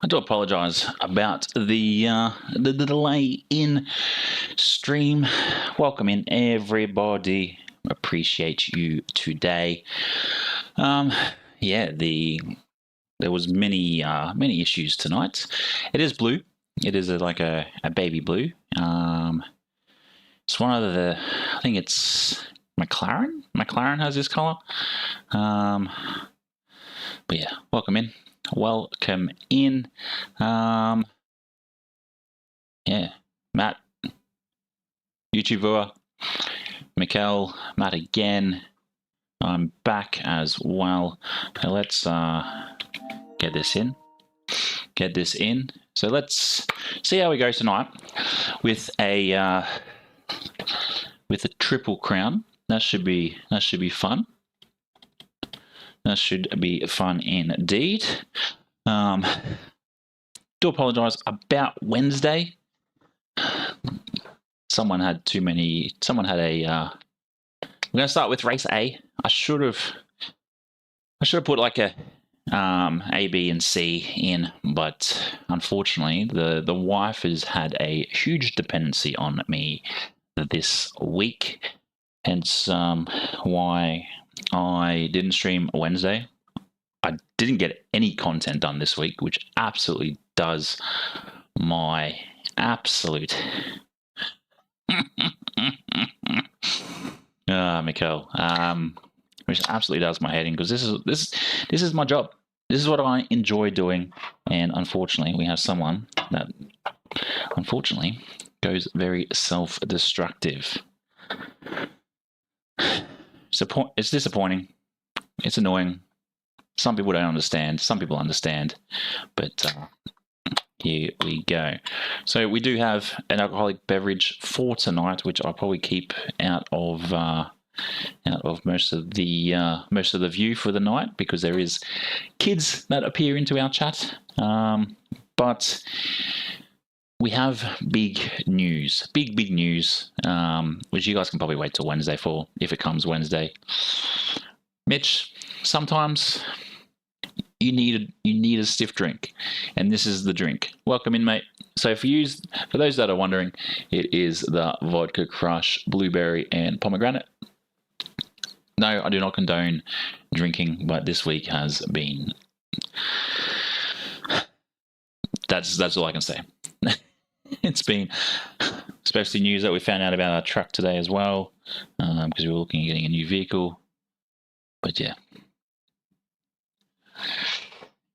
I do apologise about the delay in stream. Welcome in, everybody. Appreciate you today. Yeah, there was many issues tonight. It is blue. It is like a baby blue. It's one of the, I think it's McLaren. McLaren has this color. But yeah, welcome in. Welcome in. Yeah, Matt, YouTube viewer, Mikkel, Matt again. I'm back as well. So let's get this in. Get this in. So let's see how we go tonight with a triple crown. That should be fun. That should be fun indeed. Do apologise about Wednesday. Someone had a. We're going to start with race A. I should have put like a A, B, and C in, but unfortunately, the wife has had a huge dependency on me this week, hence why I didn't stream Wednesday. I didn't get any content done this week, which absolutely does my absolute Mikkel, which absolutely does my head in, because this is my job. This is what I enjoy doing, and unfortunately, we have someone that unfortunately goes very self-destructive. It's disappointing. It's annoying. Some people don't understand. Some people understand. But here we go. So we do have an alcoholic beverage for tonight, which I'll probably keep out of most of the view for the night, because there is kids that appear into our chat. But we have big news, big news, which you guys can probably wait till Wednesday for, if it comes Wednesday. Mitch, sometimes you need a stiff drink, and this is the drink. Welcome in, mate. So for those that are wondering, it is the Vodka Crush Blueberry and Pomegranate. No, I do not condone drinking, but this week has been. That's all I can say. It's been, especially news that we found out about our truck today as well, because we were looking at getting a new vehicle. But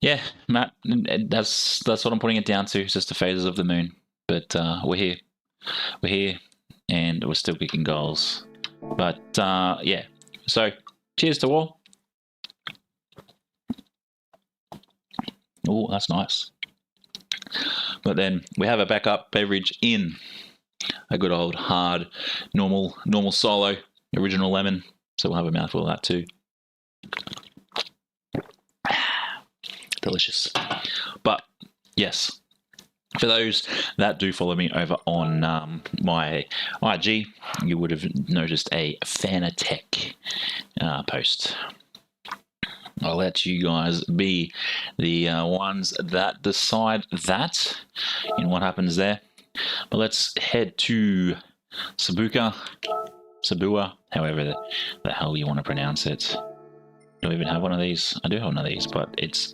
yeah, Matt, that's what I'm putting it down to. It's just the phases of the moon. But we're here, and we're still kicking goals. But yeah, so cheers to all. Oh, that's nice. But then we have a backup beverage in a good old hard normal solo original lemon. So we'll have a mouthful of that too. Delicious. But yes, for those that do follow me over on my IG, you would have noticed a Fanatec post. I'll let you guys be the ones that decide that in what happens there. But let's head to Sabua, however the hell you want to pronounce it. Do I even have one of these? I do have one of these, but it's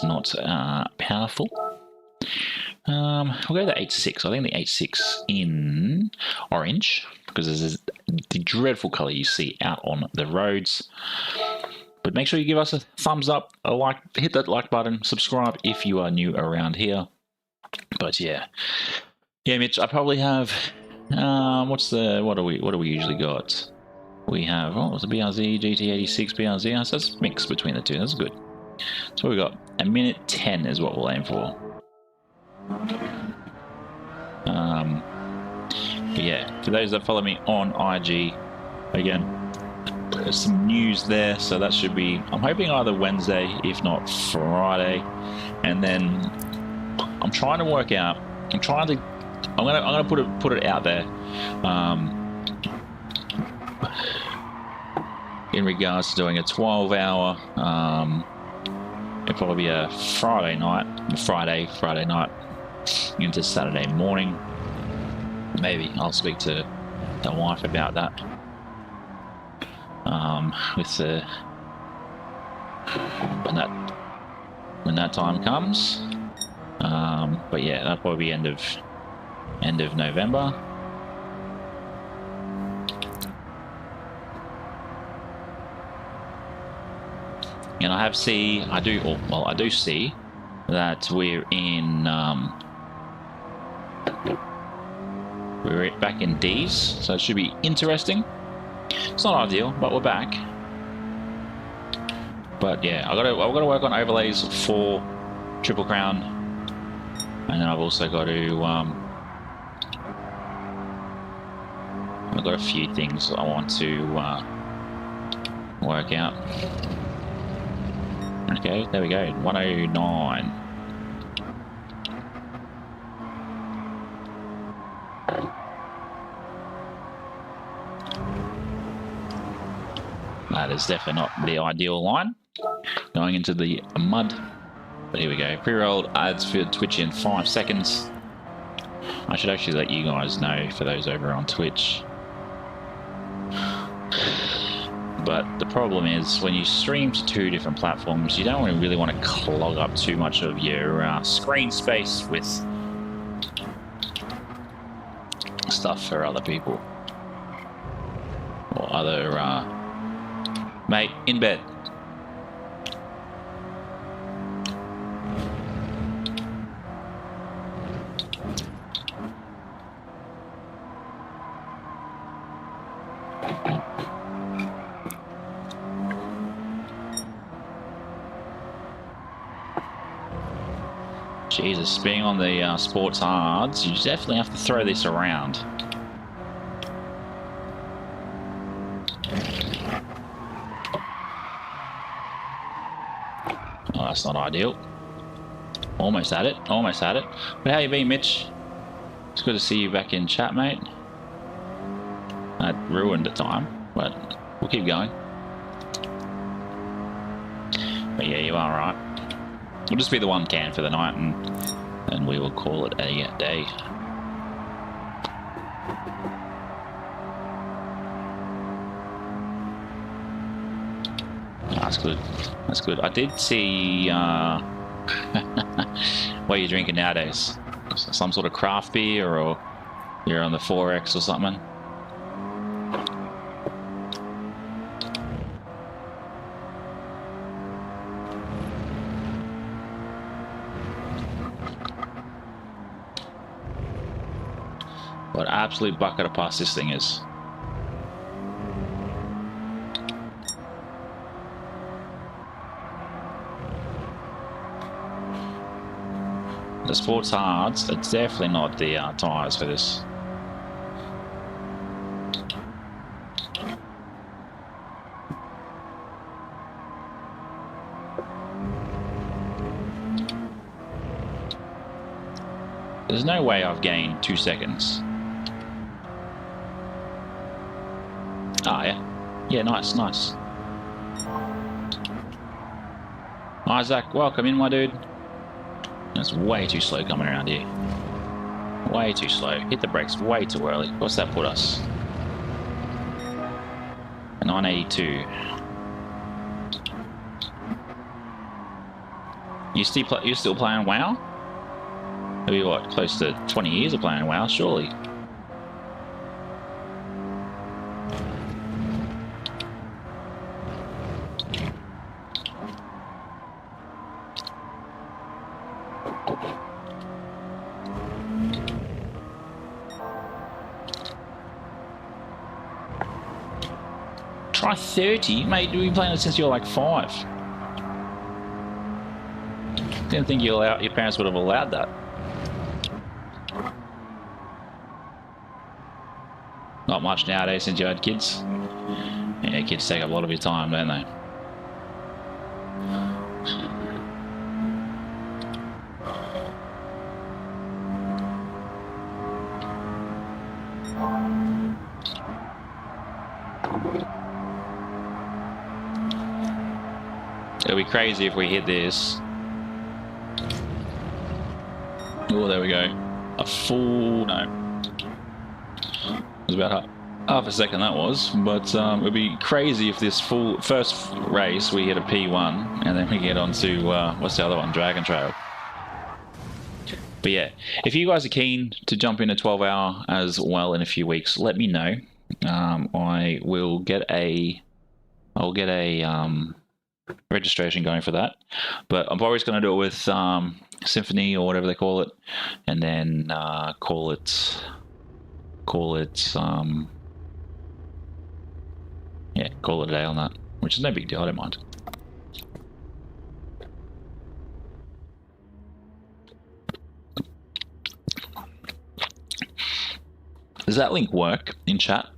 not powerful. We'll go to the 8.6. I think the 8.6 in orange, because this is the dreadful color you see out on the roads. But make sure you give us a thumbs up, a like, hit that like button, subscribe if you are new around here. But yeah, Mitch, I probably have what do we usually got? We have what's the BRZ GT86 BRZ? So that's mixed between the two. That's good. So we got a minute 10 is what we'll aim for. But yeah, for those that follow me on IG, again, there's some news there, so that should be, I'm hoping either Wednesday, if not Friday. And then I'm trying to work out, I'm gonna put it out there in regards to doing a 12-hour It'll probably be a Friday night into Saturday morning. Maybe I'll speak to the wife about that. With the when that time comes. But yeah, that'll probably be end of November. And I do see that we're in we're back in D's, so it should be interesting. It's not ideal, but we're back. But yeah, I've got to work on overlays for Triple Crown, and then I've also got to I've got a few things I want to work out. Okay, there we go. 109. That is definitely not the ideal line. Going into the mud. But here we go. Pre-rolled ads for Twitch in 5 seconds. I should actually let you guys know for those over on Twitch. But the problem is when you stream to 2 different platforms, you don't really want to clog up too much of your screen space with stuff for other people. Or other... Mate, in bed. Jesus, being on the sports hards, you definitely have to throw this around. Oh, that's not ideal. Almost at it, almost at it. But how you been, Mitch? It's good to see you back in chat, mate. That ruined the time, but we'll keep going. But yeah, you are right. We'll just be the one can for the night, and we will call it a day. That's good. That's good. I did see what you're drinking nowadays. Some sort of craft beer, or you're on the 4X or something. What an absolute bucket of pus this thing is. The sports hards, it's definitely not the tyres for this. There's no way I've gained 2 seconds. Ah, yeah. Yeah, nice, nice. Isaac, welcome in, my dude. That's way too slow coming around here. Way too slow. Hit the brakes way too early. What's that put us? 982. You still playing WoW? Maybe what, close to 20 years of playing WoW, surely. Try 30? Mate, you've been playing it since you were like 5. Didn't think your parents would have allowed that. Not much nowadays since you had kids. Yeah, kids take up a lot of your time, don't they? It'll be crazy if we hit this. Oh, there we go. A full... no. It was about half a second that was, but it would be crazy if this first race we hit a P1 and then we get on to, what's the other one? Dragon Trail. But yeah, if you guys are keen to jump in a 12-hour as well in a few weeks, let me know. I will get I'll get a registration going for that. But I'm always going to do it with Symphony or whatever they call it, and then call it yeah, call it a day on that, which is no big deal. I don't mind. Does that link work in chat?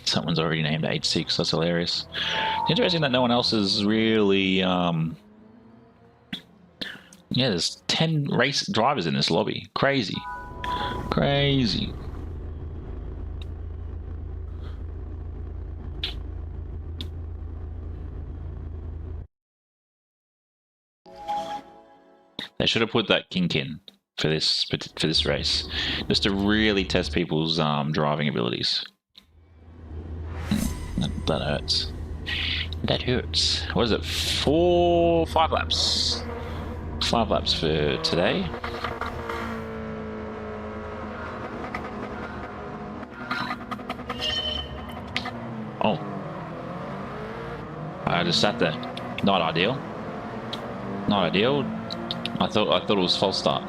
Someone's already named 86. That's hilarious. Interesting that no one else is really. Yeah, there's 10 race drivers in this lobby. Crazy, crazy. They should have put that kink in for this race, just to really test people's driving abilities. That hurts. That hurts. What is it? 5 laps. 5 laps for today. Oh, I just sat there. Not ideal. Not ideal. I thought it was false start.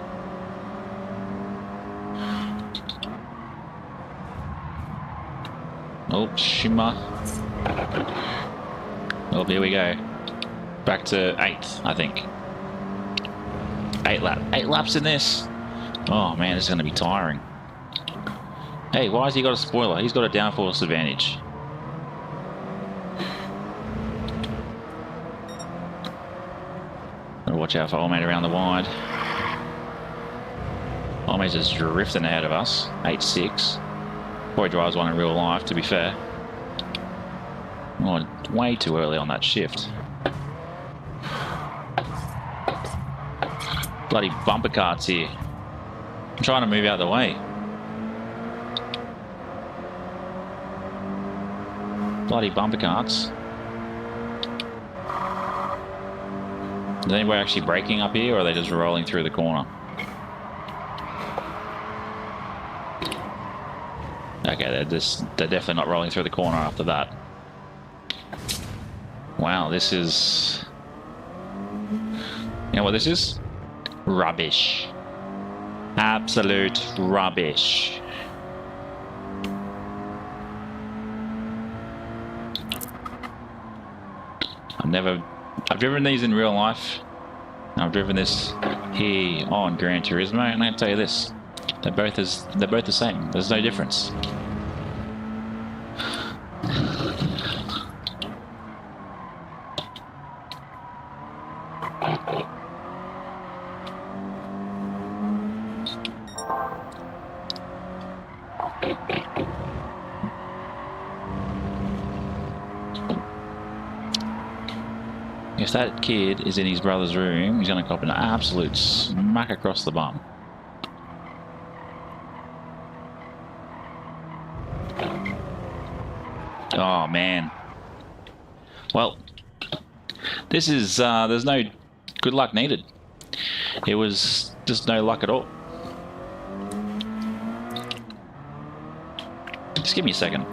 Oh, shimmer. Oh, here we go. Back to 8th, I think. 8 laps in this. Oh man, this is going to be tiring. Hey, why has he got a spoiler? He's got a downforce advantage. Gotta watch out for old mate around the wide. Old mate's just drifting ahead of us. 8.6. Probably drives one in real life, to be fair. Oh, way too early on that shift. Bloody bumper carts here. I'm trying to move out of the way. Bloody bumper carts. Is anybody actually braking up here, or are they just rolling through the corner? Okay, they're definitely not rolling through the corner after that. Wow, this is... You know what this is? Rubbish. Absolute rubbish. I've driven these in real life. I've driven this here on Gran Turismo, and I can tell you this: they're both the same. There's no difference. If that kid is in his brother's room, he's going to cop an absolute smack across the bum. Oh, man. Well, this is, there's no good luck needed. It was just no luck at all. Just give me a second.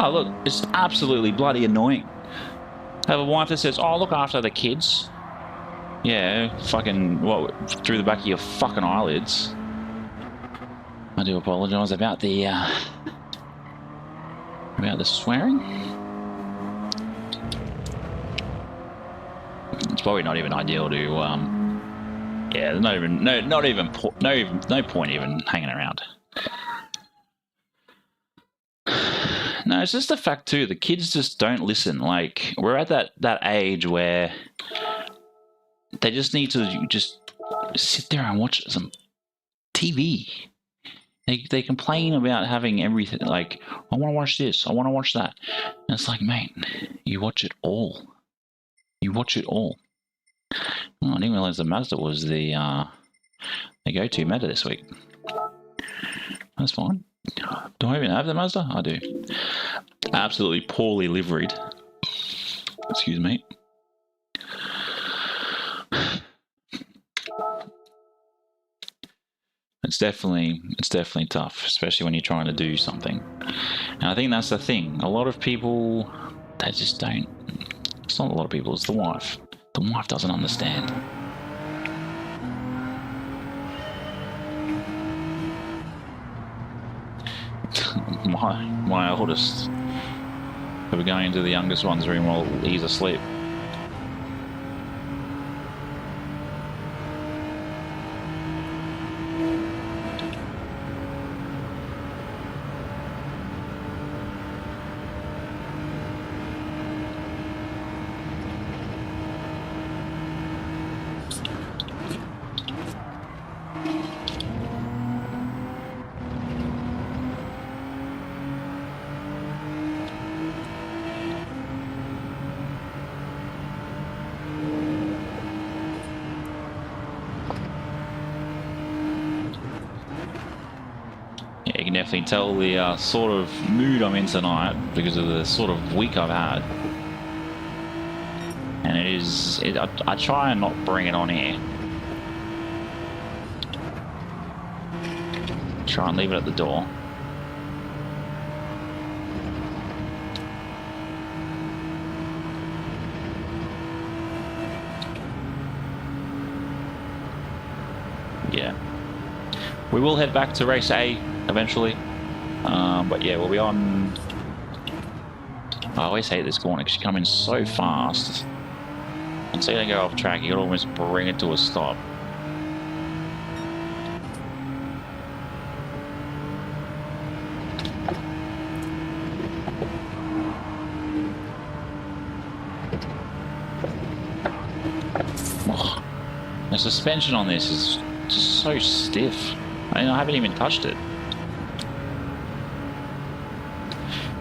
Oh, look, it's absolutely bloody annoying. I have a wife that says, oh, look after the kids. Yeah, fucking, what, through the back of your fucking eyelids. I do apologise about the swearing. It's probably not even ideal to, yeah, no point even hanging around. No, it's just the fact too, the kids just don't listen. Like, we're at that age where they just need to just sit there and watch some TV. They complain about having everything, like, I want to watch this, I want to watch that. And it's like, mate, you watch it all. You watch it all. Oh, I didn't realize the Mazda was the go-to Mazda this week. That's fine. Do I even have the Mazda? I do. Absolutely poorly liveried. Excuse me. It's definitely tough, especially when you're trying to do something. And I think that's the thing. A lot of people, they just don't. It's not a lot of people, it's the wife. The wife doesn't understand. my oldest. We're going into the youngest one's room while he's asleep. You can definitely tell the sort of mood I'm in tonight because of the sort of week I've had. And I try and not bring it on here. Try and leave it at the door. Yeah. We will head back to race A eventually. But yeah, we'll be on... I always hate this corner because you come in so fast. And so you don't go off track, you gotta almost bring it to a stop. Oh, the suspension on this is just so stiff. I mean, I haven't even touched it.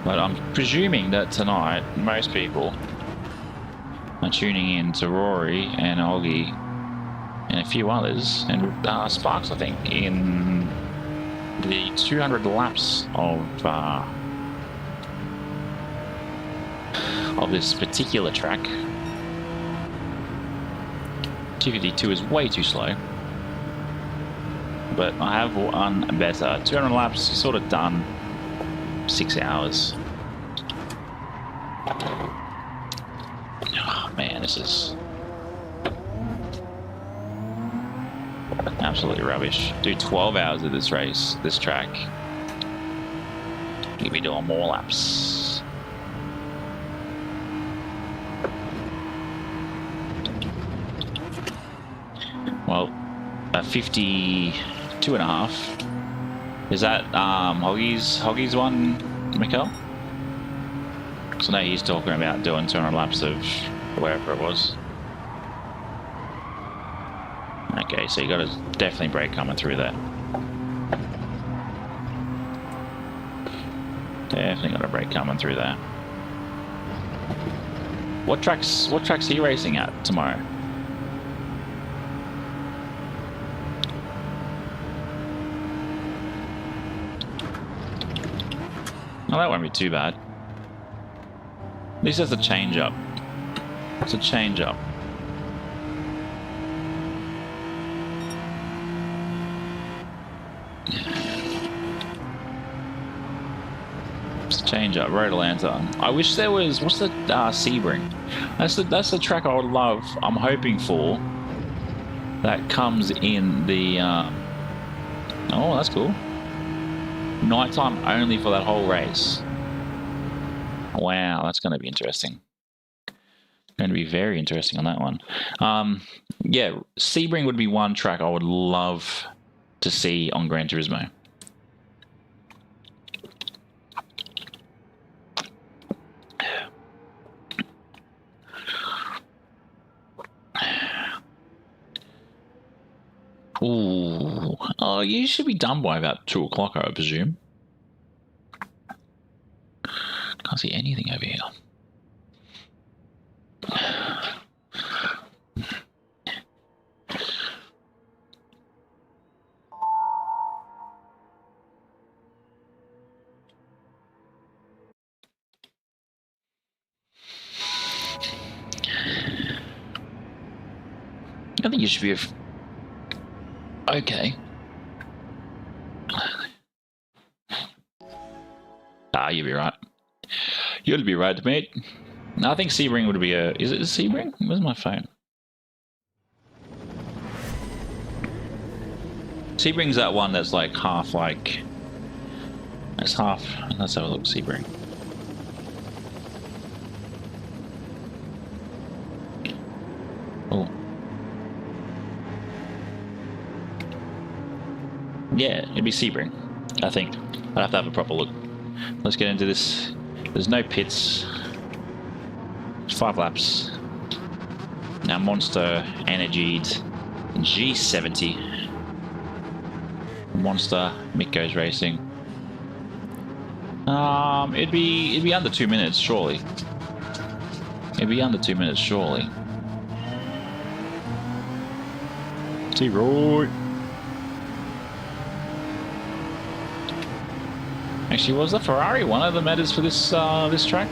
But I'm presuming that tonight, most people are tuning in to Rory and Olgie and a few others, and Sparks, I think, in the 200 laps of this particular track. 252 is way too slow. But I have one better. 200 laps, sort of done. 6 hours. Oh man, this is absolutely rubbish. Do 12 hours of this race, this track. You'll be doing more laps. Well, 52 and a half. Is that Hoggy's one, Mikkel? So now he's talking about doing 200 laps of wherever it was. Okay, so you got to definitely brake coming through that. Definitely got a brake coming through that. What tracks are you racing at tomorrow? Oh, that won't be too bad. At least there's a change up. It's a change up. Change up, Road Atlanta. I wish there was, what's the Sebring? That's the track I would love, I'm hoping for. That comes in the, oh, that's cool. Nighttime only for that whole race. Wow, that's going to be interesting. Going to be very interesting on that one. Yeah, Sebring would be one track I would love to see on Gran Turismo. Ooh. Oh, you should be done by about 2 o'clock, I would presume. Can't see anything over here. I think you should be okay. You'll be right. You'll be right, mate. I think Sebring would be a... Is it a Sebring? Where's my phone? Sebring's that one that's like half like... It's half... Let's have a look, Sebring. Oh. Yeah, it'd be Sebring, I think. I'd have to have a proper look. Let's get into this. There's no pits. 5 laps. Now Monster Energied G70. Monster Mick goes racing. It'd be under 2 minutes, surely. It'd be under 2 minutes, surely. T-Roy. Actually, was the Ferrari one of the metas for this this track?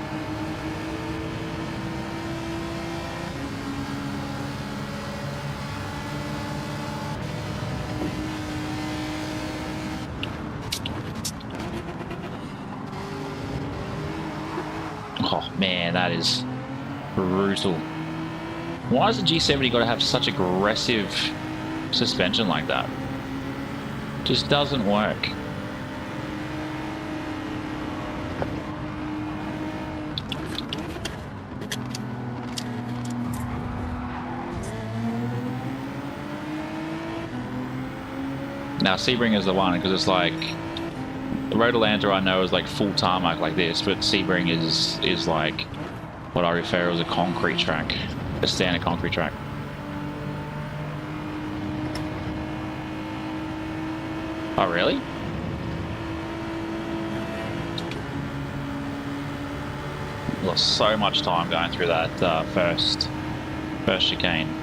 Oh man, that is brutal. Why has the G70 got to have such aggressive suspension like that? Just doesn't work. Now Sebring is the one because it's like the Road Atlanta I know is like full tarmac like this, but Sebring is like what I refer as a concrete track, a standard concrete track. Oh really? Lost so much time going through that first chicane.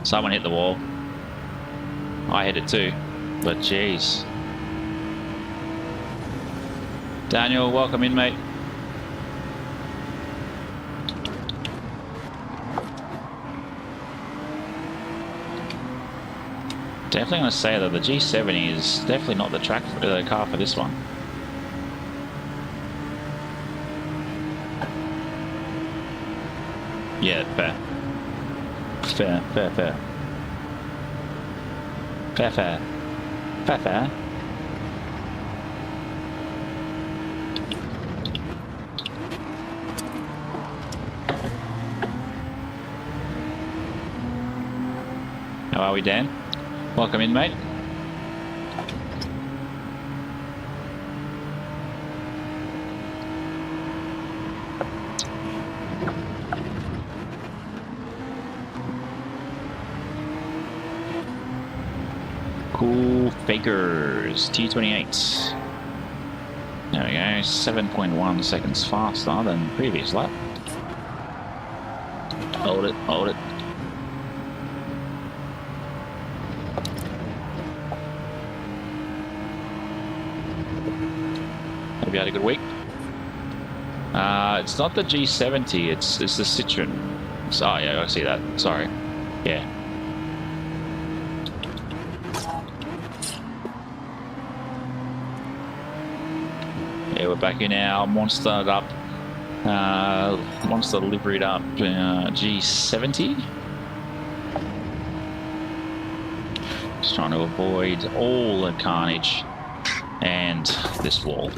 Someone hit the wall. I hit it too, but jeez. Daniel, welcome in, mate. Definitely going to say that the G70 is definitely not the track for the car for this one. Yeah, fair. Fair. How are we, Dan? Welcome in, mate. Cool figures. T28. There we go. 7.1 seconds faster than previous lap. Hold it, hold it. Have you had a good week? It's not the G70, it's the Citroen. Oh yeah, I see that. Sorry. Yeah. Yeah, we're back in our monstered up, monster liveried up G70. Just trying to avoid all the carnage and this wall.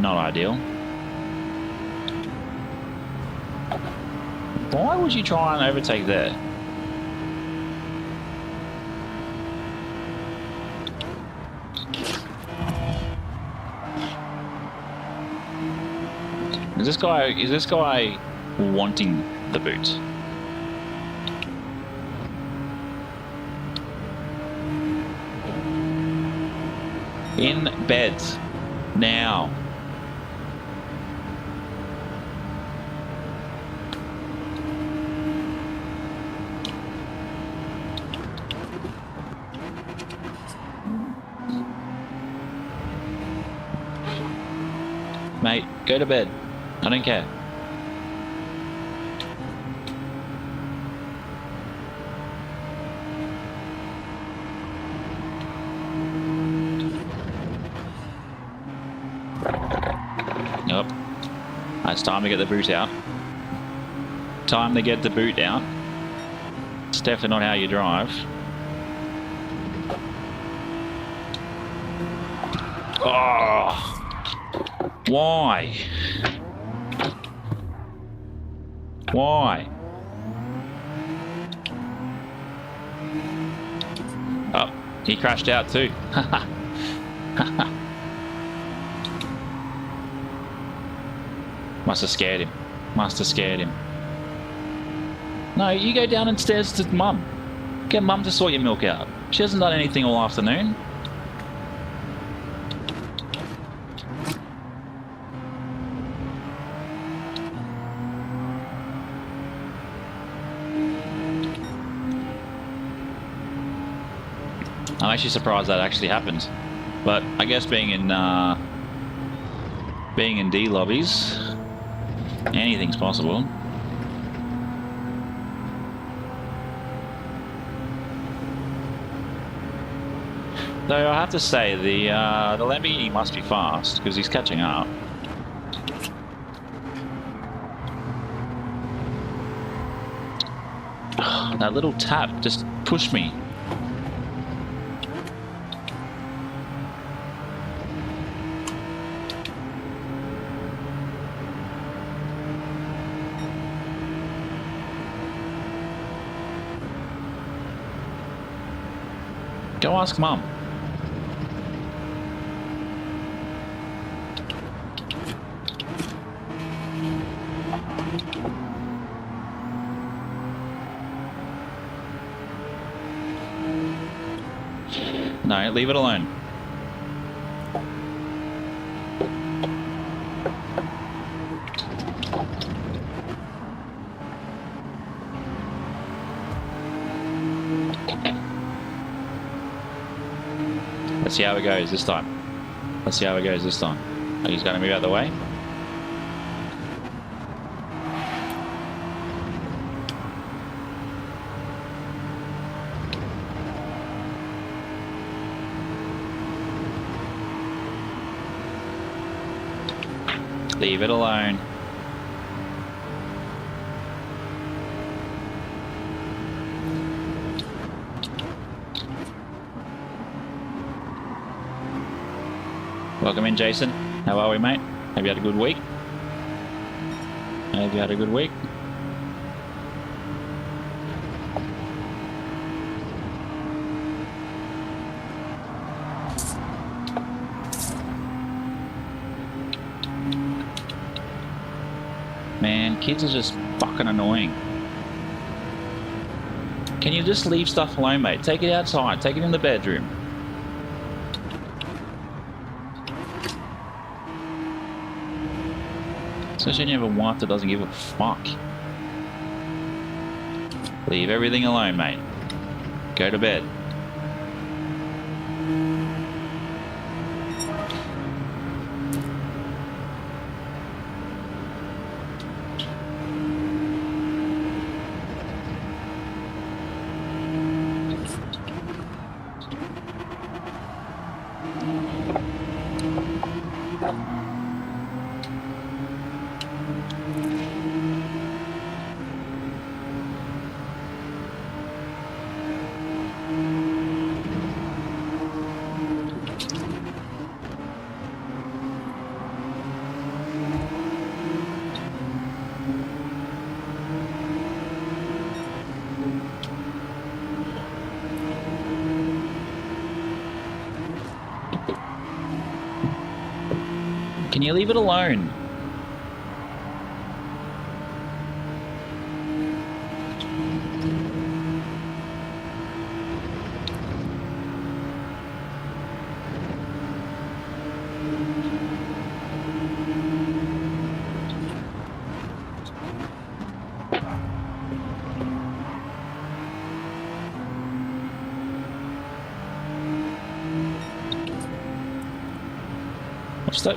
Not ideal. Why would you try and overtake there? Is this guy wanting the boot? In bed now. Mate, go to bed. I don't care. Nope. It's time to get the boot out. Time to get the boot out. It's definitely not how you drive. Oh! Why? Why? Oh, he crashed out too. Must have scared him. Must have scared him. No, you go downstairs to Mum. Get Mum to sort your milk out. She hasn't done anything all afternoon. I'm actually surprised that actually happened, but I guess being in D lobbies, anything's possible. Though I have to say the Lamborghini must be fast because he's catching up. That little tap just pushed me. Go ask Mum. No, leave it alone. Let's see how it goes this time. Let's see how it goes this time. Oh, he's going to move out of the way. Leave it alone. Welcome in, Jason. How are we, mate? Have you had a good week? Have you had a good week? Man, kids are just fucking annoying. Can you just leave stuff alone, mate? Take it outside. Take it in the bedroom. Especially when you have a wife that doesn't give a fuck. Leave everything alone, mate. Go to bed. Can you leave it alone?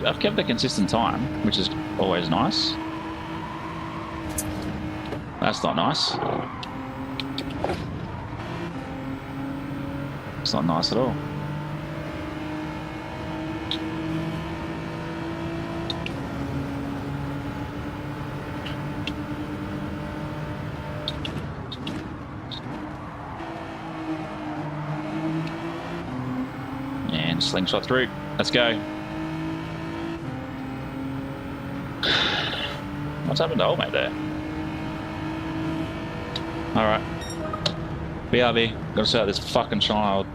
I've kept a consistent time, which is always nice. That's not nice. It's not nice at all. And slingshot through. Let's go. What's happened to old mate there? Alright. BRB. Gotta sort out this fucking child.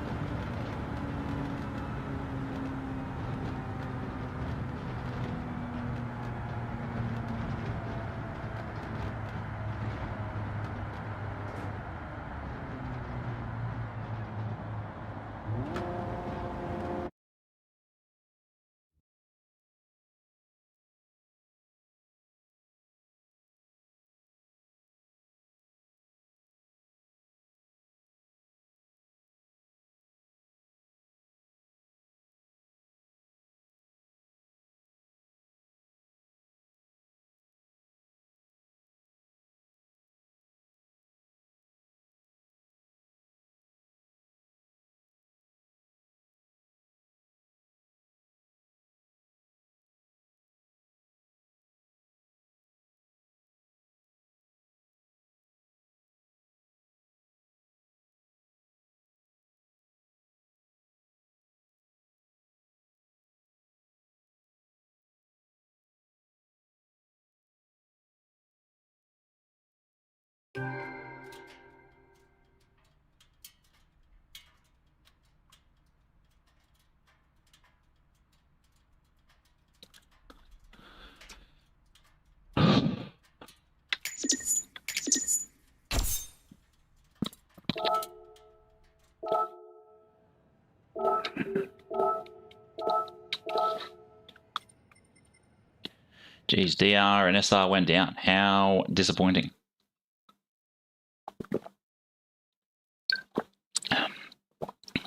Geez, DR and SR went down. How disappointing.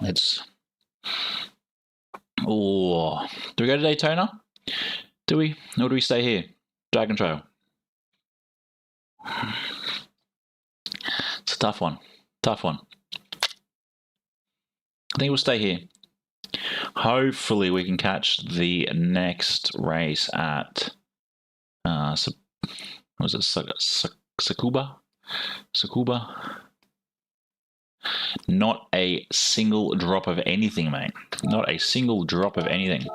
Let's... Oh, do we go to Daytona? Do we? Or do we stay here? Dragon Trail. It's a tough one. Tough one. I think we'll stay here. Hopefully we can catch the next race at... was it Tsukuba? Tsukuba? Not a single drop of anything, mate. Not a single drop of anything.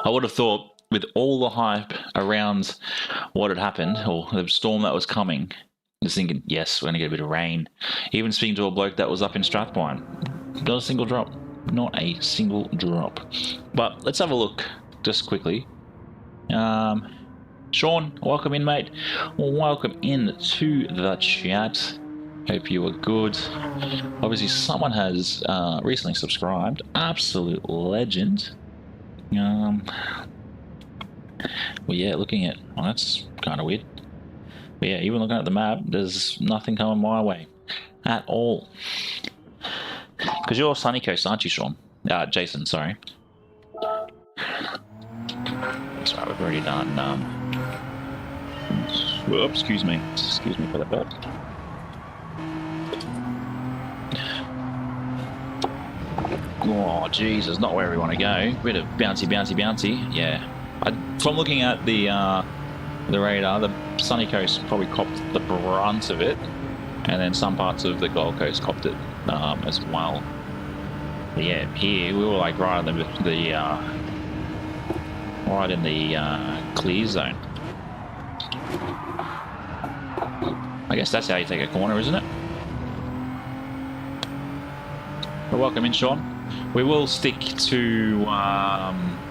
I would have thought, with all the hype around what had happened, or the storm that was coming, just thinking, yes, we're going to get a bit of rain. Even speaking to a bloke that was up in Strathpine, not a single drop. Not a single drop. But let's have a look, just quickly. Sean, welcome in, mate. Welcome in to the chat. Hope you are good. Obviously, someone has recently subscribed. Absolute legend. Well, yeah, looking at... Well, that's kind of weird. But yeah, even looking at the map, there's nothing coming my way at all. Because you're Sunny Coast, aren't you, Sean? Jason, sorry. That's right, we've already done... Whoops, excuse me for the burp. Oh, Jesus, not where we want to go. Bit of bouncy, bouncy, bouncy. Yeah. From looking at the radar, the Sunny Coast probably copped the brunt of it, and then some parts of the Gold Coast copped it as well. But yeah, here we were like right in the clear zone. I guess that's how you take a corner, isn't it? Well, welcome in, Sean. We will stick to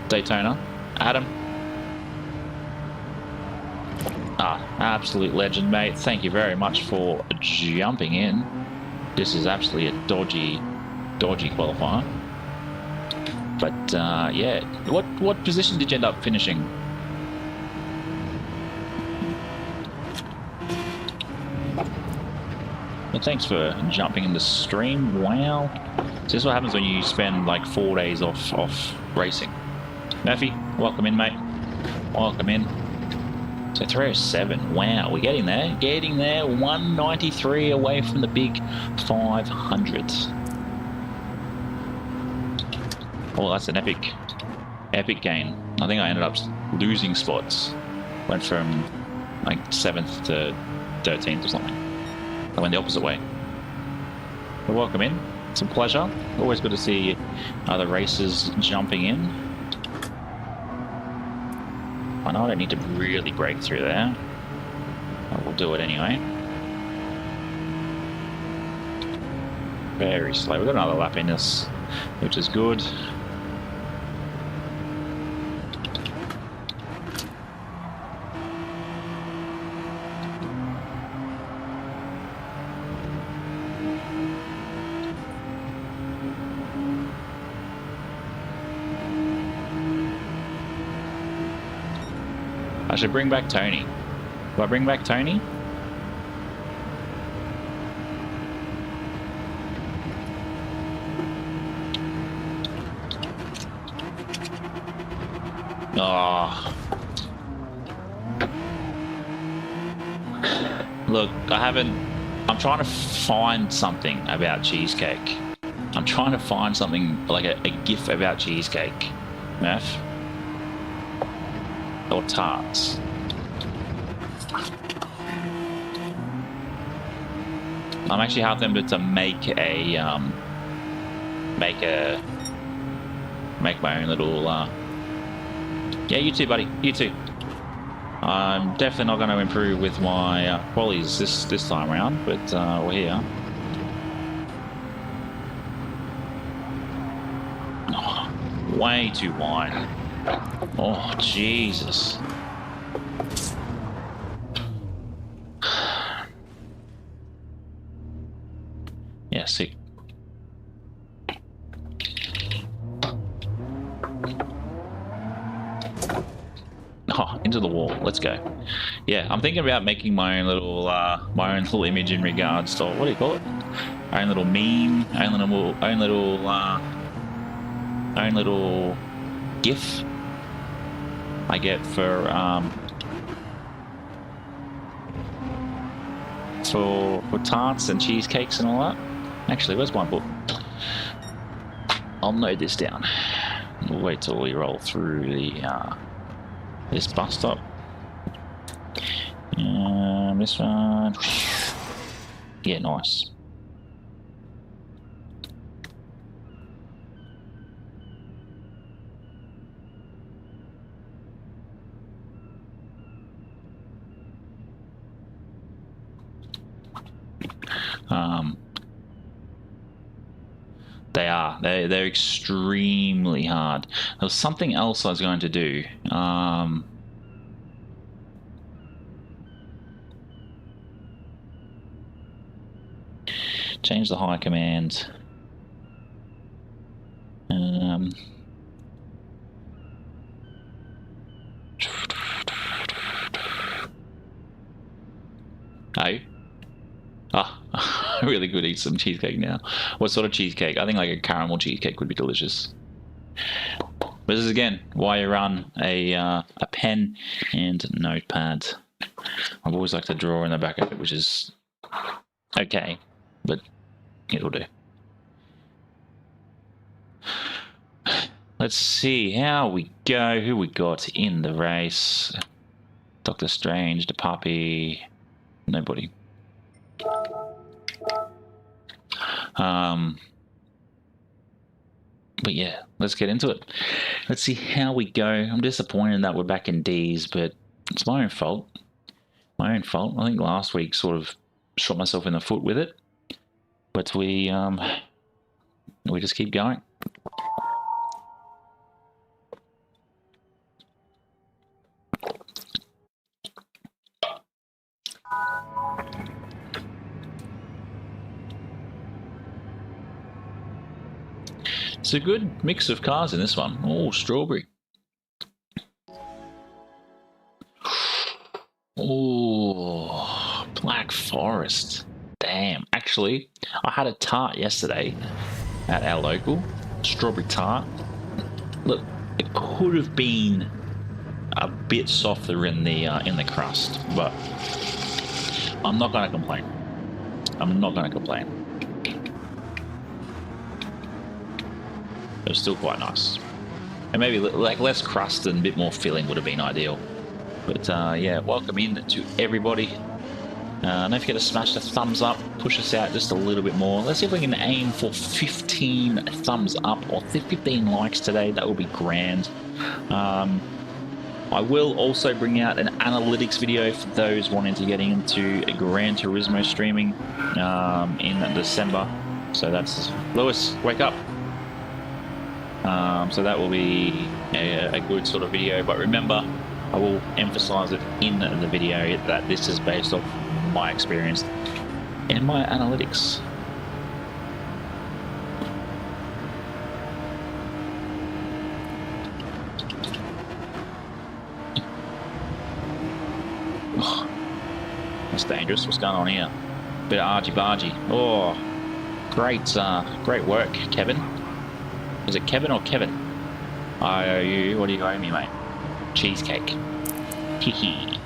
Daytona. Adam. Absolute legend, mate. Thank you very much for jumping in. This is absolutely a dodgy qualifier. But yeah, what position did you end up finishing? Well, thanks for jumping in the stream. Wow. So this is what happens when you spend like 4 days off racing. Murphy, welcome in, mate. Welcome in. So 307. Wow, we're getting there. Getting there. 193 away from the big 500. Oh, that's an epic gain. I think I ended up losing spots. Went from like 7th to 13th or something. I went the opposite way. But welcome in. It's a pleasure. Always good to see other racers jumping in. I know I don't need to really break through there. I will do it anyway. Very slow. We've got another lap in this, which is good. I should bring back Tony. Do I bring back Tony? Oh. Look, I'm trying to find something about cheesecake. I'm trying to find something like a GIF about cheesecake. Murph? Or tarts. I'm actually half tempted to make my own little yeah, you too, buddy, you too. I'm definitely not going to improve with my qualities this time around, but we're here. Oh, way too wide. Oh, Jesus. Yeah, see. Oh, into the wall. Let's go. Yeah, I'm thinking about making my own little image in regards to, what do you call it? Our own little meme, own little GIF. I get for tarts and cheesecakes and all that. Actually, where's my book? I'll note this down. We'll wait till we roll through the this bus stop. This one. Yeah, nice. They're extremely hard. There was something else I was going to do. Change the high command. Oh. Ah, really good to eat some cheesecake now. What sort of cheesecake? I think like a caramel cheesecake would be delicious. But this is again why you run a pen and notepad. I've always liked to draw in the back of it, which is okay, but it'll do. Let's see how we go. Who we got in the race? Doctor Strange, the puppy, nobody. But yeah, let's get into it. Let's see how we go. I'm disappointed that we're back in D's, but it's my own fault. My own fault. I think last week sort of shot myself in the foot with it, but we just keep going. It's a good mix of cars in this one. Oh, strawberry. Oh, Black Forest. Damn. Actually, I had a tart yesterday at our local. Strawberry tart. Look, it could have been a bit softer in the crust, but I'm not going to complain. I'm not going to complain. It was still quite nice. And maybe like less crust and a bit more filling would have been ideal. But yeah, welcome in to everybody. Don't forget to smash the thumbs up, push us out just a little bit more. Let's see if we can aim for 15 thumbs up or 15 likes today. That would be grand. I will also bring out an analytics video for those wanting to get into Gran Turismo streaming in December. So that's Lewis, wake up. So that will be a good sort of video, but remember, I will emphasize it in the video that this is based off my experience and my analytics. Oh, that's dangerous. What's going on here? Bit of argy-bargy. Oh, great work, Kevin. Is it Kevin or Kevin? I owe you. What do you owe me, mate? Cheesecake. Hee.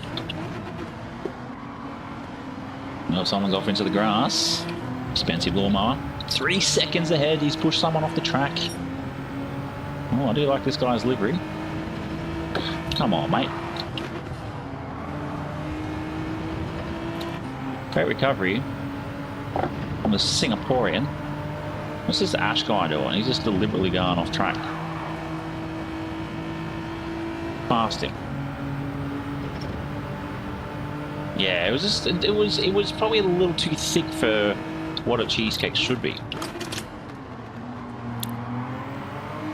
Well, someone's off into the grass. Expensive lawnmower. 3 seconds ahead. He's pushed someone off the track. Oh, I do like this guy's livery. Come on, mate. Great recovery from the Singaporean. What's this Ash guy doing? He's just deliberately going off track. Past him. Yeah, it was probably a little too thick for what a cheesecake should be.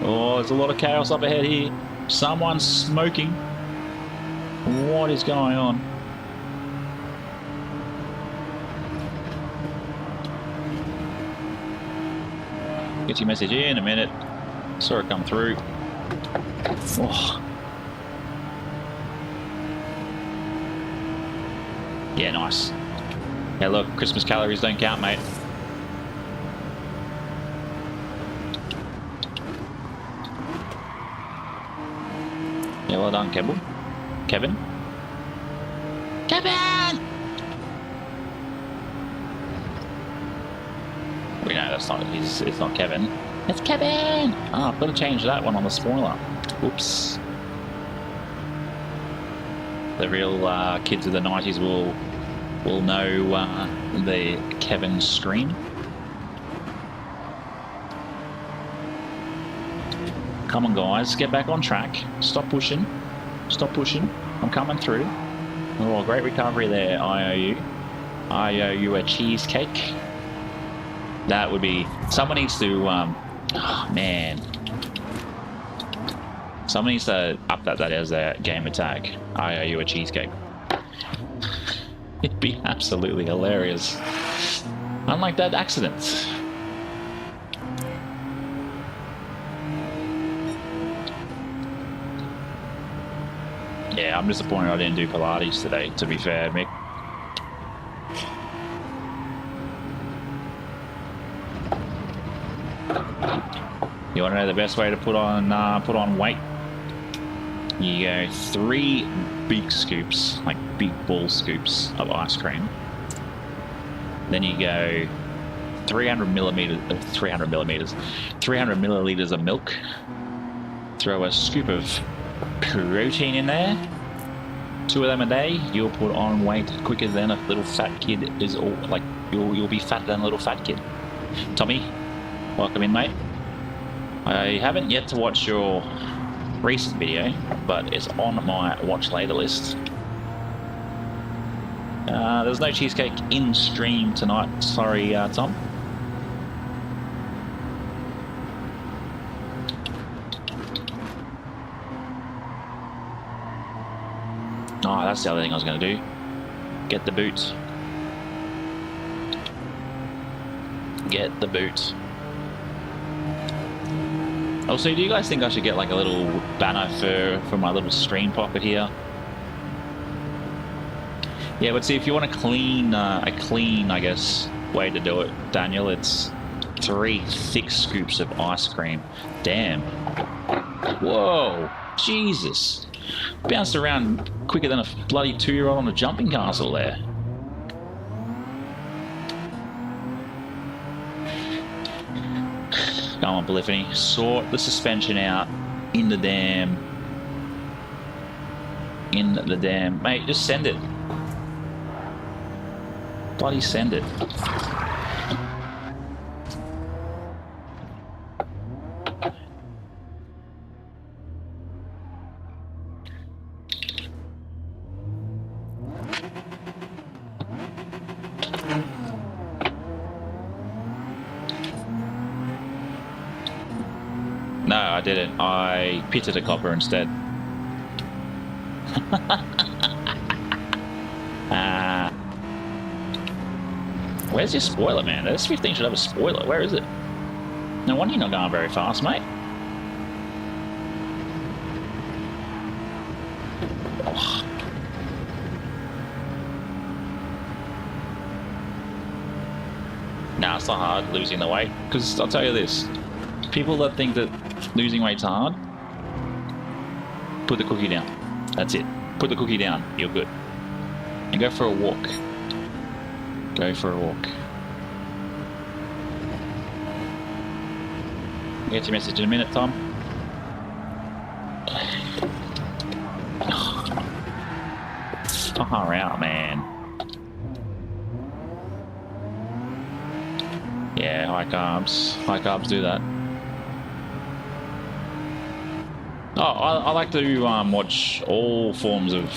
Oh, there's a lot of chaos up ahead here. Someone's smoking. What is going on? Get your message in a minute. Saw it come through. Oh. Yeah, nice. Yeah, look, Christmas calories don't count, mate. Yeah, well done, Kevin. Kevin? We know that's not. It's not Kevin. It's Kevin. Ah, I've got to change that one on the spoiler. Oops. The real kids of the 90s will know the Kevin scream. Come on, guys, get back on track. Stop pushing. Stop pushing. I'm coming through. Oh, great recovery there. I owe you. I owe you a cheesecake. That would be... Someone needs to... oh, man. Someone needs to up that as a game attack. I owe you a cheesecake. It'd be absolutely hilarious. Unlike that accident. Yeah, I'm disappointed I didn't do Pilates today, to be fair, Mick. You want to know the best way to put on weight? You go 3 big scoops, like big ball scoops of ice cream. Then you go 300 milliliters of milk. Throw a scoop of protein in there. 2 of them a day. You'll put on weight quicker than a little fat kid is. All like you'll be fatter than a little fat kid. Tommy, welcome in, mate. I haven't yet to watch your recent video, but it's on my watch later list. There's no cheesecake in stream tonight. Sorry, Tom. Oh, that's the other thing I was going to do. Get the boot. Get the boot. Also, do you guys think I should get like a little banner for my little screen pocket here? Yeah, but see, if you want a clean, I guess, way to do it, Daniel, it's 3 thick scoops of ice cream. Damn. Whoa. Jesus. Bounced around quicker than a bloody 2-year-old on a jumping castle there. Come on, Polyphony. Sort the suspension out in the dam. In the dam. Mate, just send it. Bloody send it. No, I didn't. I pitted a copper instead. Where's your spoiler, man? This 15 should have a spoiler. Where is it? No wonder you're not going very fast, mate. Oh. Nah, it's not hard losing the weight. Because I'll tell you this. People that think that losing weight's hard, put the cookie down. That's it. Put the cookie down. You're good. And go for a walk. Go for a walk. Get your message in a minute, Tom. Far out, man. Yeah, high carbs. High carbs do that. Oh, I like to watch all forms of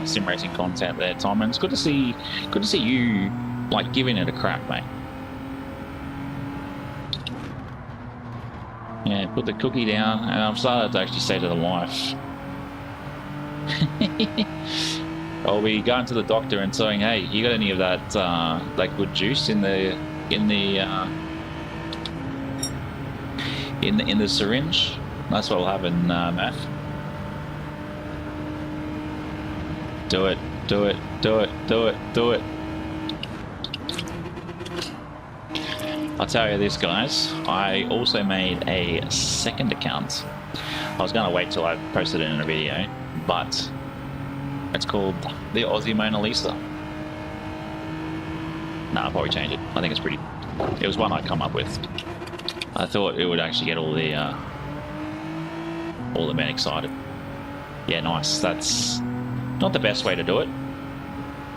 sim racing content there, Tom, and it's good to see you like giving it a crack, mate. Yeah, put the cookie down, and I've started to actually say to the wife, I'll be going to the doctor and saying, "Hey, you got any of that that good juice in the syringe?" That's what will happen, Matt. Do it, do it, do it, do it, do it. I'll tell you this, guys. I also made a second account. I was going to wait till I posted it in a video, but it's called the Aussie Mona Lisa. Nah, I'll probably change it. I think it's pretty... It was one I'd come up with. I thought it would actually get all the men excited. Yeah, nice. That's not the best way to do it.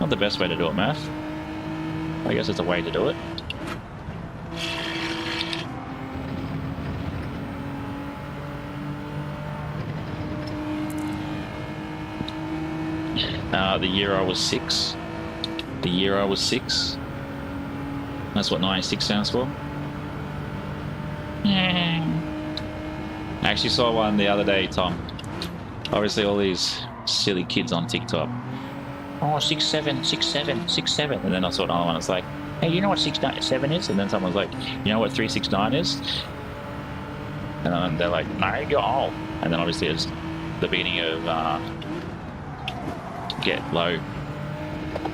Not the best way to do it, Math. I guess it's a way to do it. The year I was 6. The year I was 6. That's what 96 stands for. I actually saw one the other day, Tom. Obviously all these silly kids on TikTok. Oh, 6'7", 6'7", 6'7", and then I saw another one. It's like, hey, you know what 6'7" is? And then someone's like, you know what 369 is? And then they're like, no, you're old. And then obviously it's the beginning of Get Low.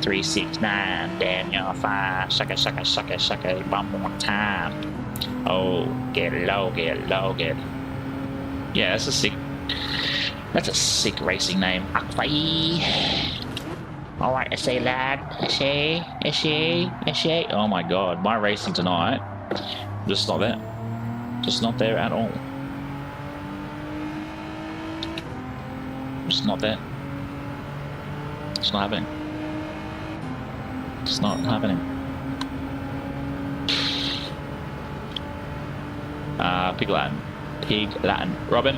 369, damn, you're fine. Sucker, sucker, sucker, sucker, one more time. Oh, get low, get low, get. Yeah, that's a sick. That's a sick racing name. Aquai. All right, I say, lad. I say. Oh my god, my racing tonight, just not there. Just not there at all. Just not there. It's not happening. It's not happening. Pig Latin. Pig Latin. Robin.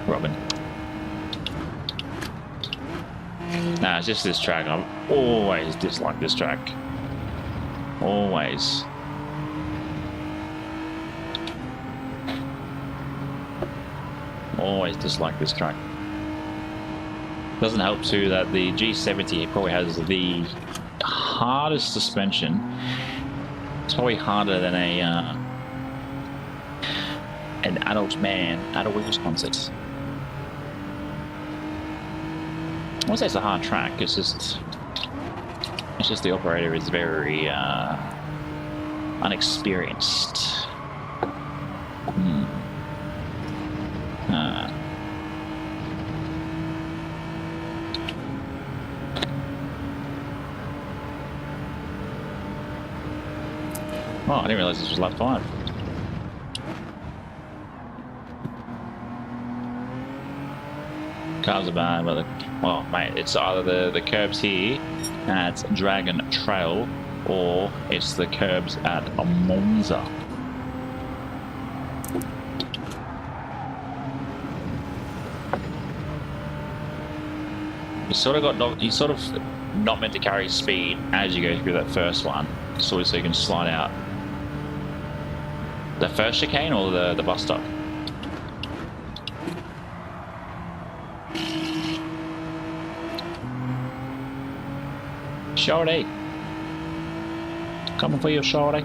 Robin. Nah, it's just this track. I've always disliked this track. Always. Always disliked this track. Doesn't help too that the G70 probably has the hardest suspension. It's probably harder than an adult man at a wheels concert. I won't say it's a hard track. It's just the operator is very unexperienced. Oh, I didn't realize this was lap 5. Cars are bad, but well, mate, it's either the curbs here at Dragon Trail or it's the curbs at Monza. You sort of not meant to carry speed as you go through that first one, so you can slide out. The first chicane or the bus stop? Shorty. Coming for you, shorty.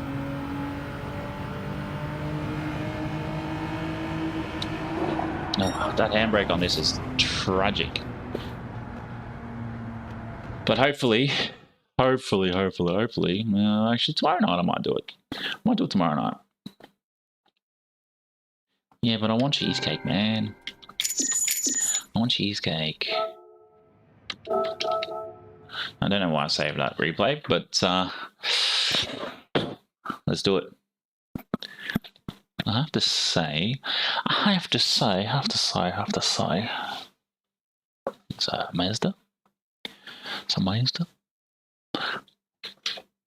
Oh, that handbrake on this is tragic. But hopefully, actually tomorrow night I might do it. I might do it tomorrow night. Yeah, but I want cheesecake, man. I want cheesecake. I don't know why I saved that replay, but let's do it. I have to say, it's a Mazda. It's a Mazda.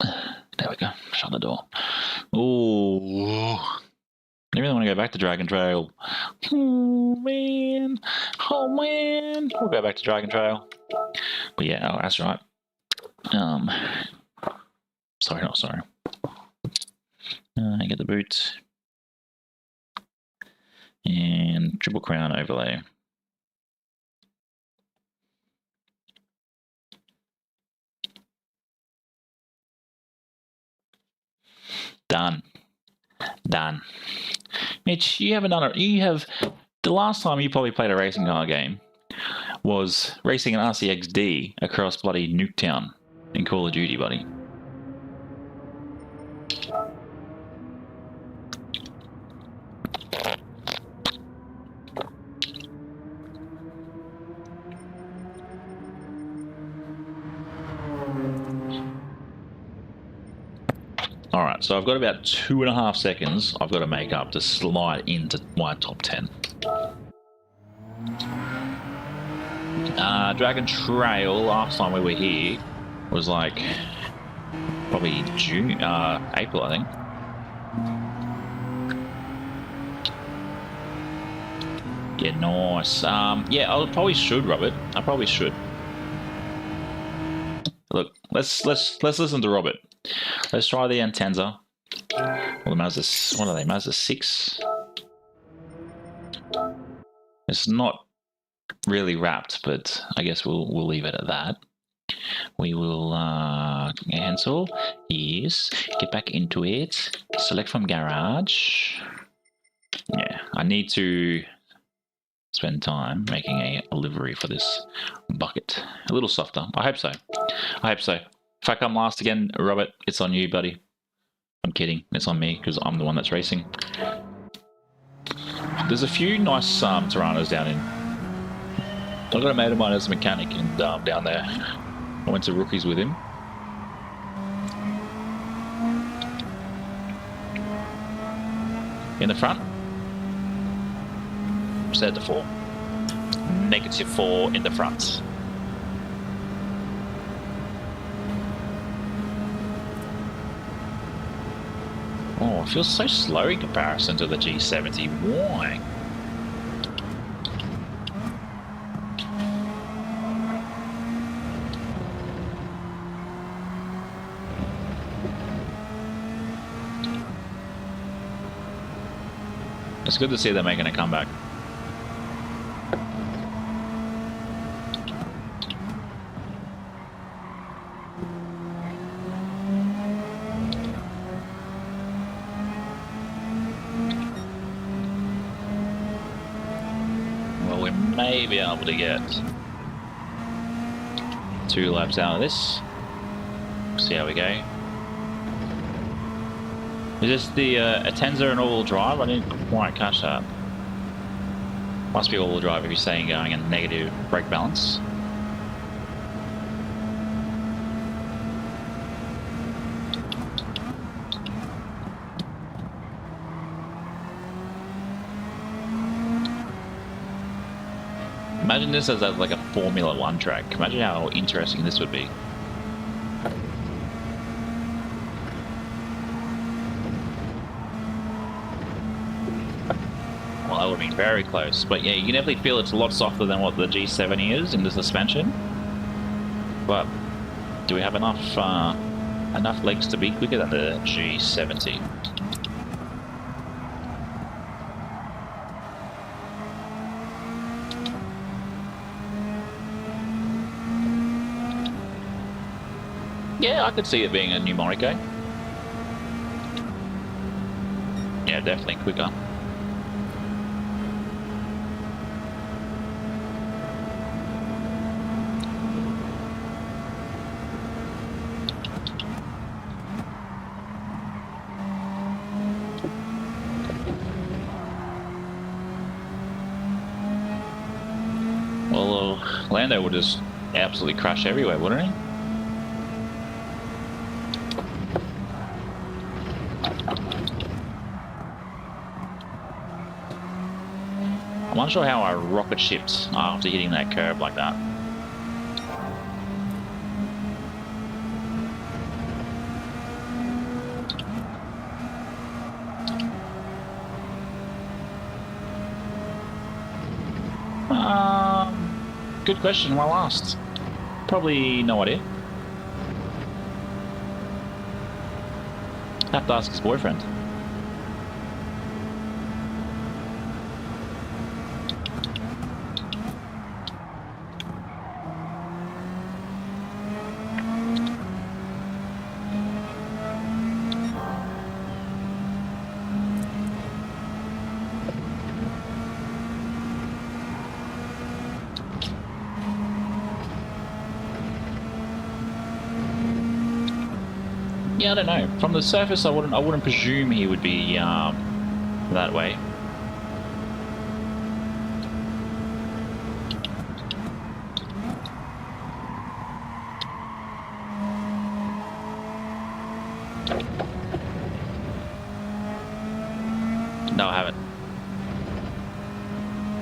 There we go. Shut the door. Ooh. I really want to go back to Dragon Trail. Oh man. We'll go back to Dragon Trail. But yeah, oh, that's right. Sorry, not sorry. Get the boots. And Triple Crown overlay. Done. Mitch, you haven't done it. The last time you probably played a racing car game was racing an RCXD across bloody Nuketown in Call of Duty, buddy. Alright, so I've got about 2.5 seconds I've got to make up to slide into my top 10. Dragon Trail, last time we were here, was like probably April, I think. Yeah, nice. Yeah, I probably should, Robert. I probably should. Look, let's listen to Robert. Let's try the Intenza. Or the Mazda. What are they? Mazda 6. It's not really wrapped, but I guess we'll leave it at that. We will cancel. Yes. Get back into it. Select from garage. Yeah, I need to spend time making a livery for this bucket. A little softer. I hope so. If I come last again, Robert, it's on you, buddy. I'm kidding. It's on me because I'm the one that's racing. There's a few nice Torontos down in. I've got a mate of mine as a mechanic and down there. I went to rookies with him. In the front, set to 4. -4 in the front. Oh, it feels so slow in comparison to the G70. Why? It's good to see they're making a comeback. Well, we may be able to get 2 laps out of this. See how we go. Is this the Atenza and all-wheel drive? I didn't quite catch that. Must be all-wheel drive if you're saying going in negative brake balance. Imagine this as like a Formula 1 track. Imagine how interesting this would be. Well, that would have been very close. But yeah, you can definitely feel it's a lot softer than what the G70 is in the suspension. But do we have enough enough legs to be quicker than the G70? Yeah, I could see it being a new Morrico. Yeah, definitely quicker. Well, Lando would just absolutely crush everywhere, wouldn't he? I'm not sure how I rocket shipped after hitting that curve like that. Good question, well asked. Probably no idea. Have to ask his boyfriend. Yeah, I don't know. From the surface, I wouldn't presume he would be that way. No, I haven't.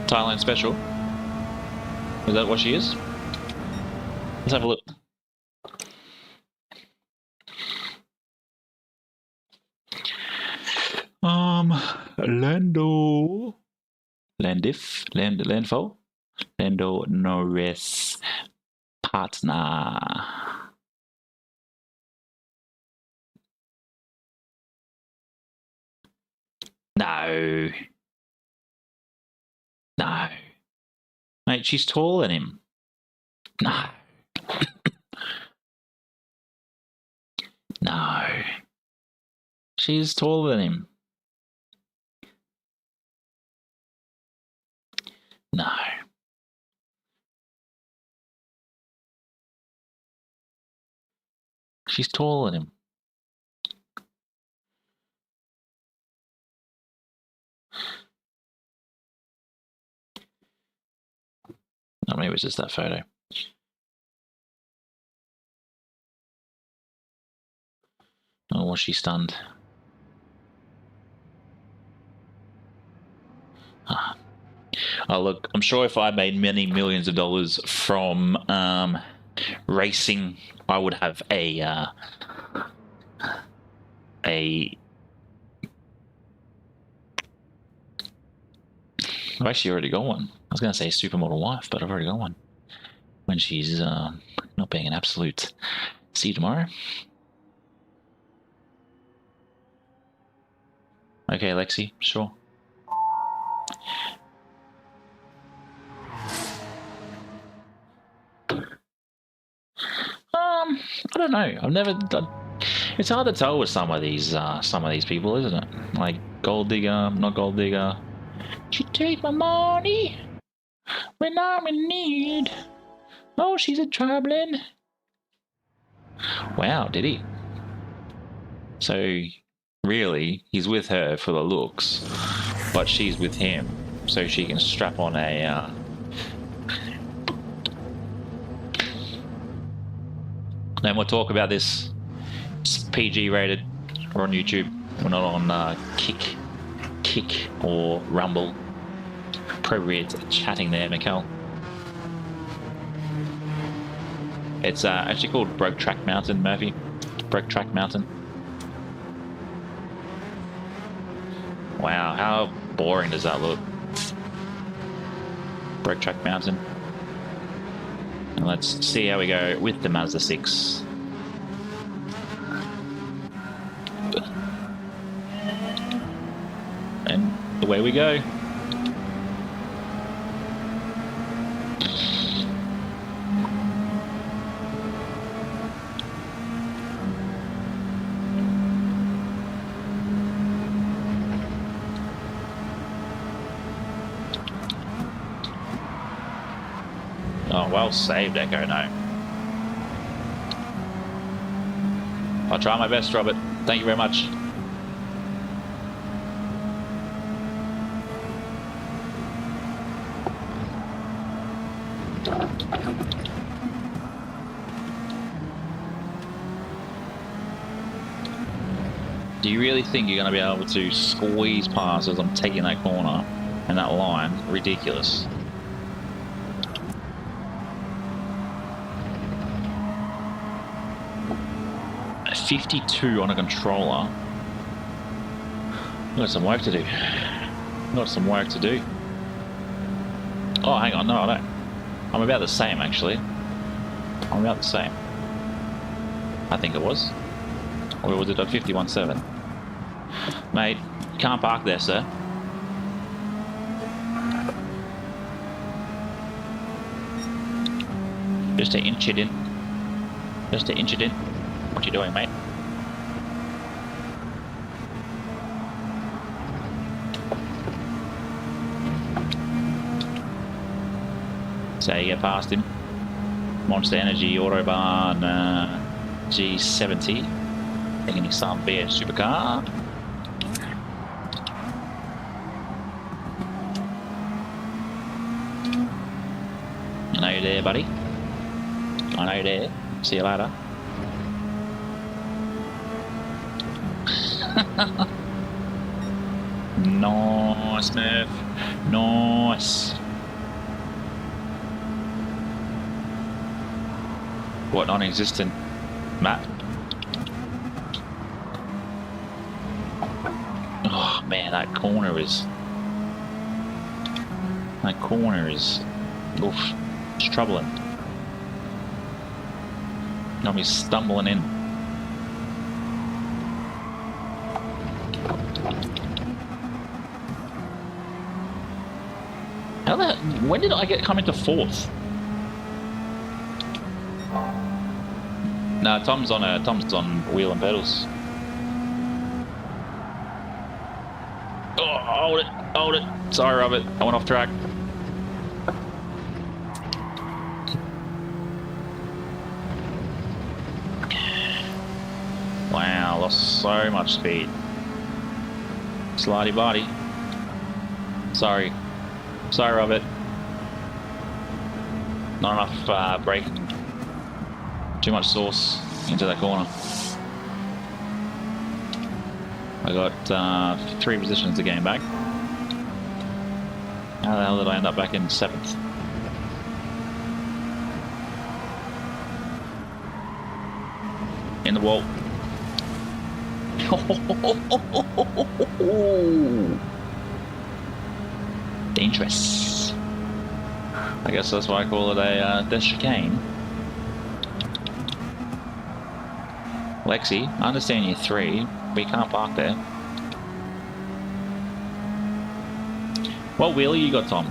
Thailand special. Is that what she is? Let's have a look. Landfo, Lando Norris partner. No. No. Mate, she's taller than him. No. No. She's taller than him. No. She's taller than him. How many was just that photo? Oh, was she stunned? Ah. Oh, look, I'm sure if I made many millions of dollars from racing, I would have I've actually already got one. I was going to say supermodel wife, but I've already got one. When she's not being an absolute. See you tomorrow. Okay, Lexi, sure. I don't know. I've never. It's hard to tell with some of these people, isn't it? Like gold digger, not gold digger. She take my money when I'm in need. Oh, she's a troubling. Wow, did he? So, really, he's with her for the looks, but she's with him so she can strap on a. No more talk about this. It's PG rated. We're on YouTube. We're not on Kick or Rumble. Appropriate chatting there, Mikkel. It's actually called Broke Track Mountain, Murphy. Broke Track Mountain. Wow, how boring does that look? Broke Track Mountain. And let's see how we go with the Mazda 6. And away we go. Oh, well saved, Echo, no. I'll try my best, Robert. Thank you very much. Do you really think you're going to be able to squeeze past as I'm taking that corner and that line? Ridiculous. A 52 on a controller. I've got some work to do. Got some work to do. Oh, hang on. No, I don't. I'm about the same, actually. I'm about the same. I think it was. Or was it a 51.7? Mate, you can't park there, sir. Just to inch it in. Just to inch it in. What you doing, mate? So you get past him. Monster Energy Autobahn G70. Taking some beer supercar. I know you're there, buddy. I know you're there. See you later. Nice, Murph. Nice. What, non-existent map? Oh man, that corner is... Oof, it's troubling. Got me stumbling in. How the... When did I come into fourth? No, Tom's on wheel and pedals. Oh, hold it. Sorry, Robert, I went off track. Wow, lost so much speed. Slidey body. Sorry, Robert. Not enough brake. Too much sauce into that corner. I got 3 positions to gain back. How the hell did I end up back in 7th? In the wall. Dangerous. I guess that's why I call it a death chicane. Lexi, I understand you're 3, but you can't park there. What wheel you got, Tom?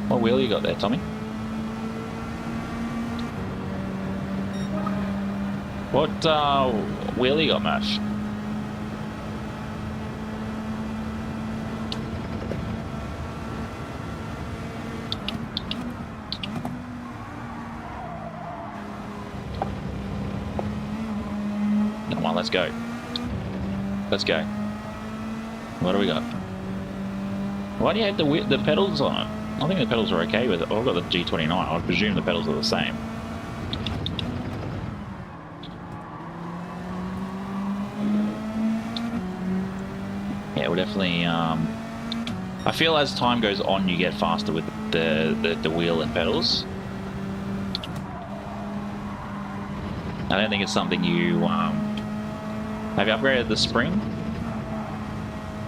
What wheel you got there, Tommy? What wheel you got, Mash? Come on, let's go. Let's go. What do we got? Why do you have the pedals on it? I think the pedals are okay with it. I've got the G29. I presume the pedals are the same. Yeah, we're definitely. I feel as time goes on, you get faster with the wheel and pedals. I don't think it's something you. Have you upgraded the spring?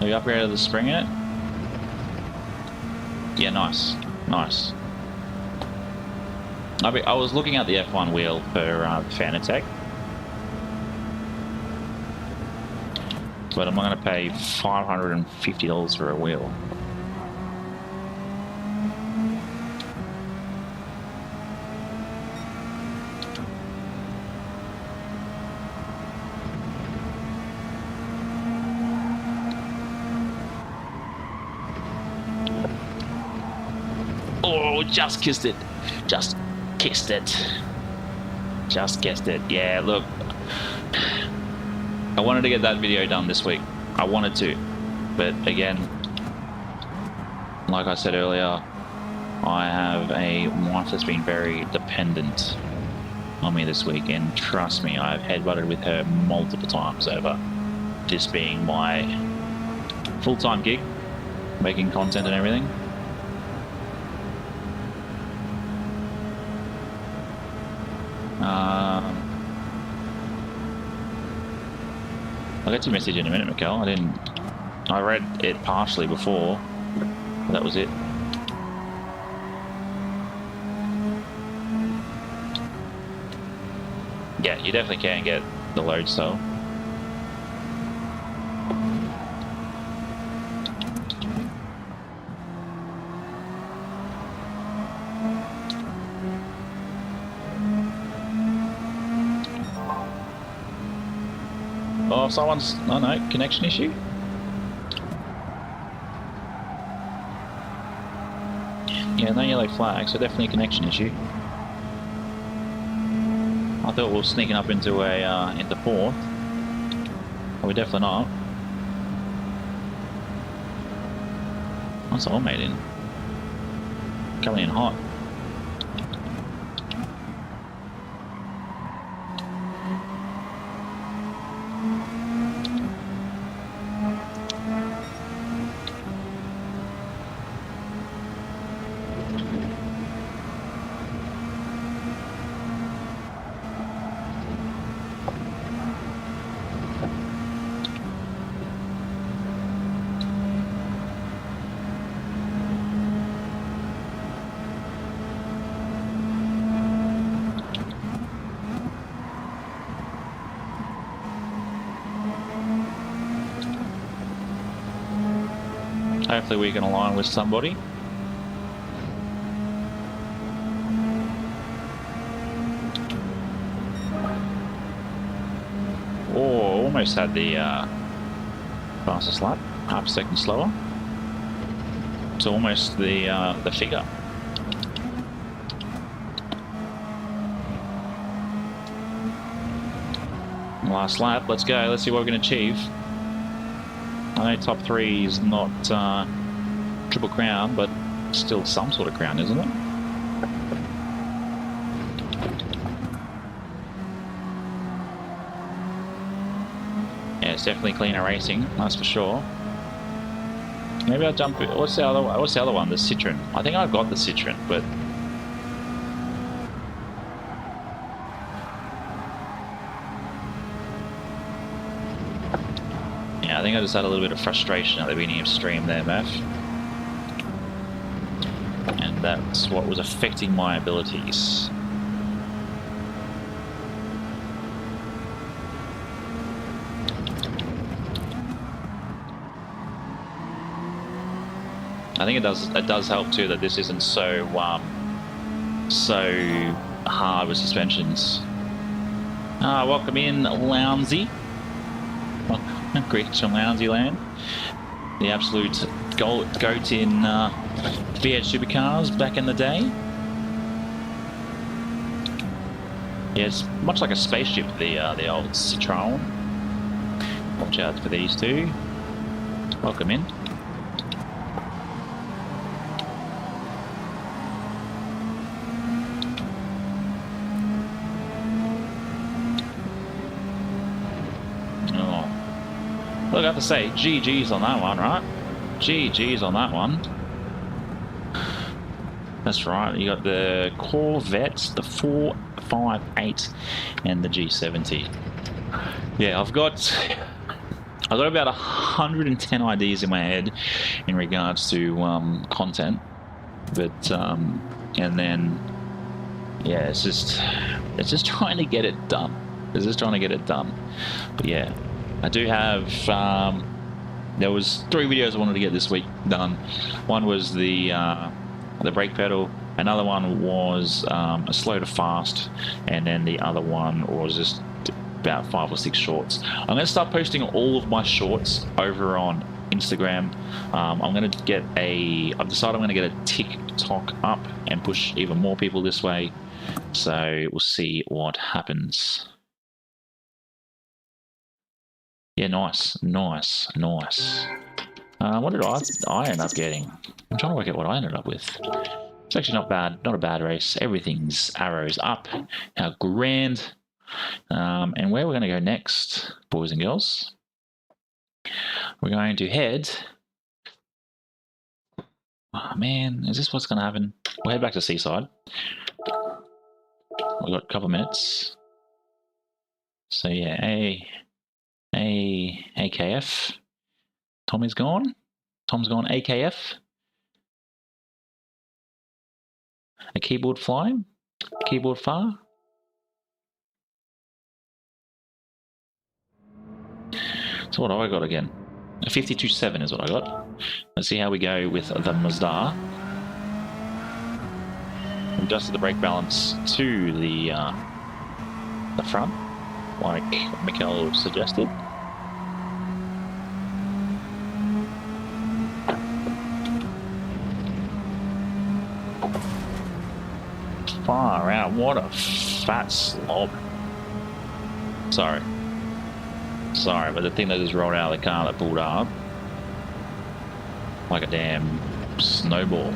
Have you upgraded the spring in it? Yeah, nice, nice. I was looking at the F1 wheel for Fanatec, but I'm not going to pay $550 for a wheel. Oh, just kissed it. Just kissed it. Just kissed it. Yeah, look. I wanted to get that video done this week. I wanted to. But again, like I said earlier, I have a wife that's been very dependent on me this week. And trust me, I've headbutted with her multiple times over this being my full-time gig, making content and everything. I'll get your message in a minute, Mikkel. I read it partially before, but that was it. Yeah, you definitely can get the load cell. Oh, someone's, oh no, connection issue? Yeah, no yellow flag, so definitely a connection issue. I thought we were sneaking up into into 4th. But we're definitely not. What's all made in? Coming in hot. Hopefully we can align with somebody. Oh, almost had the fastest lap, half a second slower. It's almost the figure. Last lap, let's go. Let's see what we can achieve. I know top 3 is not Triple Crown, but still some sort of crown, isn't it? it's definitely cleaner racing, that's for sure. Maybe I'll jump. What's the other one? The Citroen. I think I've got the Citroen, but yeah, I think I just had a little bit of frustration at the beginning of stream there, Murph, and that's what was affecting my abilities. I think it does help too that this isn't so hard with suspensions. Welcome in, Lounsey. Welcome, greetings from Lounsey land. The absolute goat in V8 supercars back in the day. Yeah, it's much like a spaceship, the old Citroen. Watch out for these two. Welcome in. Look, I have to say, GG's on that one, right? GG's on that one. That's right, you got the Corvette, the 458, and the G70. Yeah, I've got about 110 ideas in my head in regards to content, but and then yeah, it's just trying to get it done. It's just trying to get it done. But yeah. I do have, there was 3 videos I wanted to get this week done. One was the brake pedal, another one was a slow to fast, and then the other one was just about 5 or 6 shorts. I'm going to start posting all of my shorts over on Instagram. I've decided I'm going to get a TikTok up and push even more people this way. So we'll see what happens. Yeah, nice. What did I end up getting? I'm trying to work out what I ended up with. It's actually not bad, not a bad race. Everything's arrows up. How grand. And where we're going to go next, boys and girls, we're going to head... Oh man, is this what's going to happen? We'll head back to Seaside. We've got a couple of minutes. So yeah, AKF. Tommy's gone. Tom's gone AKF. A keyboard fly. Keyboard far. So what have I got again? A 52.7 is what I got. Let's see how we go with the Mazda. Adjusted the brake balance to the front, like Mikkel suggested. Far out, what a fat slob. Sorry, but the thing that just rolled out of the car that pulled up like a damn snowball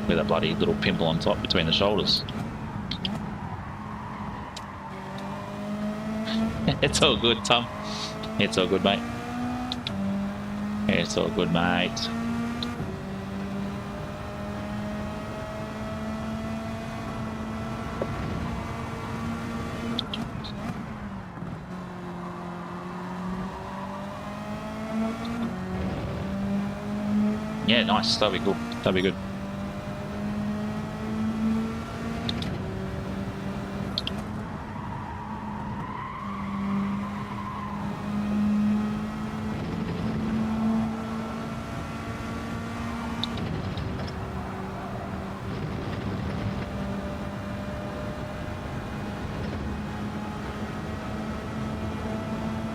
with a bloody little pimple on top between the shoulders. It's all good, Tom. It's all good, mate. It's all good, mate. Yeah, nice. That'll be cool. That'll be good.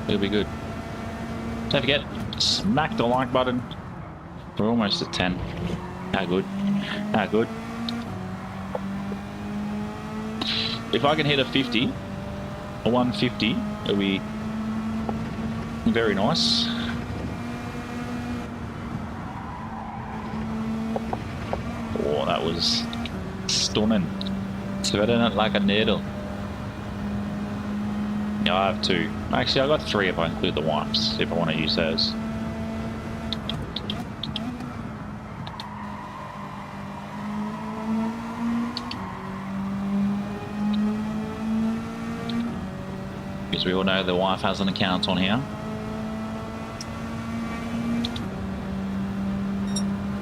It'll be good. Don't forget, smack the like button. We're almost at 10. How good. How good. If I can hit a 50, a 150, it'll be very nice. Oh, that was stunning. Threading it like a needle. Yeah, I have 2. Actually, I got 3 if I include the wipes, if I want to use those. Because we all know the wife has an account on here.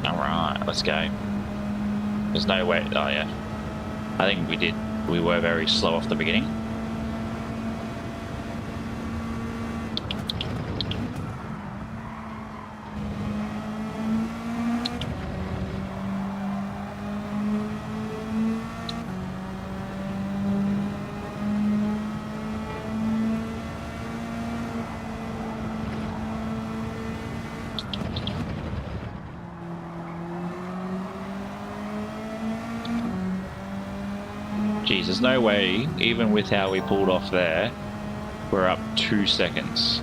Alright, let's go. There's no way. Oh, yeah. I think we did. We were very slow off the beginning. Geez, there's no way, even with how we pulled off there, we're up 2 seconds.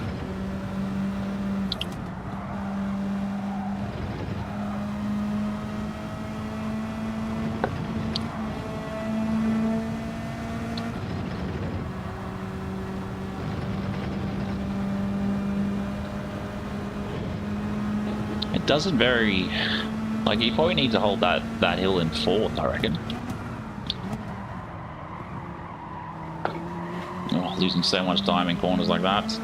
It doesn't very... Like, you probably need to hold that hill in 4th, I reckon. Oh, losing so much time in corners like that.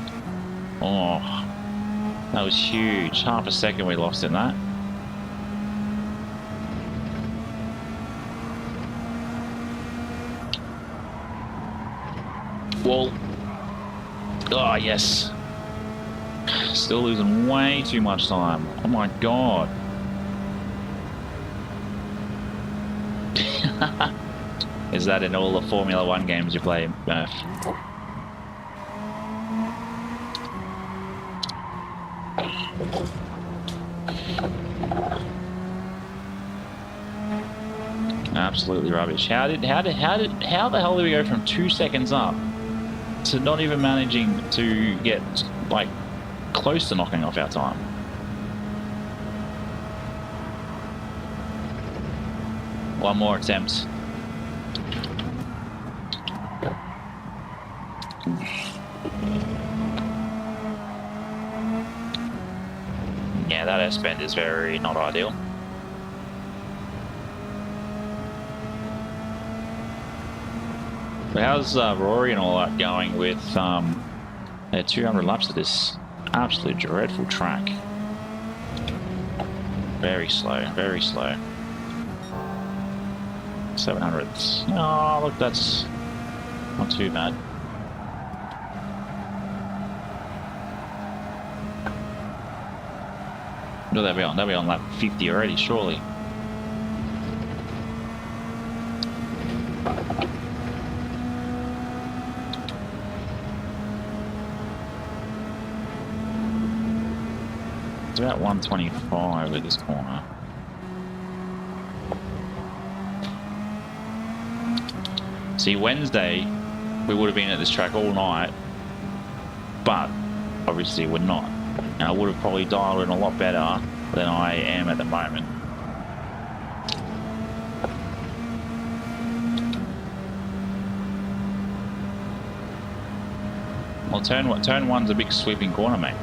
Oh, that was huge. Half a second we lost in that. Wall. Oh, yes. Still losing way too much time. Oh my god. Is that in all the Formula 1 games you play, Murph? Absolutely rubbish. How the hell did we go from 2 seconds up to not even managing to get like close to knocking off our time? One more attempt. Yeah, that S-bend is very not ideal. But how's Rory and all that going with their 200 laps of this absolute dreadful track? Very slow, very slow. 700s. Oh, look, that's not too bad. No, they'll be on lap 50 already, surely. It's about 125 at this corner. See, Wednesday, we would have been at this track all night, but obviously we're not. And I would have probably dialed in a lot better than I am at the moment. Well, turn one's a big sweeping corner, mate.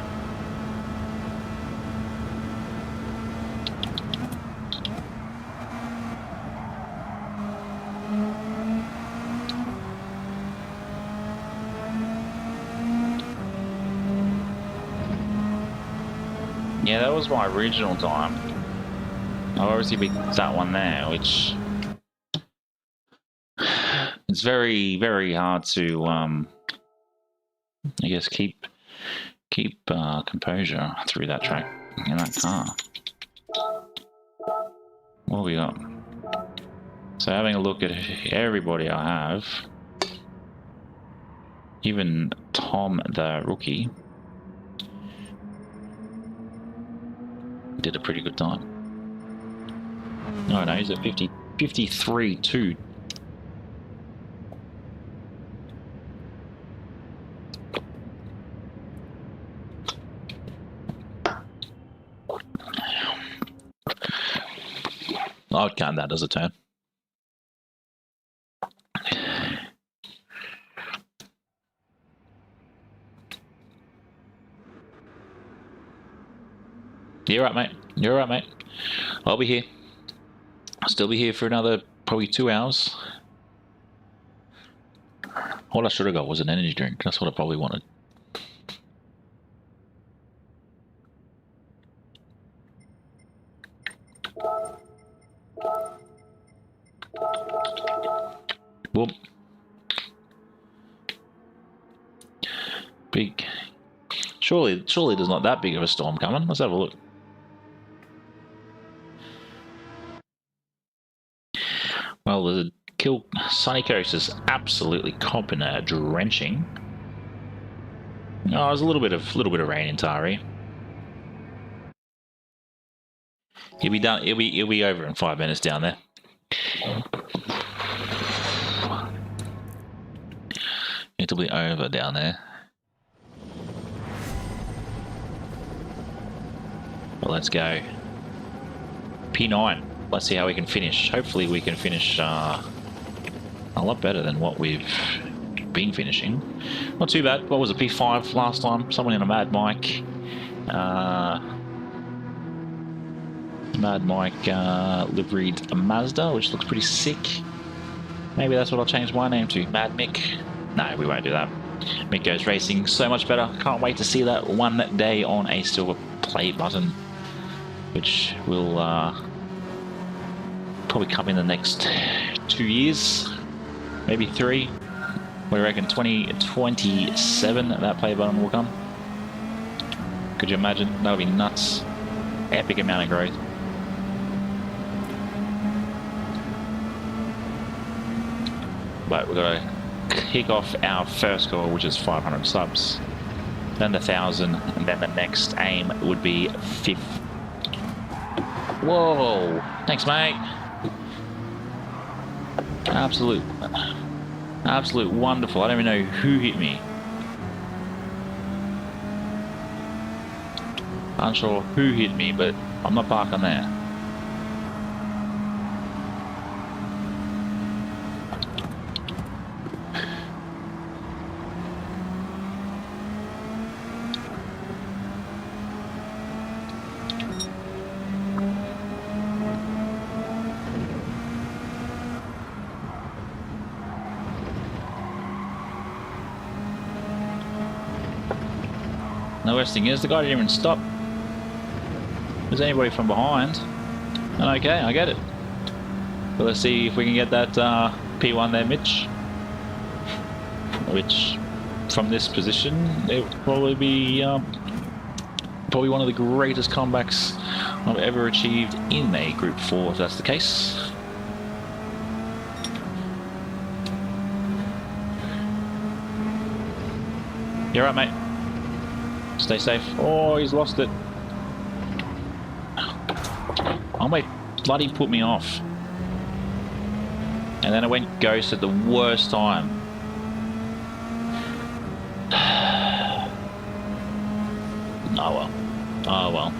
Yeah, that was my original time. I obviously beat that one there, which it's very, very hard to, I guess, keep composure through that track in that car. What have we got? So having a look at everybody I have, even Tom the rookie did a pretty good time. Oh no, he's at 53.2. I'd count that as a turn. You're right, mate. You're right, mate. I'll be here. I'll still be here for another probably 2 hours. What I should have got was an energy drink. That's what I probably wanted. Whoop. Big. Surely there's not that big of a storm coming. Let's have a look. Well, the Sunny Coast is absolutely copping a drenching. Oh, there's a little bit of rain in Tari. He'll be done. He'll be over in 5 minutes down there. It'll be over down there. Well, let's go. P9. Let's see how we can finish. Hopefully we can finish a lot better than what we've been finishing. Not too bad. What was it, P5 last time? Someone in a Mad Mike. Mad Mike liveried a Mazda, which looks pretty sick. Maybe that's what I'll change my name to. Mad Mick. No, we won't do that. Mick Goes Racing, so much better. Can't wait to see that one day on a silver play button, which will probably come in the next 2 years, maybe 3. We reckon 2027 that play button will come. Could you imagine? That would be nuts. Epic amount of growth. But we've got to kick off our first goal, which is 500 subs. Then 1,000, and then the next aim would be 50. Whoa! Thanks, mate. Absolute wonderful. I don't even know who hit me. Unsure who hit me, but I'm not parking there. The worst thing is, the guy didn't even stop. There's anybody from behind. And okay, I get it. But let's see if we can get that P1 there, Mitch. Which, from this position, it would probably be probably one of the greatest comebacks I've ever achieved in a Group 4, if that's the case. You're right, mate. Stay safe. Oh, he's lost it. Oh, mate, bloody put me off. And then it went ghost at the worst time. Oh well. Oh well.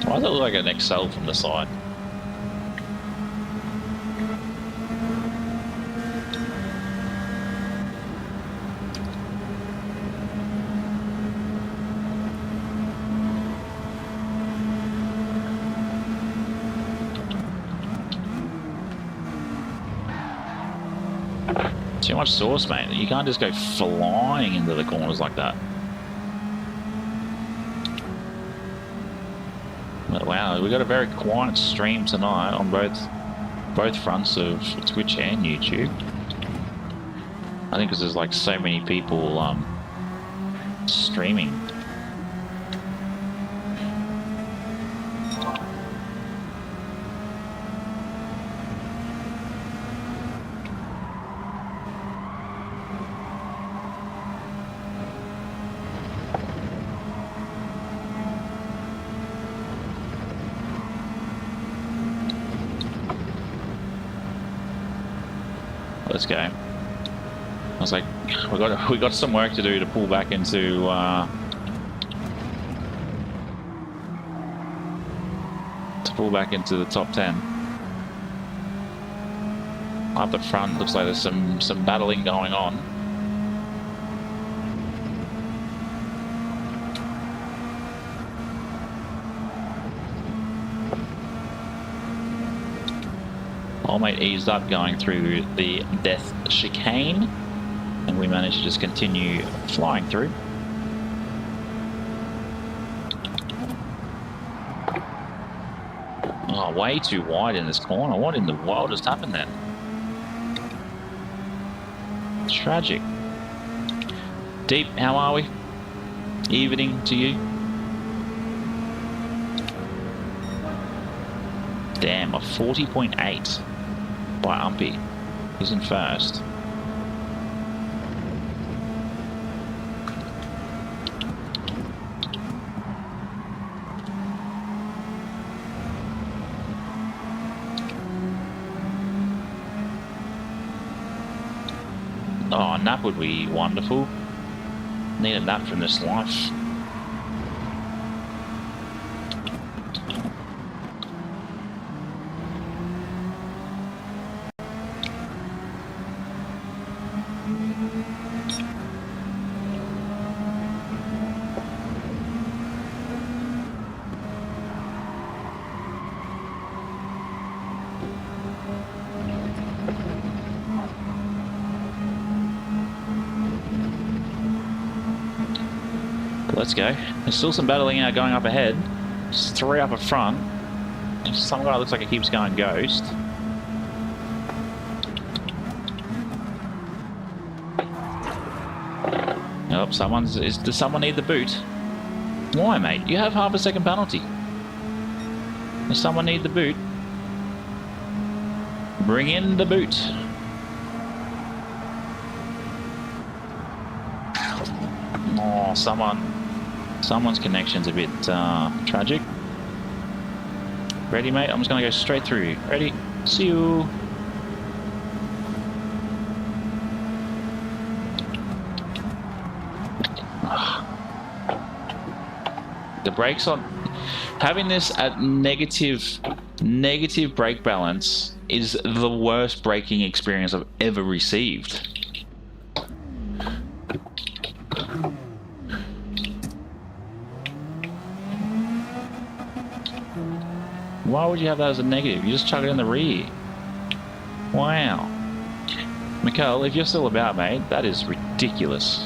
Why does it look like an Excel from the side? Too much sauce, mate. You can't just go flying into the corners like that. But wow, we got a very quiet stream tonight on both fronts of Twitch and YouTube. I think because there's like so many people streaming. Let's go. I was like, we got some work to do to pull back into to pull back into the top 10. Up the front, looks like there's some battling going on. Old mate eased up going through the death chicane, and we managed to just continue flying through. Oh, way too wide in this corner. What in the world just happened then? Tragic. Deep, how are we? Evening to you? Damn, a 40.8 by Umpy. He's in first. Oh, a nap would be wonderful. Need a nap from this life. Let's go. There's still some battling out going up ahead. Just 3 up front. And some guy looks like he keeps going ghost. Oh, does someone need the boot? Why, mate? You have half a second penalty. Does someone need the boot? Bring in the boot. Oh, someone's connection's a bit tragic. Ready, mate? I'm just gonna go straight through. Ready? See you. The brakes on. Having this at negative brake balance is the worst braking experience I've ever received. Why would you have that as a negative? You just chuck it in the rear. Wow. Mikhail, if you're still about, mate, that is ridiculous.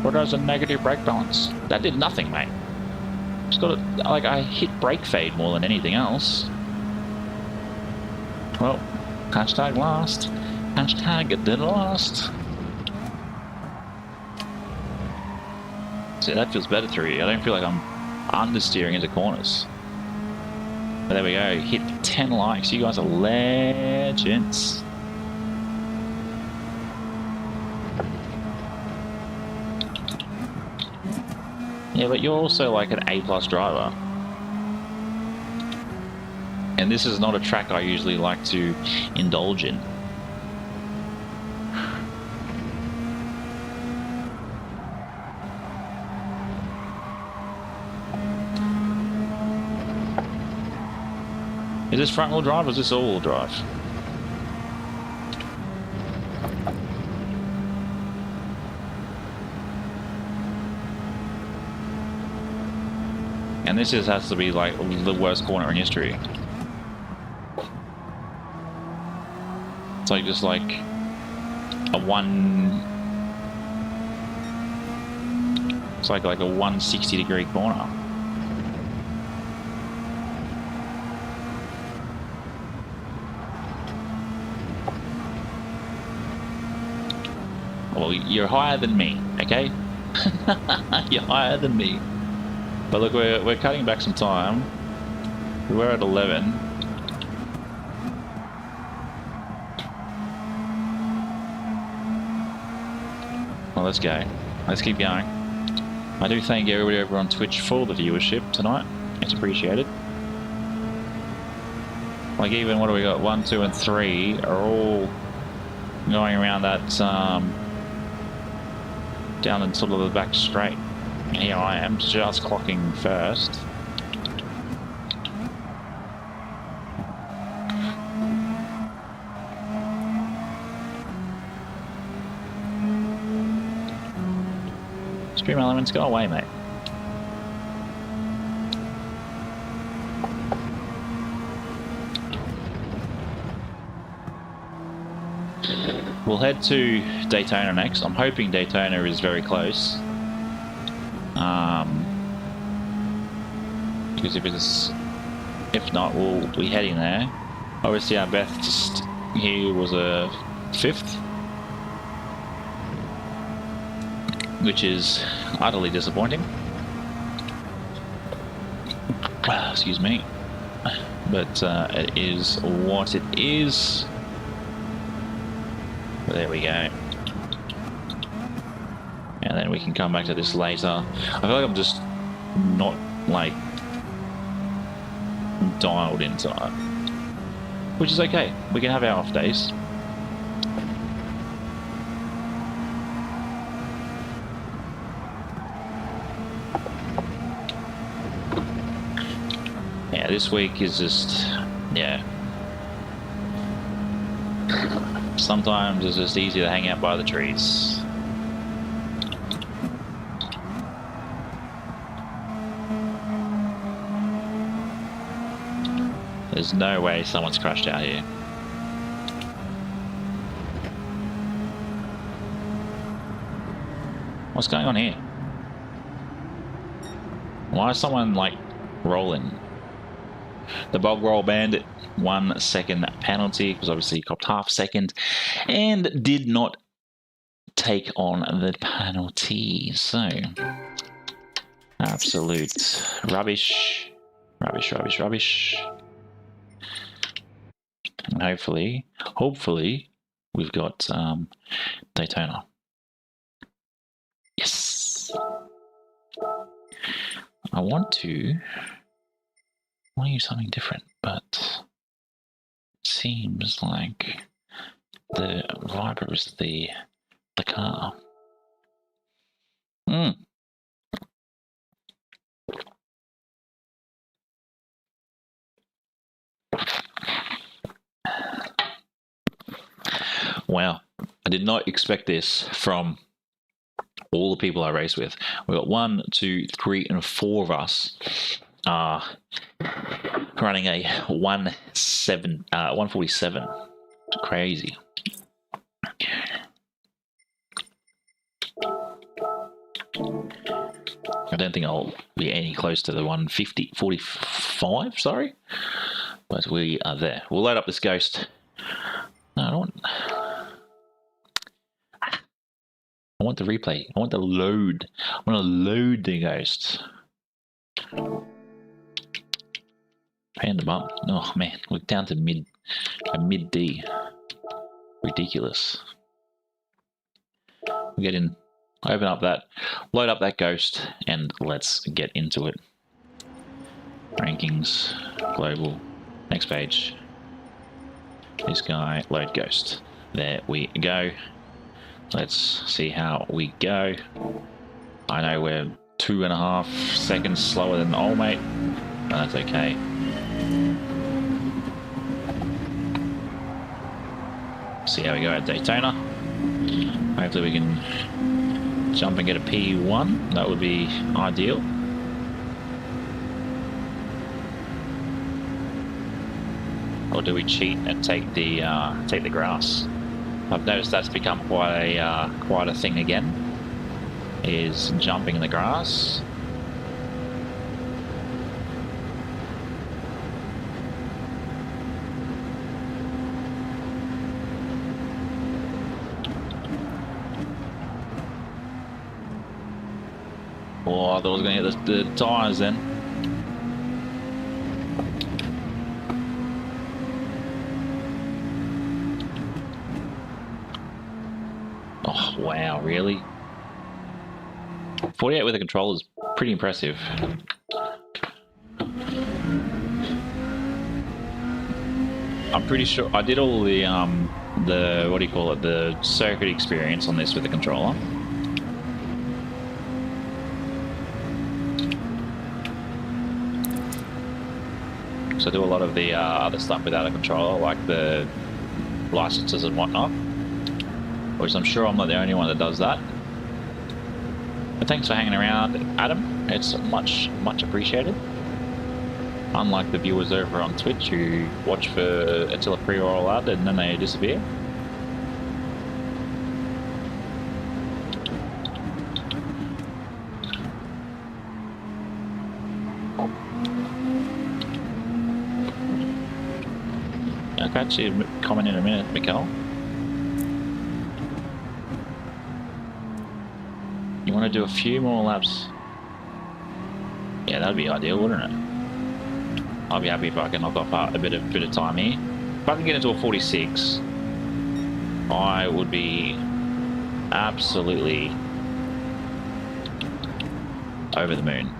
What does a negative brake balance? That did nothing, mate. Just got it, like, I hit brake fade more than anything else. Well, hashtag last. Hashtag it did last. See, that feels better through here. I don't feel like I'm understeering into corners. But there we go, hit 10 likes. You guys are legends. Yeah, but you're also like an A+ driver. And this is not a track I usually like to indulge in. Is this front wheel drive or is this all wheel drive? And this just has to be like the worst corner in history. It's like just like a it's like a 160-degree corner. Well, you're higher than me, okay? You're higher than me. But look, we're cutting back some time. We're at 11. Well, let's go. Let's keep going. I do thank everybody over on Twitch for the viewership tonight. It's appreciated. Like even, what do we got? 1, 2, and 3 are all going around that down in sort of the back straight. And here I am just clocking first. Trim elements, go away, mate. We'll head to Daytona next. I'm hoping Daytona is very close. Because if not, we'll be heading there. Obviously, our Beth just here was a 5th, which is utterly disappointing. Excuse me, but it is what it is. There we go. And then we can come back to this later. I feel like I'm just not, like, dialed in tonight. Which is okay. We can have our off days. Yeah, this week is just, yeah. Sometimes it's just easy to hang out by the trees. There's no way someone's crashed out here. What's going on here? Why is someone, like, rolling? The bog roll bandit, 1 second penalty, because obviously he copped half a second and did not take on the penalty. So, absolute rubbish. Rubbish, rubbish, rubbish. And hopefully, we've got Daytona. Yes! I want to use something different, but it seems like the Viper is the car. Wow, I did not expect this from all the people I race with. We got 1, 2, 3, and 4 of us running a 147. It's crazy. I don't think I'll be any close to the 145, sorry. But we are there. We'll load up this Ghost. No, I don't want... I want the replay. I want the load. I want to load the Ghost. Panda bump. Oh man, we're down to mid D. Ridiculous. We get in, open up that, load up that Ghost, and let's get into it. Rankings, global, next page. This guy, load Ghost. There we go. Let's see how we go. I know we're 2.5 seconds slower than the old mate, but that's okay. See how we go at Daytona. Hopefully we can jump and get a P1. That would be ideal. Or do we cheat and take the grass? I've noticed that's become quite a thing again. Is jumping in the grass. Oh, I thought I was going to hit the tyres then. Oh, wow, really? 48 with a controller is pretty impressive. I'm pretty sure I did all the what do you call it, the circuit experience on this with the controller. So I do a lot of the other stuff without a controller, like the licenses and whatnot, which I'm sure I'm not the only one that does that. But thanks for hanging around, Adam. It's much appreciated. Unlike the viewers over on Twitch who watch for until a pre-roll out and then they disappear. I'll catch you comment in a minute, Mikkel. You want to do a few more laps? Yeah, that'd be ideal, wouldn't it? I'll be happy if I can knock off a bit of time here. If I can get into a 46, I would be absolutely over the moon.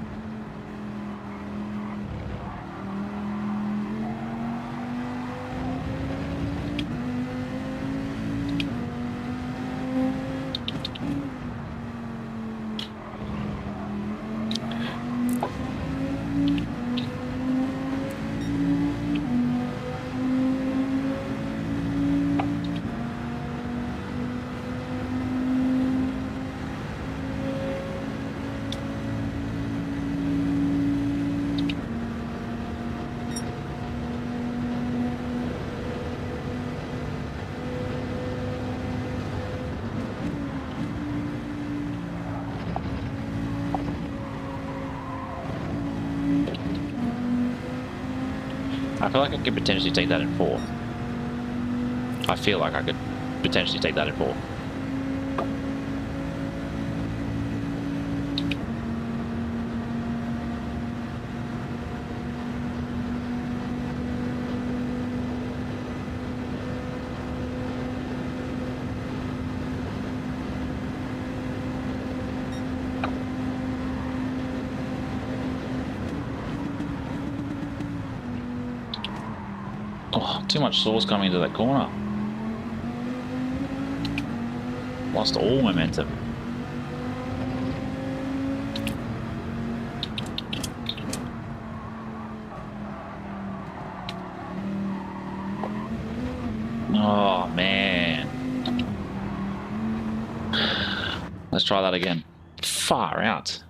I feel like I could potentially take that in fourth. I feel like I could potentially take that in fourth. Oh, too much sauce coming into that corner. Lost all momentum. Oh, man. Let's try that again. Far out.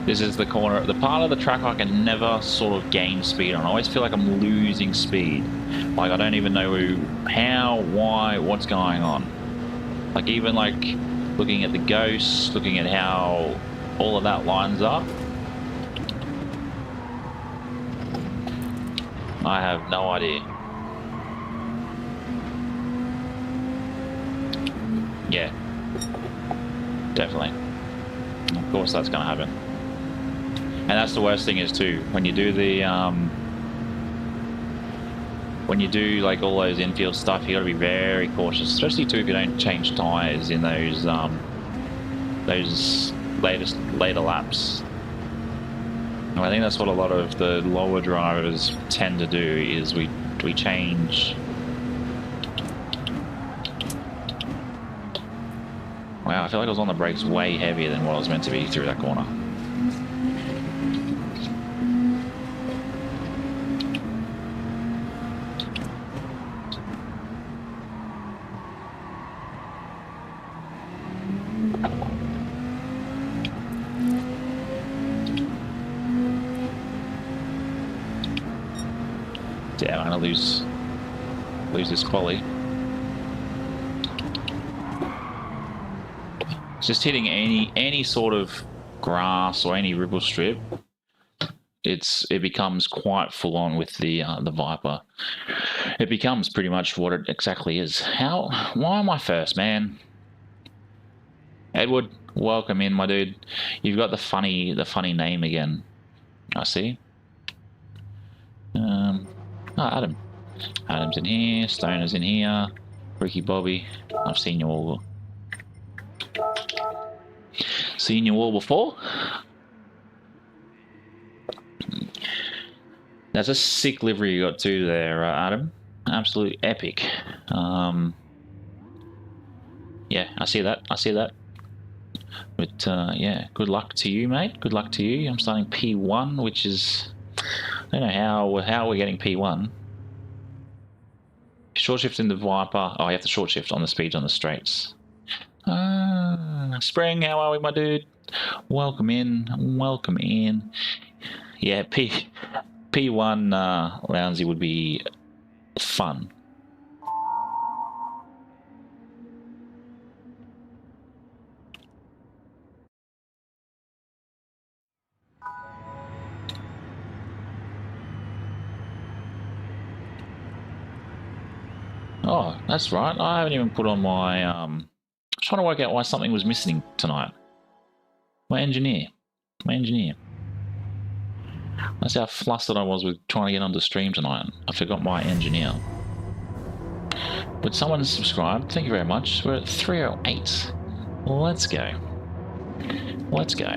This is the corner, the part of the track I can never sort of gain speed on. I always feel like I'm losing speed. Like I don't even know how, why, what's going on. Like even like looking at the ghosts, looking at how all of that lines up. I have no idea. Yeah, definitely. Of course that's gonna happen. And that's the worst thing is too, when you do the when you do like all those infield stuff, you got to be very cautious, especially too if you don't change tires in those later laps. And I think that's what a lot of the lower drivers tend to do is we change. Wow, I feel like I was on the brakes way heavier than what I was meant to be through that corner. Yeah, I'm gonna lose this quali. Just hitting any sort of grass or any ripple strip, it becomes quite full on with the Viper. It becomes pretty much what it exactly is. Why am I first, man? Edward, welcome in, my dude. You've got the funny name again. I see. Adam. Adam's in here. Stoner's in here. Ricky Bobby. I've seen you all. Seen you all before. That's a sick livery you got too there, Adam. Absolutely epic. Yeah, I see that. I see that. But yeah, good luck to you, mate. Good luck to you. I'm starting P1, which is... I don't know how we're getting P1. Short shift in the Viper. Oh, you have to short shift on the speeds on the straights. Spring, how are we, my dude? Welcome in. Welcome in. Yeah, P1 Lounsey would be fun. Oh, that's right. I haven't even put on my... trying to work out why something was missing tonight. My engineer. My engineer. That's how flustered I was with trying to get onto stream tonight. I forgot my engineer. But someone subscribed. Thank you very much. We're at 308. Let's go. Let's go.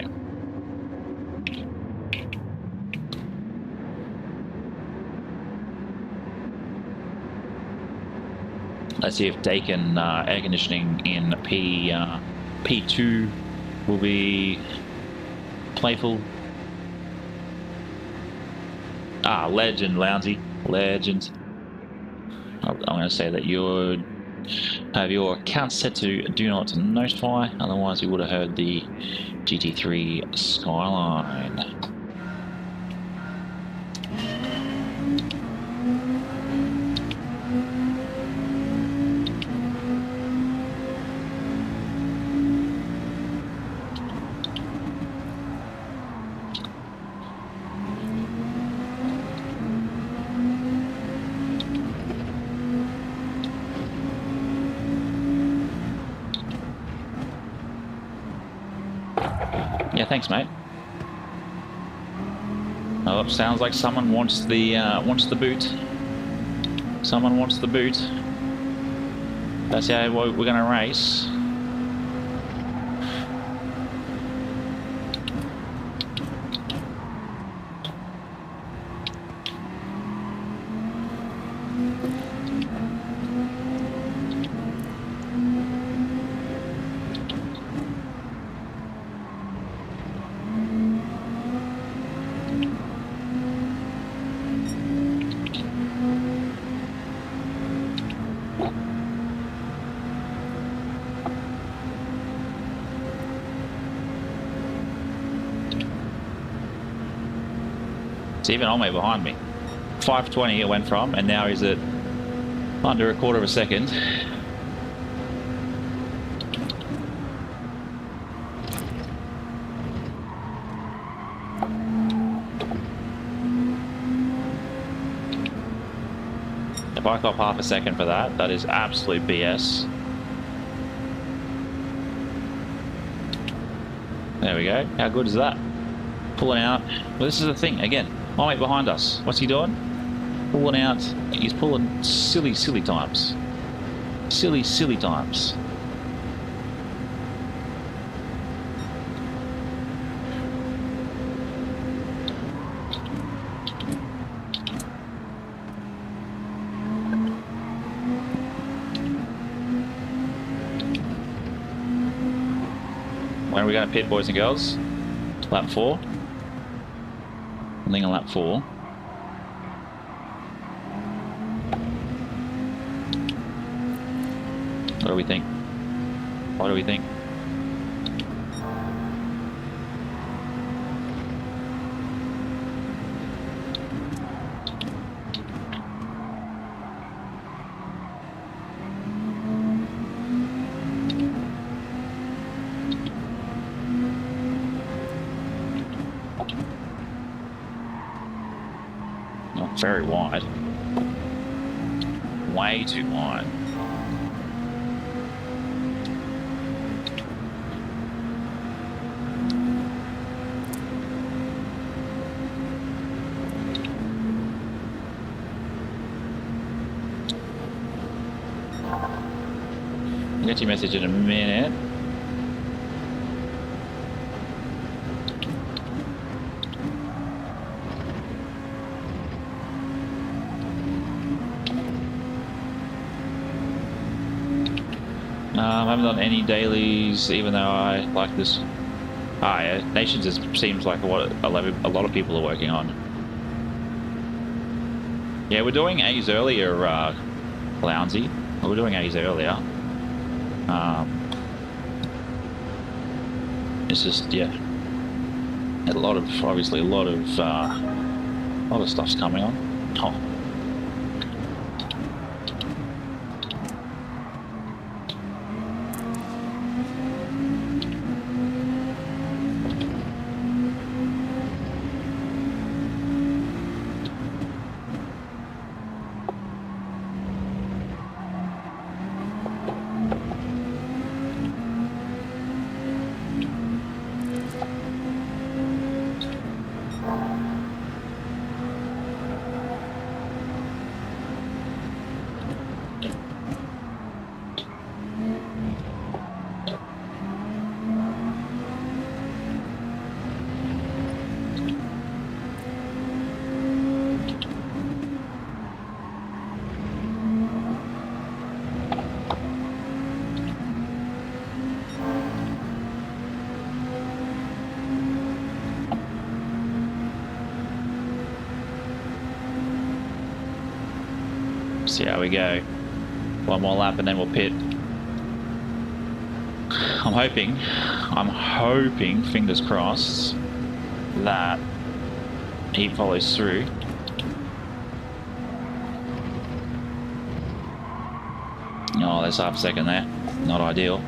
Let's see if Dakin air conditioning in P2 will be playful. Ah, legend, Lounsey. Legend. I'm going to say that you have your account set to do not notify, otherwise you would have heard the GT3 Skyline. Yeah, thanks, mate. Oh, sounds like someone wants the boot. Someone wants the boot. That's how we're gonna race. It's even on me behind me. 520 it went from, and now he's at under a quarter of a second. If I clock half a second for that, that is absolute BS. There we go. How good is that? Pulling out. Well, this is the thing again. Oh, mate, behind us. What's he doing? Pulling out. He's pulling silly times. Silly times. When are we going to pit, boys and girls? Lap 4. I think on lap 4. What do we think? What do we think? Very wide. Way too wide. I'll get your message in a minute. I haven't done any dailies, even though I like this. Ah, yeah, Nations seems like what a lot of people are working on. Yeah, we're doing A's earlier, Lounsey. We're doing A's earlier. It's just, yeah, obviously a lot of stuff's coming on. Oh. See how we go. One more lap and then we'll pit. I'm hoping, fingers crossed, that he follows through. Oh, there's half a second there. Not ideal.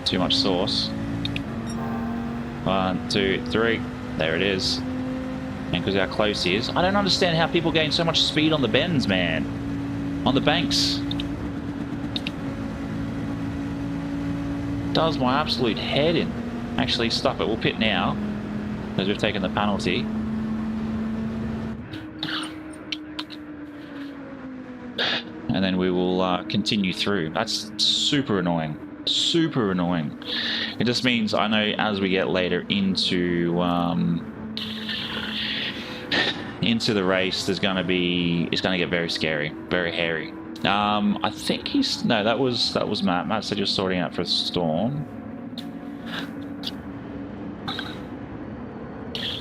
Too much sauce. 1, 2, 3. There it is. And because how close he is. I don't understand how people gain so much speed on the bends, man. On the banks. Does my absolute head in. Actually, stop it. We'll pit now. Because we've taken the penalty. And then we will continue through. That's super annoying. Super annoying. It just means I know as we get later into the race, it's going to get very scary, very hairy. I think that was Matt. Matt said you're sorting out for a storm.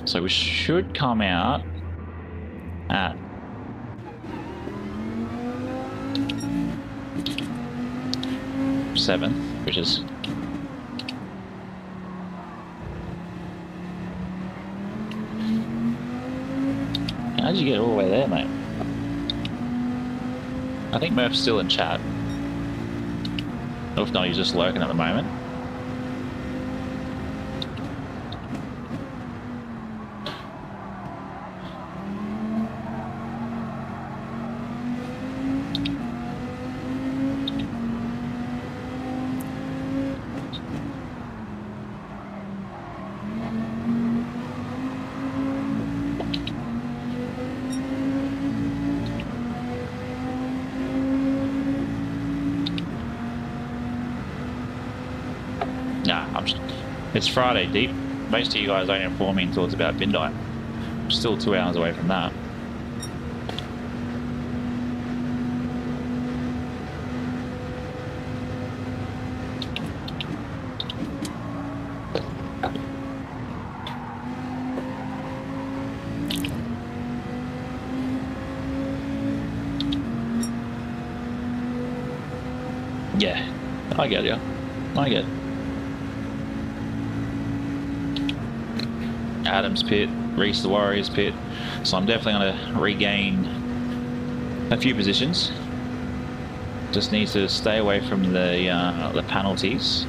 So we should come out at 7th, which is how did you get all the way there, mate? I think Murph's still in chat. Or if not, he's just lurking at the moment. It's Friday, Deep. Most of you guys don't inform me until it's about midnight. I'm still 2 hours away from that. Yeah, I get you. I get it. Adams pit, Reese the Warriors pit, so I'm definitely going to regain a few positions. Just need to stay away from the penalties.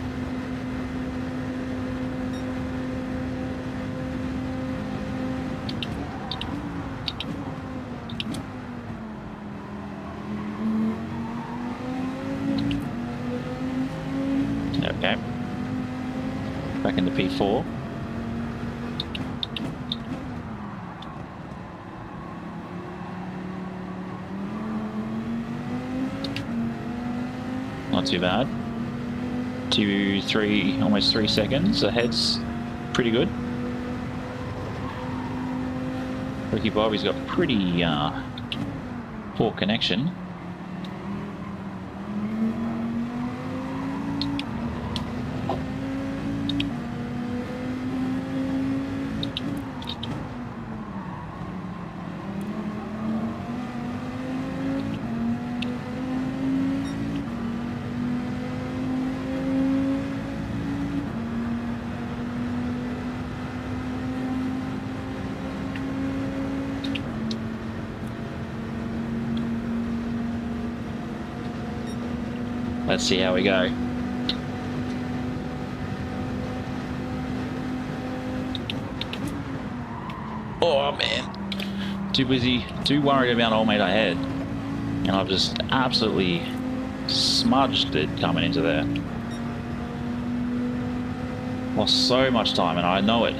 Okay, back into P4. Not too bad. 2, 3, almost 3 seconds. Ahead's pretty good. Ricky Bobby's got pretty poor connection. Let's see how we go. Oh man, too busy, too worried about old mate ahead, and I've just absolutely smudged it coming into there. Lost so much time, and I know it.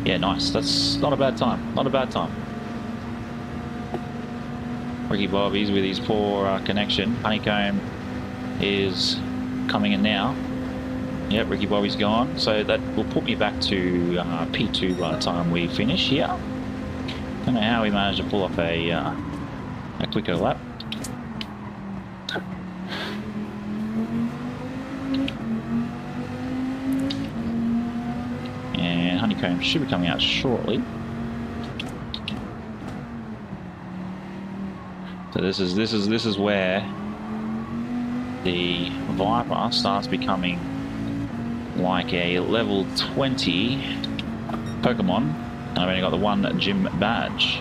Yeah, nice. That's not a bad time. Not a bad time. Ricky Bobby's with his poor connection. Honeycomb is coming in now. Yep, Ricky Bobby's gone. So that will put me back to P2 by the time we finish here. Don't know how we managed to pull off a quicker lap. And Honeycomb should be coming out shortly. So this is where the Viper starts becoming like a level 20 Pokemon, and I've only got the one gym badge.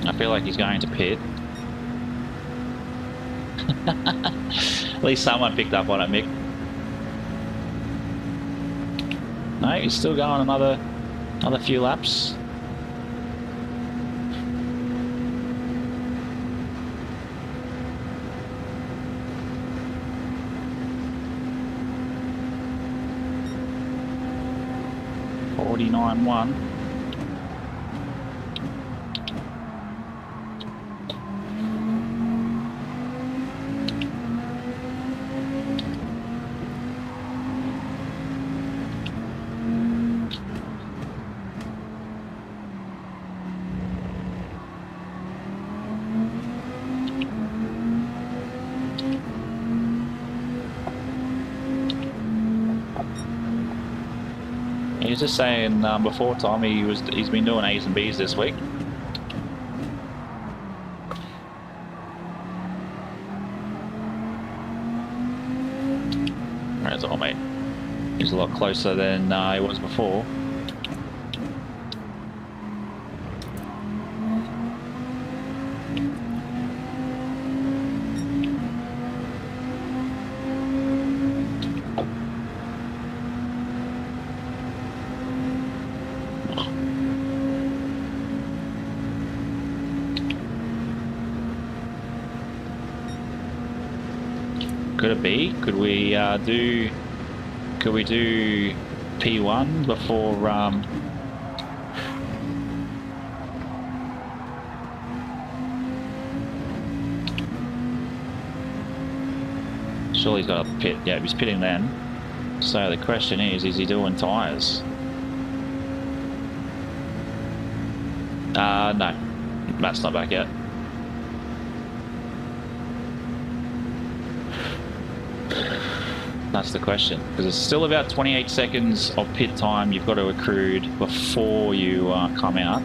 I feel like he's going to pit. At least someone picked up on it, Mick. No, he's still going another few laps. .49.1. He was just saying before time he's been doing A's and B's this week. That's all, mate. He's a lot closer than he was before. Could it be? Could we do P1 before surely he's got a pit. Yeah, he's pitting then. So the question is he doing tyres? No. Matt's not back yet. That's the question, because it's still about 28 seconds of pit time you've got to accrued before you come out.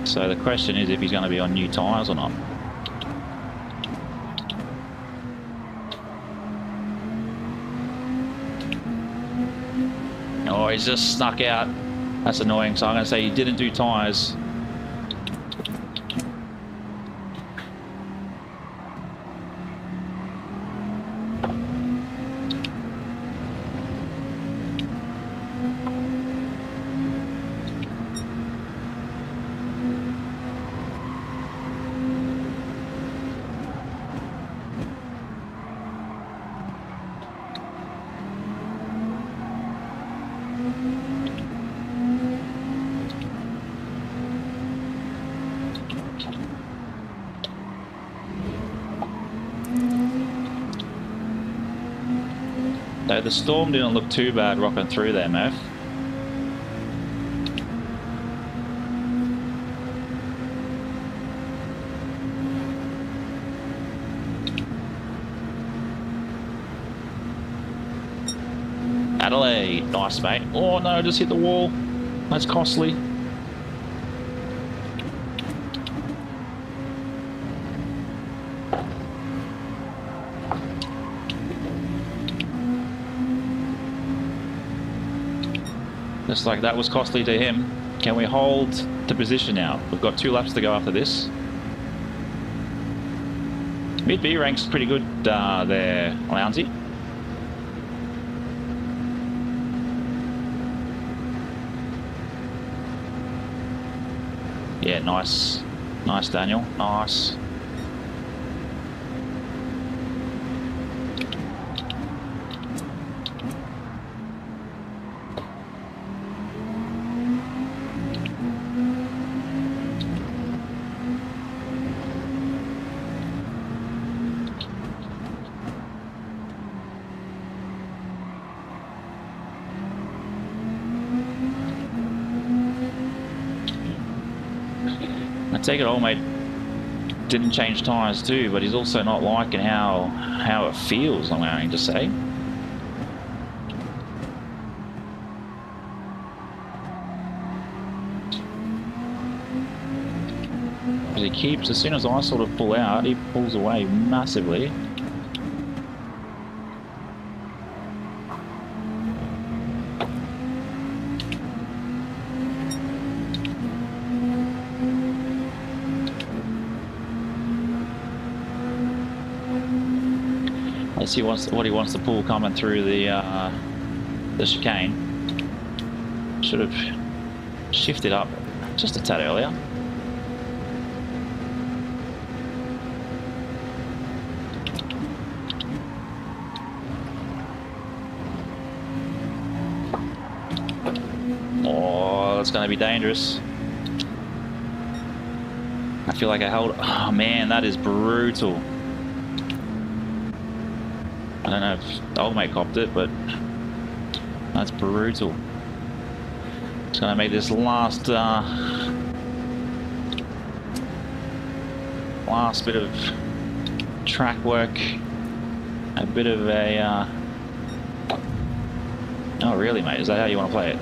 So the question is if he's going to be on new tyres or not. Oh, he's just snuck out. That's annoying. So I'm going to say he didn't do tyres. Though the storm didn't look too bad rocking through there, Murph. Adelaide, nice mate. Oh no, just hit the wall. That's costly. Just like that was costly to him. Can we hold the position now? We've got 2 laps to go after this. Mid B ranks pretty good there, Lounsey. Yeah, nice. Nice, Daniel. Nice. I take it old mate didn't change tyres too, but he's also not liking how it feels, I'm going to say. Because he keeps, as soon as I sort of pull out, he pulls away massively. Let's see what he wants to pull coming through the chicane. Should have shifted up just a tad earlier. Oh, that's going to be dangerous. I feel like I held... Oh man, that is brutal. I don't know if the old mate copped it, but that's brutal. It's going to make this last bit of track work a bit of a... Oh really, mate? Is that how you want to play it?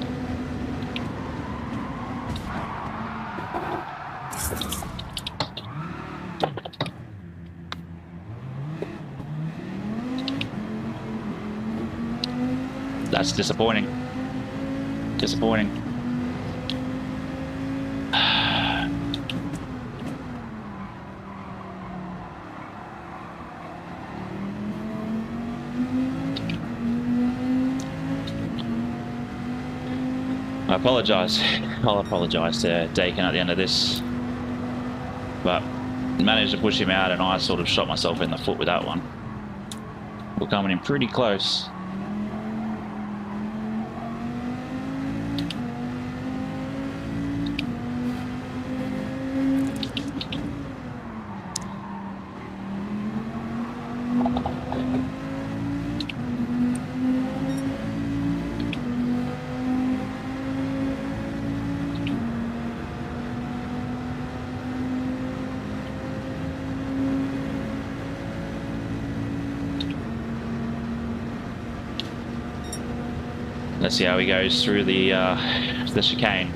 That's disappointing. Disappointing. I apologise. I'll apologise to Dakin at the end of this. But managed to push him out and I sort of shot myself in the foot with that one. We're coming in pretty close. Let's see how he goes through the chicane.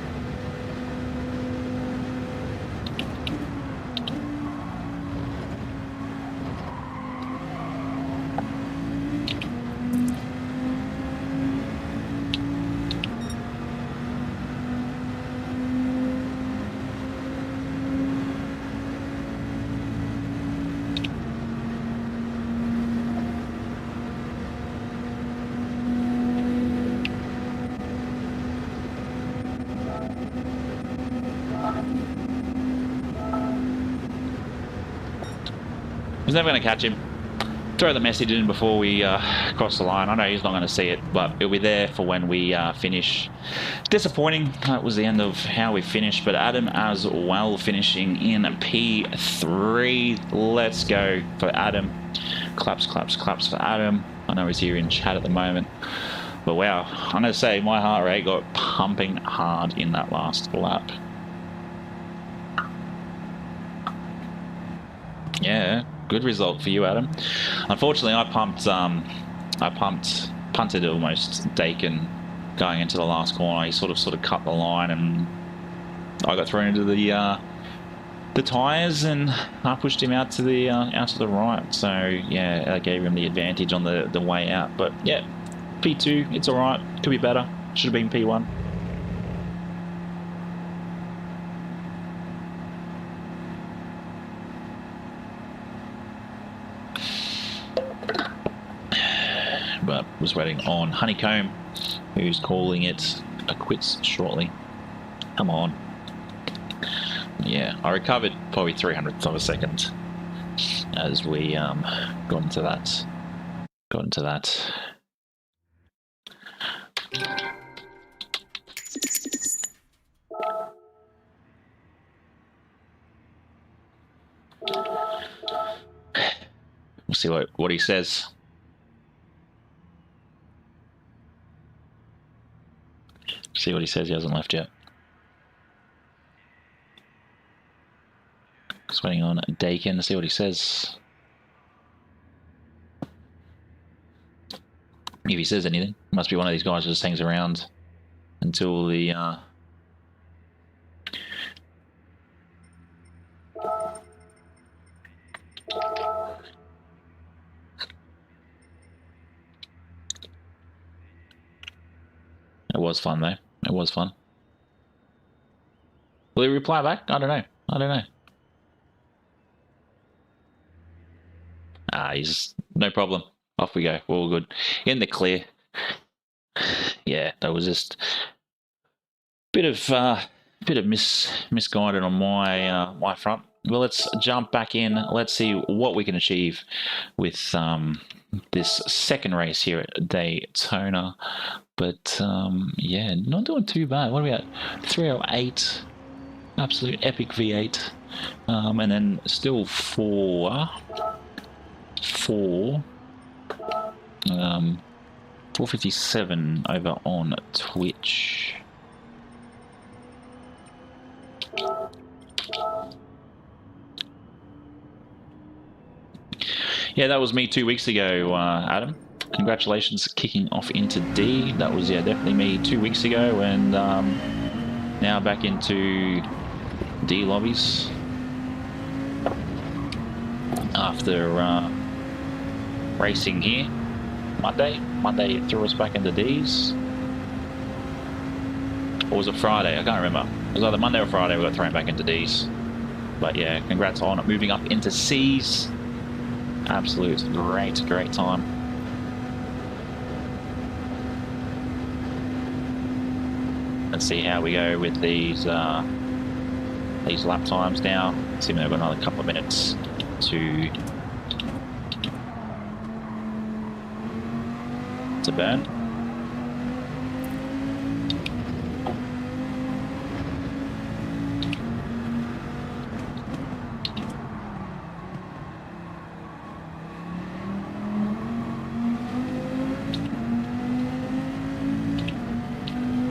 He's never going to catch him. Throw the message in before we cross the line. I know he's not going to see it, but it'll be there for when we finish. Disappointing. That was the end of how we finished, but Adam as well finishing in P3. Let's go for Adam. Claps, claps, claps for Adam. I know he's here in chat at the moment. But wow, I'm going to say my heart rate got pumping hard in that last lap. Yeah. Good result for you, Adam. Unfortunately, I punted almost Dakin going into the last corner. He sort of cut the line, and I got thrown into the tyres, and I pushed him out to the right. So yeah, that gave him the advantage on the way out. But yeah, P2, it's all right. Could be better. Should have been P1. But was waiting on Honeycomb, who's calling it a quits shortly. Come on. Yeah, I recovered probably 300th of a second as we got into that. We'll see what he says. See what he says. He hasn't left yet. Just waiting on Dakin to see what he says. If he says anything, must be one of these guys who just hangs around until the It was fun though. It was fun. Will he reply back? I don't know. He's no problem. Off we go. We're all good. In the clear. Yeah, that was just bit of misguided on my my front. Well, let's jump back in. Let's see what we can achieve with this second race here at Daytona. But yeah, not doing too bad. What are we at? 308. Absolute epic V8. And then still 457 over on Twitch. Yeah, that was me 2 weeks ago, Adam. Congratulations, kicking off into D. That was, yeah, definitely me 2 weeks ago, and now back into D lobbies after racing here. Monday it threw us back into Ds. Or was it Friday? I can't remember. It was either Monday or Friday we got thrown back into Ds. But yeah, congrats on it. Moving up into Cs. Absolute great time. Let's see how we go with these lap times now. Assuming they've got another couple of minutes to burn.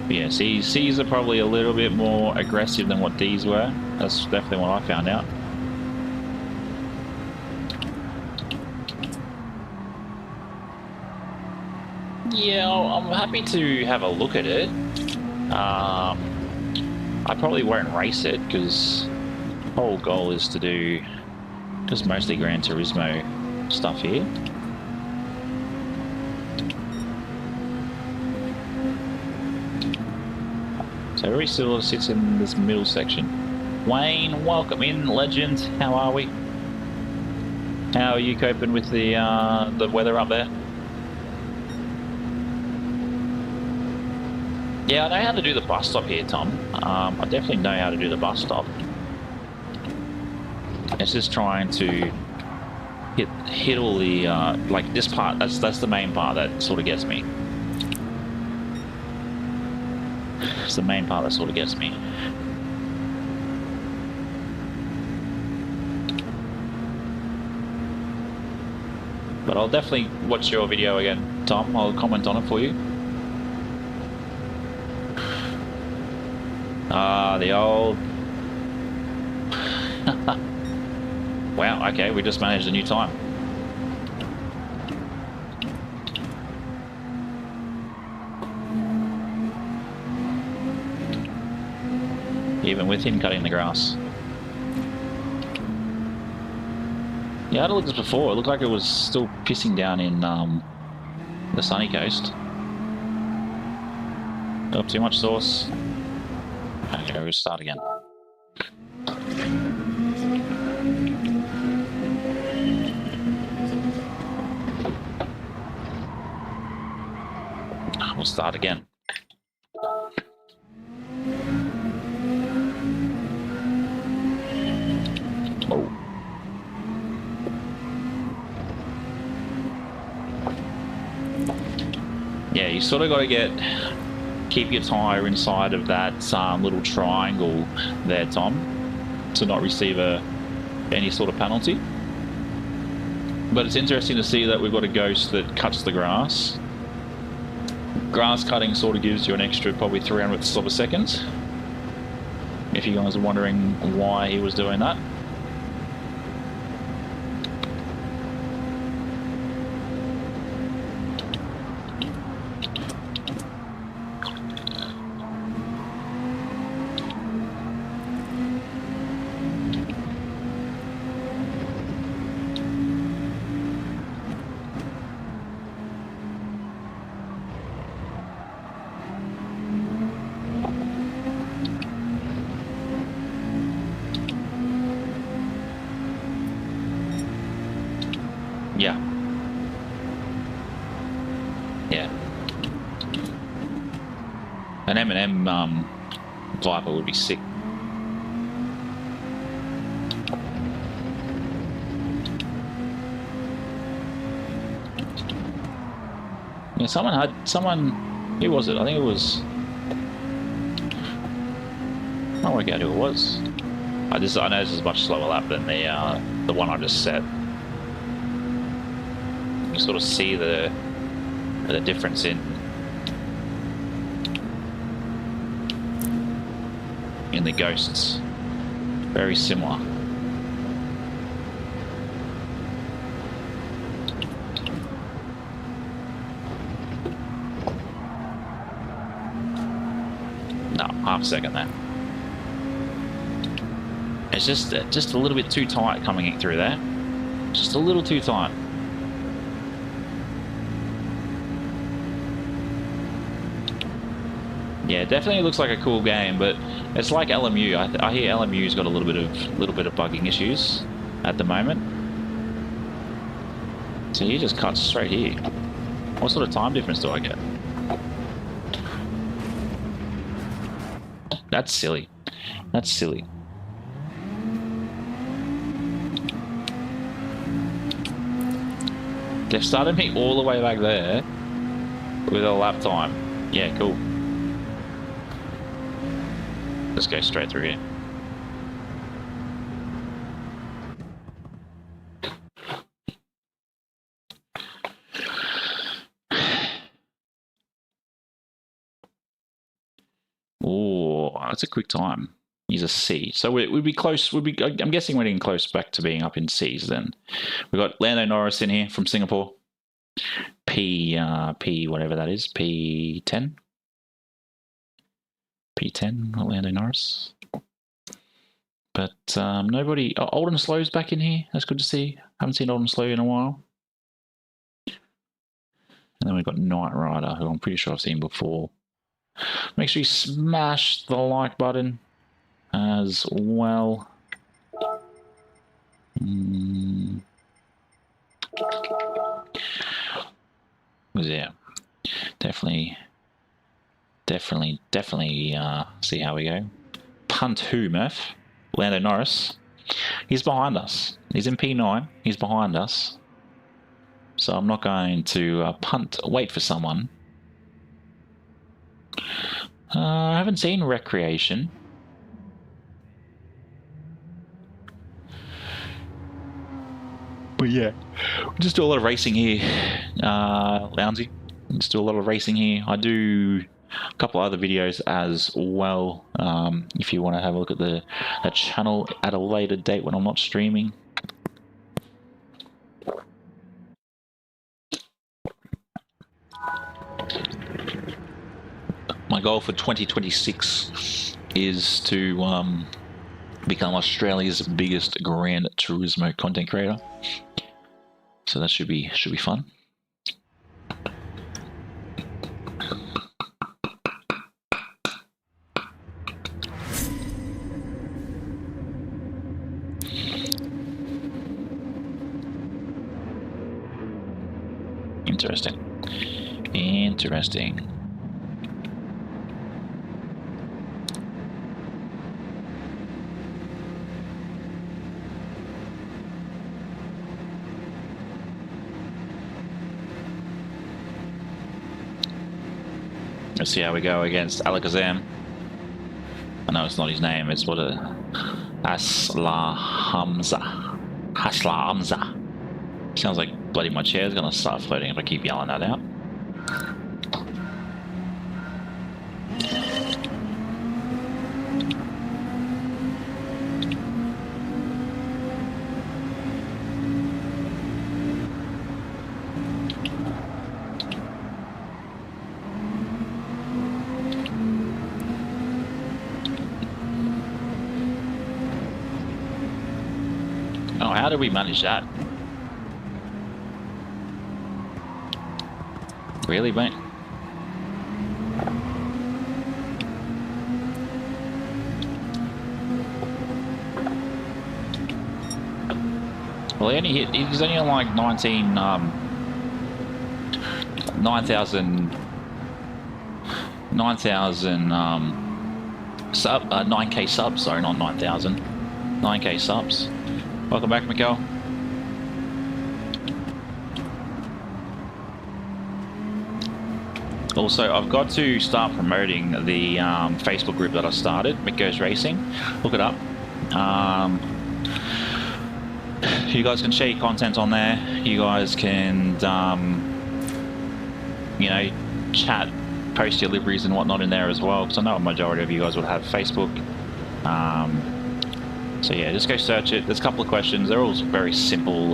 Yeah, C's are probably a little bit more aggressive than what D's were. That's definitely what I found out. Yeah, I'm happy to have a look at it. I probably won't race it because the whole goal is to do just mostly Gran Turismo stuff here. So every still sits in this middle section. Wayne, welcome in, legend. How are we? How are you coping with the weather up there? Yeah, I know how to do the bus stop here, Tom. I definitely know how to do the bus stop. It's just trying to hit all the like this part. That's the main part that sort of gets me. It's the main part that sort of gets me. But I'll definitely watch your video again, Tom. I'll comment on it for you. Ah, the old... Wow, okay, we just managed a new time. Even with him cutting the grass. Yeah, I had a look at this before. It looked like it was still pissing down in the sunny coast. Oh, too much sauce. Okay, we'll start again. We'll start again. Oh. Yeah, you sort of got to keep your tyre inside of that little triangle there, Tom, to not receive any sort of penalty. But it's interesting to see that we've got a ghost that cuts the grass. Grass cutting sort of gives you an extra probably 300ths of a second. If you guys are wondering why he was doing that. Yeah. Yeah. An M&M Viper would be sick. Yeah, someone, who was it? I think it was, I can't work out who it was. I know this is a much slower lap than the one I just set. You sort of see the difference in the ghosts. Very similar. No, half a second there. It's just a little bit too tight coming through there. Just a little too tight. Yeah, definitely looks like a cool game, but it's like LMU. I hear LMU's got a little bit of bugging issues at the moment. So he just cuts straight here. What sort of time difference do I get? That's silly. That's silly. They've started me all the way back there with a lap time. Yeah, cool. Let's go straight through here. Oh, that's a quick time. He's a C. So we'd be close. I'm guessing we're getting close back to being up in C's then. We've got Lando Norris in here from Singapore. P whatever that is, P10. P10, Orlando Norris. But nobody. Oh, Old and Slow's back in here. That's good to see. Haven't seen Old and Slow in a while. And then we've got Knight Rider, who I'm pretty sure I've seen before. Make sure you smash the like button as well. Yeah, definitely see how we go. Punt who, Murph? Lando Norris. He's behind us. He's in P9. He's behind us. So I'm not going to punt. Wait for someone. I haven't seen Recreation. But yeah, we just do a lot of racing here, Lounsey. Just do a lot of racing here. I do a couple other videos as well. If you want to have a look at the channel at a later date when I'm not streaming. My goal for 2026 is to become Australia's biggest Gran Turismo content creator. So that should be fun. Interesting. Interesting. Let's see how we go against Alakazam. I know it's not his name, it's what a Asla Hamza. Sounds like bloody my chair's gonna start floating if I keep yelling that out. Oh, how did we manage that? Really, mate? Well, he's only on like 9k subs, sorry, not 9,000. 9k subs. Welcome back, Mikkel. Also, I've got to start promoting the Facebook group that I started, Mick Goes Racing. Look it up. You guys can share your content on there. You guys can, you know, chat, post your liveries and whatnot in there as well, because I know a majority of you guys would have Facebook. So yeah, just go search it. There's a couple of questions. They're all very simple,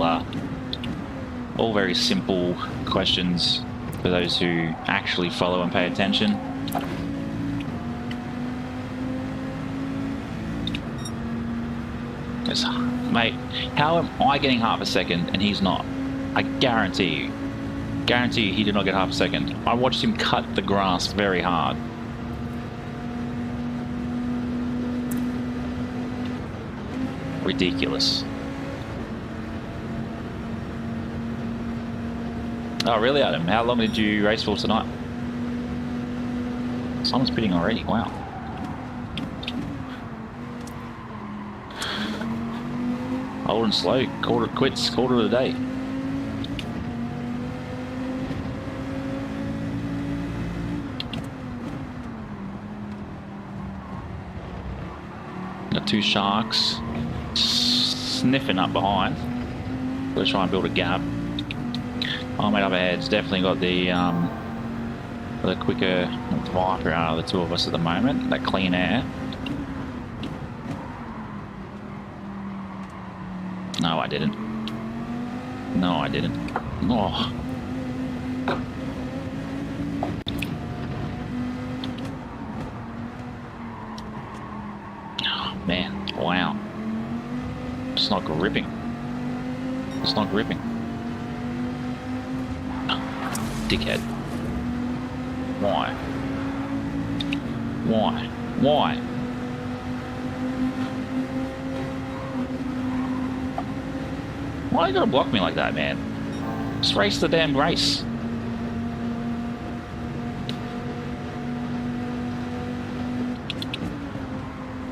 questions for those who actually follow and pay attention. Mate, how am I getting half a second and he's not? I guarantee you he did not get half a second. I watched him cut the grass very hard. Ridiculous. Oh really, Adam? How long did you race for tonight? Someone's pitting already, wow. Old and slow, quarter quits, quarter of the day. Got two sharks sniffing up behind. Let's try and build a gap. Oh mate, up ahead's definitely got the quicker Viper out of the two of us at the moment. That clean air. No, I didn't. No, I didn't. Oh. Man, wow. It's not gripping. It's not gripping. Dickhead. Why? Why? Why? Why you gotta block me like that, man? Just race the damn race.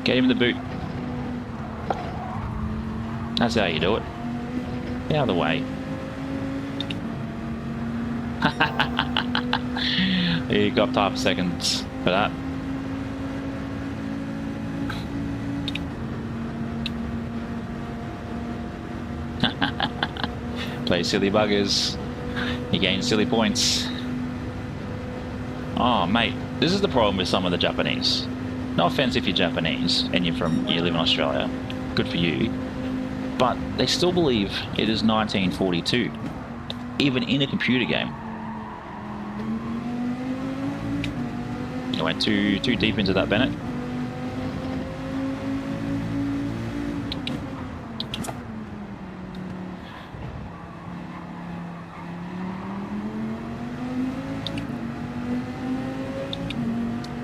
Get him in the boot. That's how you do it. Get out of the way. You got 5 seconds for that. Play silly buggers. You gain silly points. Oh, mate, this is the problem with some of the Japanese. No offense if you're Japanese and you live in Australia. Good for you. But they still believe it is 1942, even in a computer game. You went too deep into that, Bennett.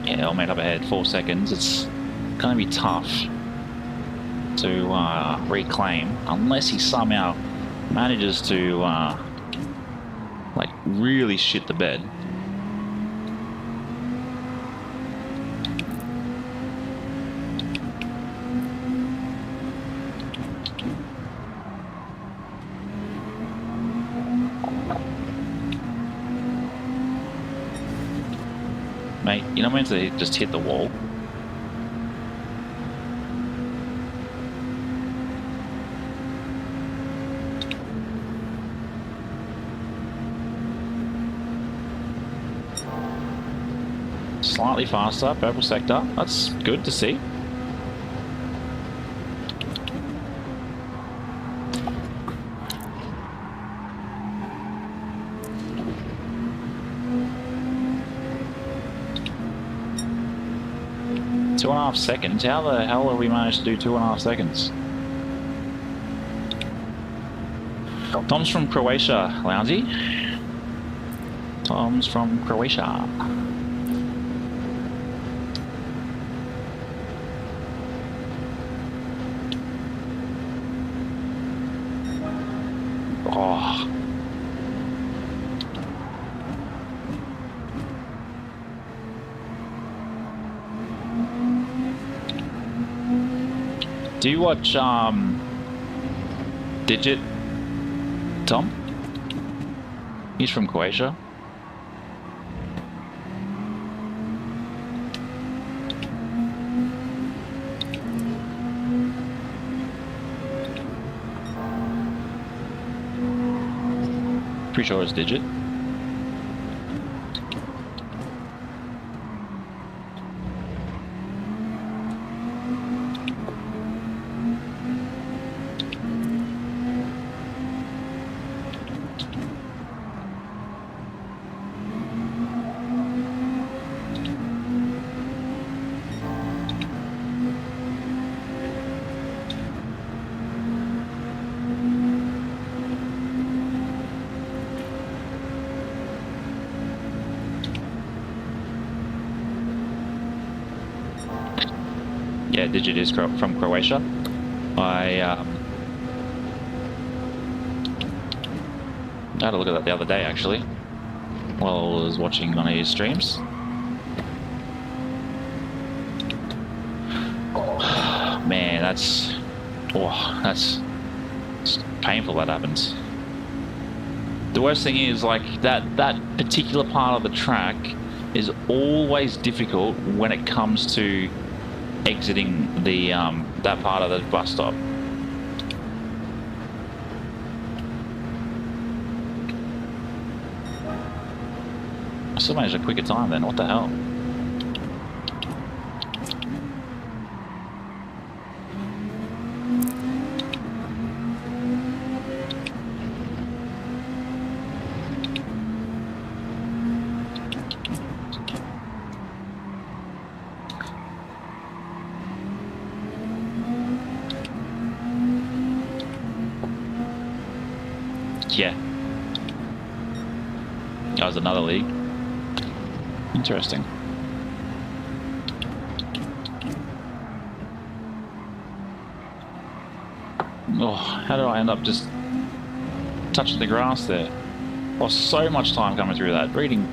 Yeah, I'll make up ahead 4 seconds. It's going to be tough to reclaim unless he somehow manages to like really shit the bed. Mate, you're not meant to just hit the wall. Slightly faster, purple sector. That's good to see. Two and a half seconds. How the hell have we managed to do 2.5 seconds? Tom's from Croatia, Lousy. Tom's from Croatia. Oh. Do you watch Digit, Tom? He's from Croatia. Pretty sure it's Digit. Yeah, Digit is from Croatia. I had a look at that the other day, actually, while I was watching one of his streams. Man, that's it's painful that happens. The worst thing is, like, that particular part of the track is always difficult when it comes to exiting the that part of the bus stop. I still managed a quicker time then. What the hell? Yeah. That was another league. Interesting. Oh, how did I end up just touching the grass there? Lost so much time coming through that. Reading.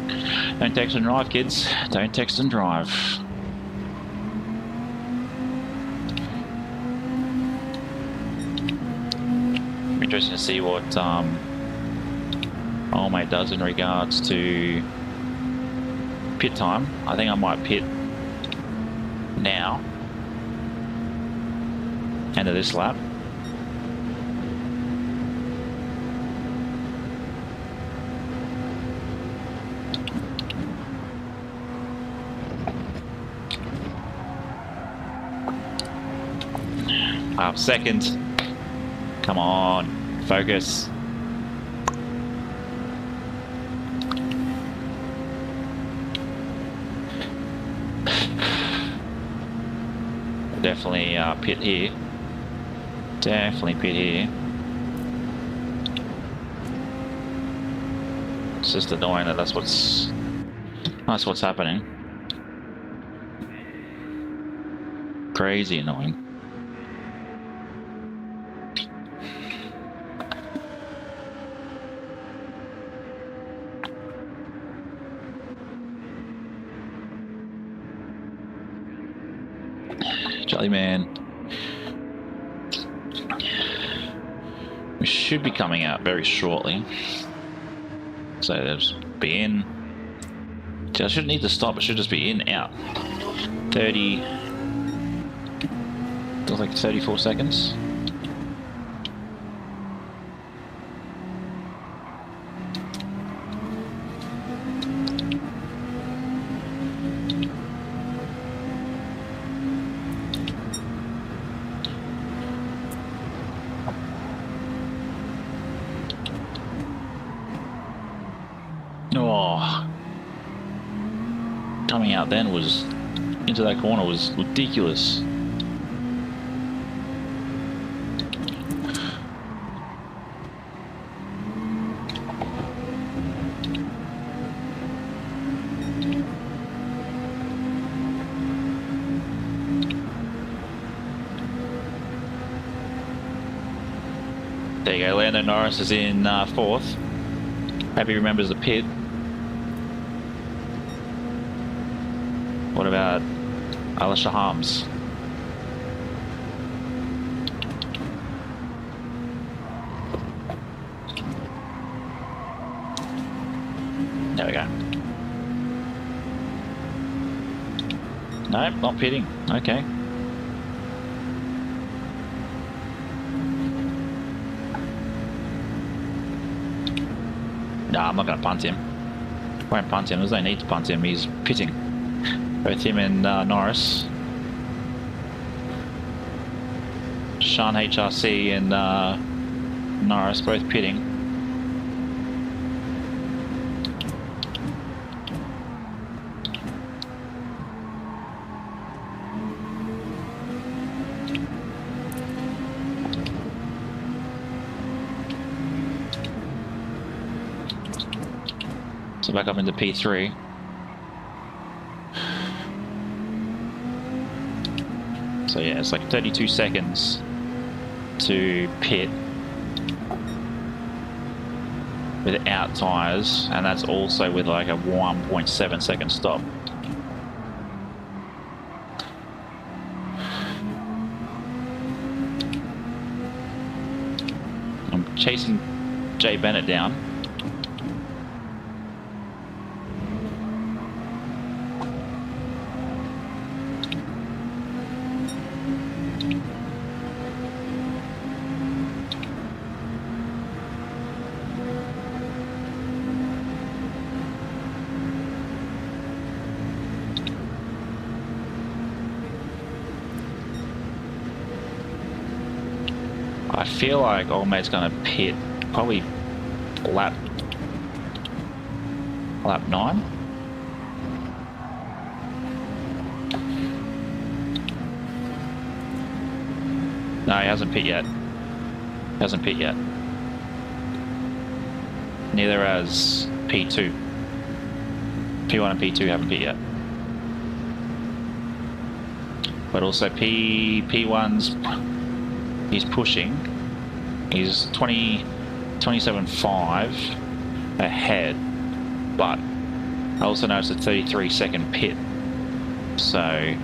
Don't text and drive, kids. Don't text and drive. Interesting to see what old mate does in regards to pit time. I think I might pit now. End of this lap. Up second. Come on, focus. Definitely pit here. Definitely pit here. It's just annoying that that's what's happening. Crazy annoying. Jelly man. We should be coming out very shortly. So there's be in. I shouldn't need to stop, it should just be in, out. 30. Feels like 34 seconds. Oh, coming out then was into that corner was ridiculous. There you go, Lando Norris is in fourth. Hope he remembers the pit. What about Alicia Harms? There we go. Nope, not pitting. Okay. Nah, I'm not going to punt him. Won't punt him. There's no need to punt him. He's pitting. Both him and Norris. Sean HRC and Norris both pitting. So back up into P3. So yeah, it's like 32 seconds to pit without tyres, and that's also with like a 1.7 second stop. I'm chasing Jay Bennett down. I feel like old mate's gonna pit probably lap 9. No, he hasn't pit yet. He hasn't pit yet. Neither has P2. P1 and P2 haven't pit yet. But also P1's, he's pushing. He's 27.5 ahead. But I also noticed a 33-second pit. So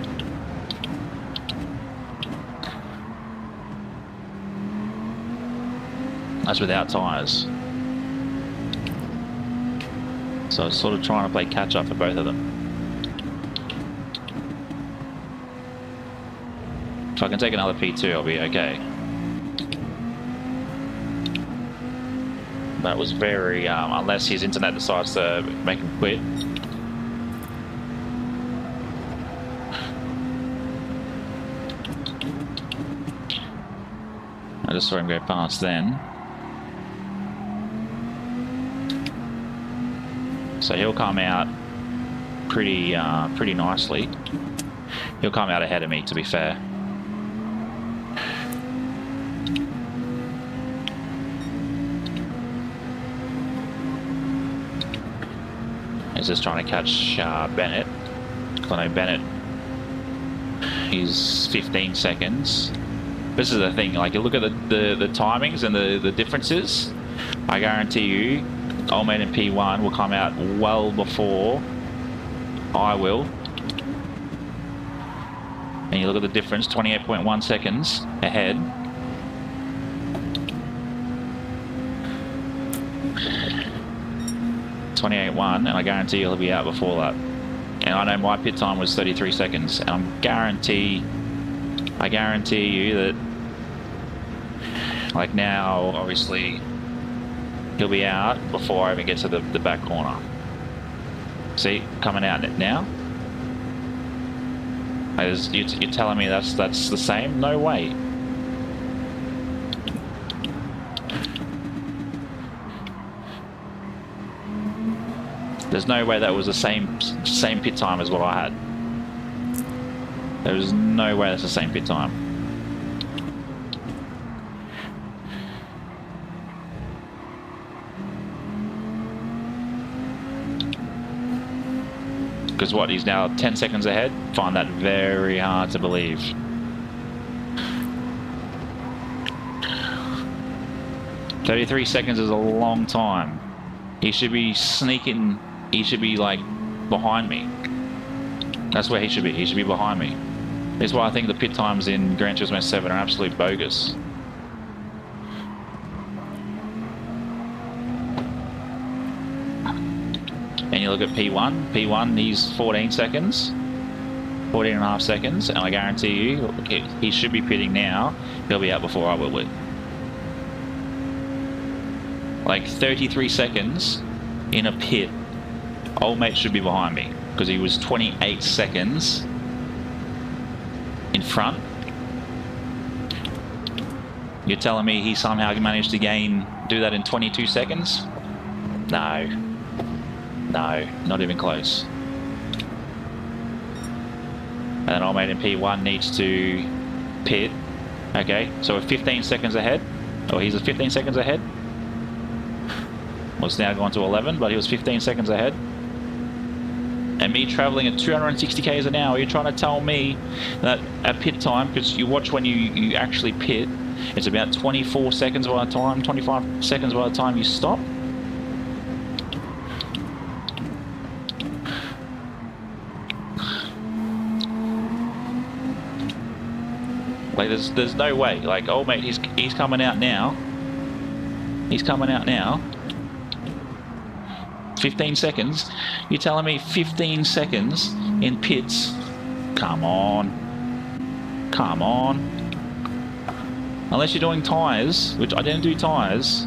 that's without tyres. So I was sort of trying to play catch up for both of them. If I can take another P2, I'll be okay. That was very, unless his internet decides to make him quit. I just saw him go past then. So he'll come out pretty nicely. He'll come out ahead of me, to be fair. He's just trying to catch Bennett. I know Bennett, he's 15 seconds. This is the thing, like you look at the timings and the differences, I guarantee you old mate in P1 will come out well before I will. And you look at the difference, 28.1 seconds ahead. .28.1, and I guarantee he'll be out before that. And I know my pit time was 33 seconds, and I guarantee you that, like now, obviously, he'll be out before I even get to the back corner. See, coming out now. You're telling me that's the same? No way. There's no way that was the same pit time as what I had. There's no way that's the same pit time. Because what, he's now 10 seconds ahead? Find that very hard to believe. $33 seconds is a long time. He should be sneaking. He should be like behind me. That's where he should be. He should be behind me. That's why I think the pit times in Gran Turismo 7 are absolutely bogus. And you look at P1. P1, he's 14 seconds. 14 and a half seconds. And I guarantee you, he should be pitting now. He'll be out before I will be. Like 33 seconds in a pit. Old mate should be behind me because he was 28 seconds in front. You're telling me he somehow managed to do that in 22 seconds? No, not even close. And then old mate in P1 needs to pit. Okay, so we're 15 seconds ahead. Oh, he's 15 seconds ahead. Well, it's now gone to 11, but he was 15 seconds ahead. And me traveling at 260 k's an hour, you're trying to tell me that at pit time, because you watch when you actually pit, it's about 24 seconds by the time, 25 seconds by the time you stop. Like there's no way. Like old mate, he's coming out now. He's coming out now. 15 seconds. You're telling me 15 seconds in pits? Come on. Come on. Unless you're doing tyres, which I didn't do tyres.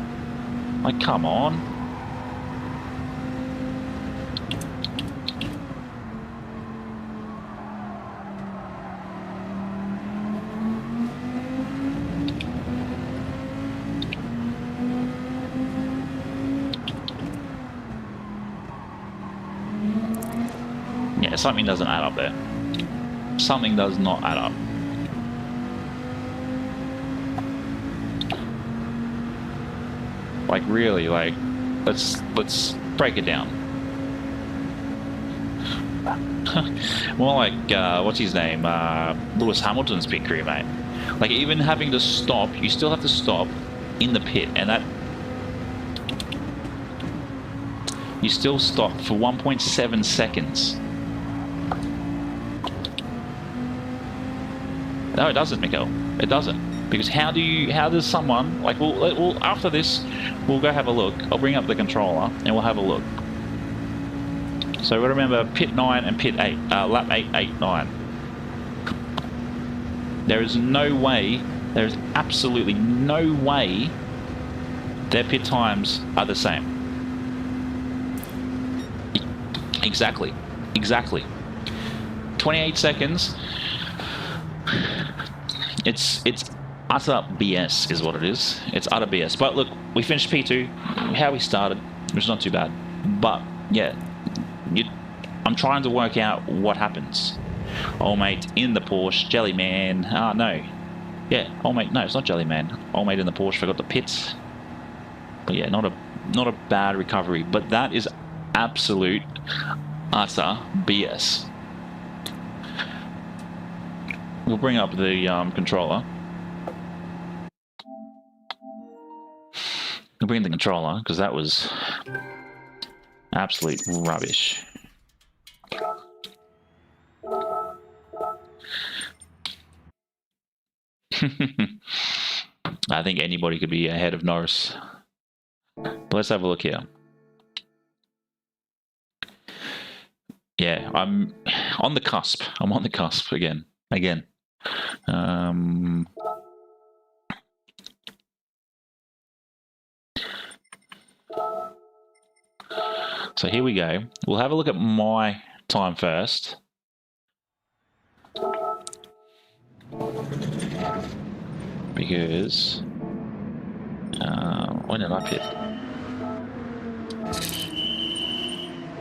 Like, come on. Yeah, something doesn't add up there. Something does not add up. Like really, like let's break it down. More like what's his name? Lewis Hamilton's pit crew, mate. Like even having to stop, you still have to stop in the pit, and that you still stop for 1.7 seconds. No, it doesn't, Mikkel. It doesn't. Because how does someone, like, we'll after this, we'll go have a look. I'll bring up the controller and we'll have a look. So we remember pit 9 and pit 8, lap 8, 8, 9. There is no way, there is absolutely no way their pit times are the same. Exactly. 28 seconds. It's utter BS is what it is. It's utter BS. But look, we finished P2, how we started, which is not too bad. But yeah, I'm trying to work out what happens. Old mate in the Porsche, Jelly Man. No. Yeah, old mate, no, it's not Jelly Man. Old mate in the Porsche forgot the pits. But yeah, not a bad recovery. But that is absolute utter BS. We'll bring up the controller. We'll bring in the controller because that was absolute rubbish. I think anybody could be ahead of Norris. But let's have a look here. Yeah, I'm on the cusp. I'm on the cusp again. So here we go. We'll have a look at my time first. Because when did I pit?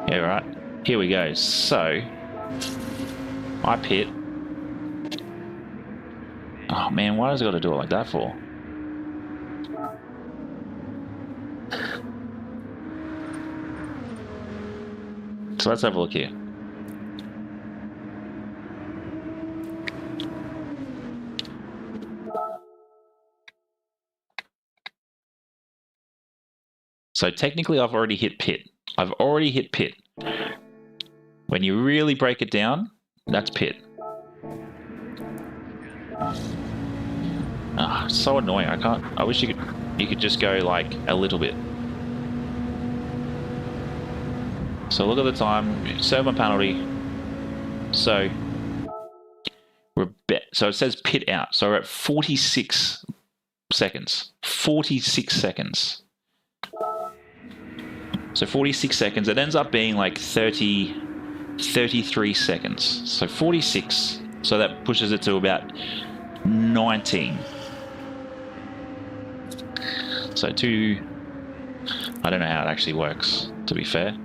Yeah, right. Here we go. So I pit. Oh man, why does it got to do it like that for? So let's have a look here. So technically I've already hit pit. I've already hit pit. When you really break it down, that's pit. Ah, so annoying. I wish you could just go like a little bit. So look at the time, serve on penalty. So so it says pit out. So we're at 46 seconds. 46 seconds. So 46 seconds. It ends up being like 33 seconds. So 46. So that pushes it to about 19. So I don't know how it actually works, to be fair.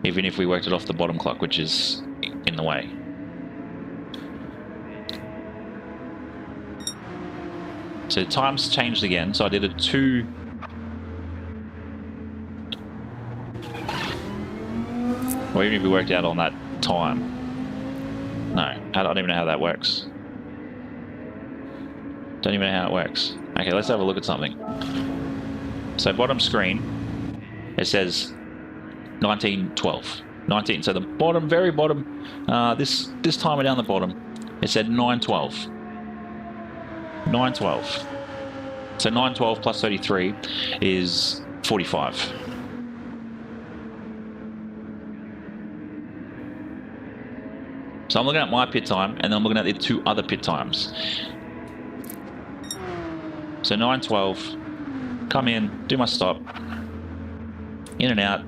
Even if we worked it off the bottom clock, which is in the way. So time's changed again. So I did a 2. Or even if we worked out on that time. No, I don't even know how that works. Don't even know how it works. Okay, let's have a look at something. So bottom screen, it says 1912. 19. So the bottom, very bottom, this timer down the bottom, it said 912. 912. So 912 plus 33 is 45. So I'm looking at my pit time, and then I'm looking at the 2 other pit times. So 912, come in, do my stop, in and out.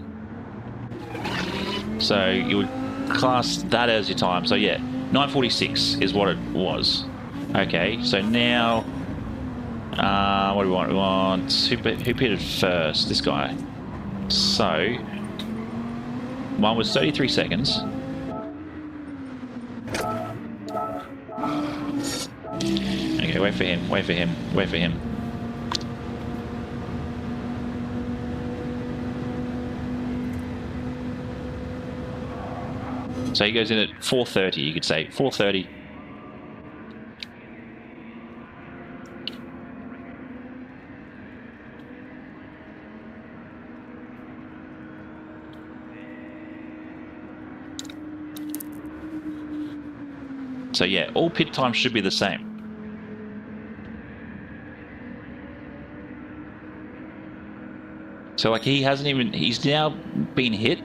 So you would class that as your time. So yeah, 946 is what it was. Okay, so now, what do we want? We want, who pitted first? This guy. So, mine was 33 seconds. Okay, wait for him, wait for him, wait for him. So he goes in at 4:30, you could say. 4:30. So yeah, all pit times should be the same. So like he hasn't even, he's now been hit.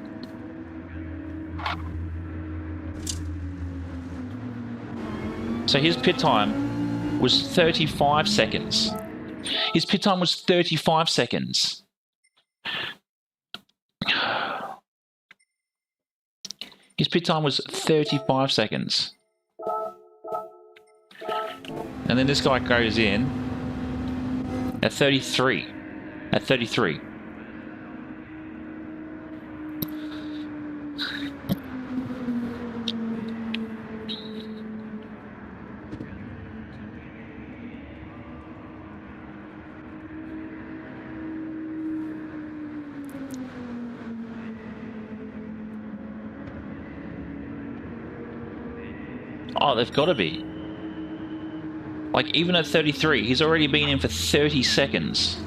So his pit time was 35 seconds. His pit time was 35 seconds. His pit time was 35 seconds. And then this guy goes in at 33. At 33. Oh, they've got to be. Like, even at 33, he's already been in for 30 seconds.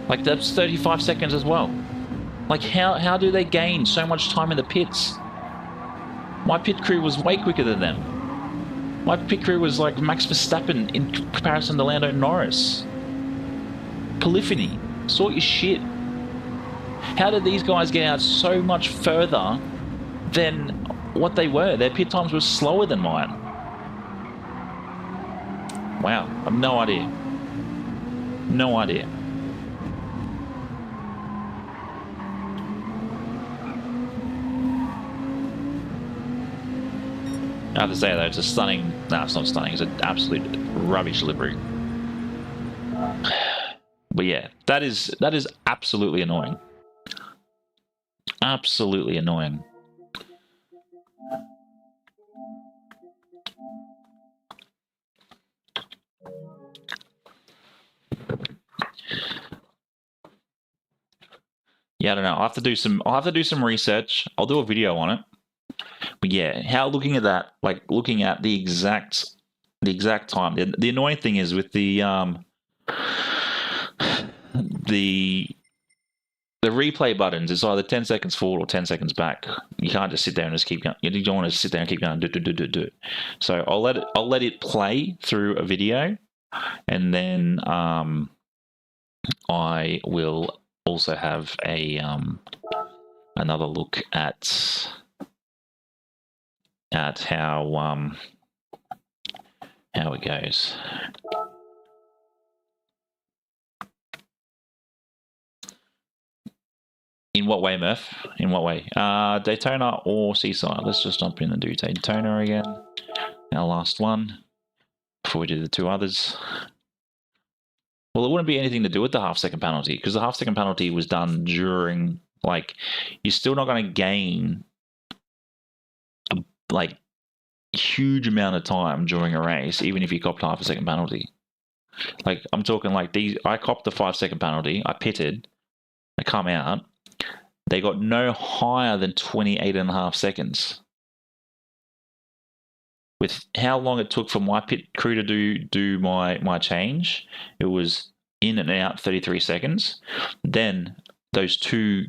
Like, that's 35 seconds as well. Like, how do they gain so much time in the pits? My pit crew was way quicker than them. My pit crew was like Max Verstappen in comparison to Lando Norris. Polyphony, sort your shit. How did these guys get out so much further than what they were? Their pit times were slower than mine. Wow, I have no idea. No idea. I have to say though, it's a stunning, no, it's not stunning, it's an absolute rubbish livery. But yeah, that is absolutely annoying. Absolutely annoying. Yeah, I don't know. I'll have to do some research. I'll do a video on it. But yeah, how looking at that, like looking at the exact time. The annoying thing is with the replay buttons, it's either 10 seconds forward or 10 seconds back. You can't just sit there and just keep going. You don't want to sit there and keep going. Do. So I'll let it play through a video, and then I will also have a another look at how it goes. In what way, Murph? In what way? Daytona or Seaside? Let's just jump in and do Daytona again. Our last one before we do the two others. Well, it wouldn't be anything to do with the half-second penalty, because the half-second penalty was done during, like, you're still not going to gain a, like, huge amount of time during a race, even if you copped half a second penalty. Like, I'm talking like these, I copped the 5-second penalty, I pitted, I come out, they got no higher than 28.5 seconds. With how long it took for my pit crew to do my change, it was in and out 33 seconds. Then those two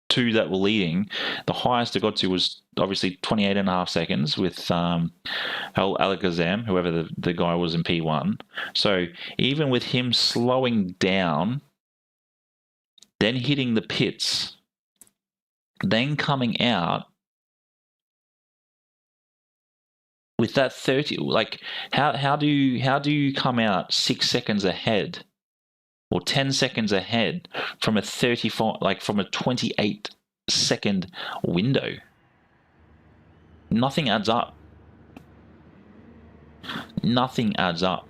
that were leading, the highest it got to was obviously 28.5 seconds with Alakazam, whoever the guy was in P1. So even with him slowing down, then hitting the pits, then coming out with that 30, like how do you come out 6 seconds ahead or 10 seconds ahead from a 34, like from a 28-second window? Nothing adds up. Nothing adds up.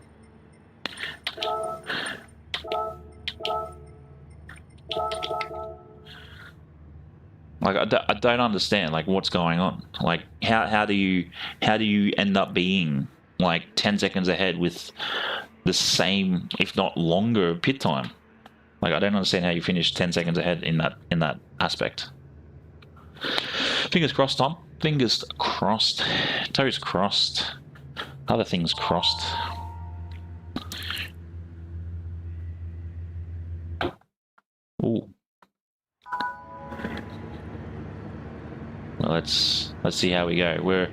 Like I don't understand like what's going on. Like how do you end up being like 10 seconds ahead with the same, if not longer, pit time? Like, I don't understand how you finished 10 seconds ahead in that aspect. Fingers crossed, Tom. Fingers crossed. Toes crossed. Other things crossed. Ooh. Well, let's see how we go. We're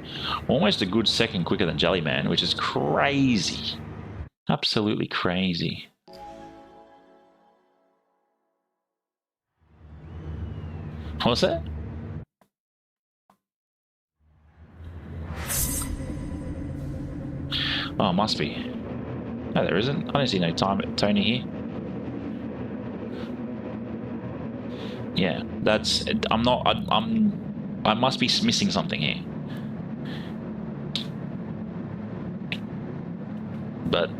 almost a good second quicker than Jellyman, which is crazy. Absolutely crazy. What's that? Oh, must be. No, there isn't. I don't see no time at Tony here. Yeah, that's. I'm not. I must be missing something here. But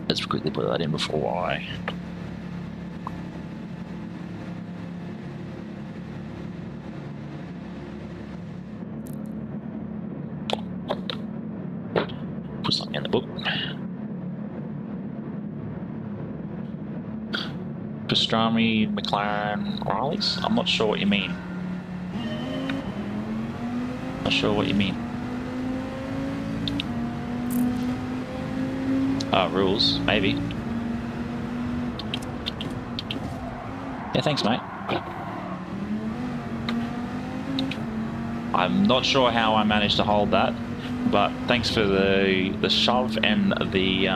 let's quickly put that in before I. Put something in the book. Pastrami, McLaren, Riley's? I'm not sure what you mean. Not sure what you mean. Rules, maybe. Yeah, thanks, mate. I'm not sure how I managed to hold that, but thanks for the shove and the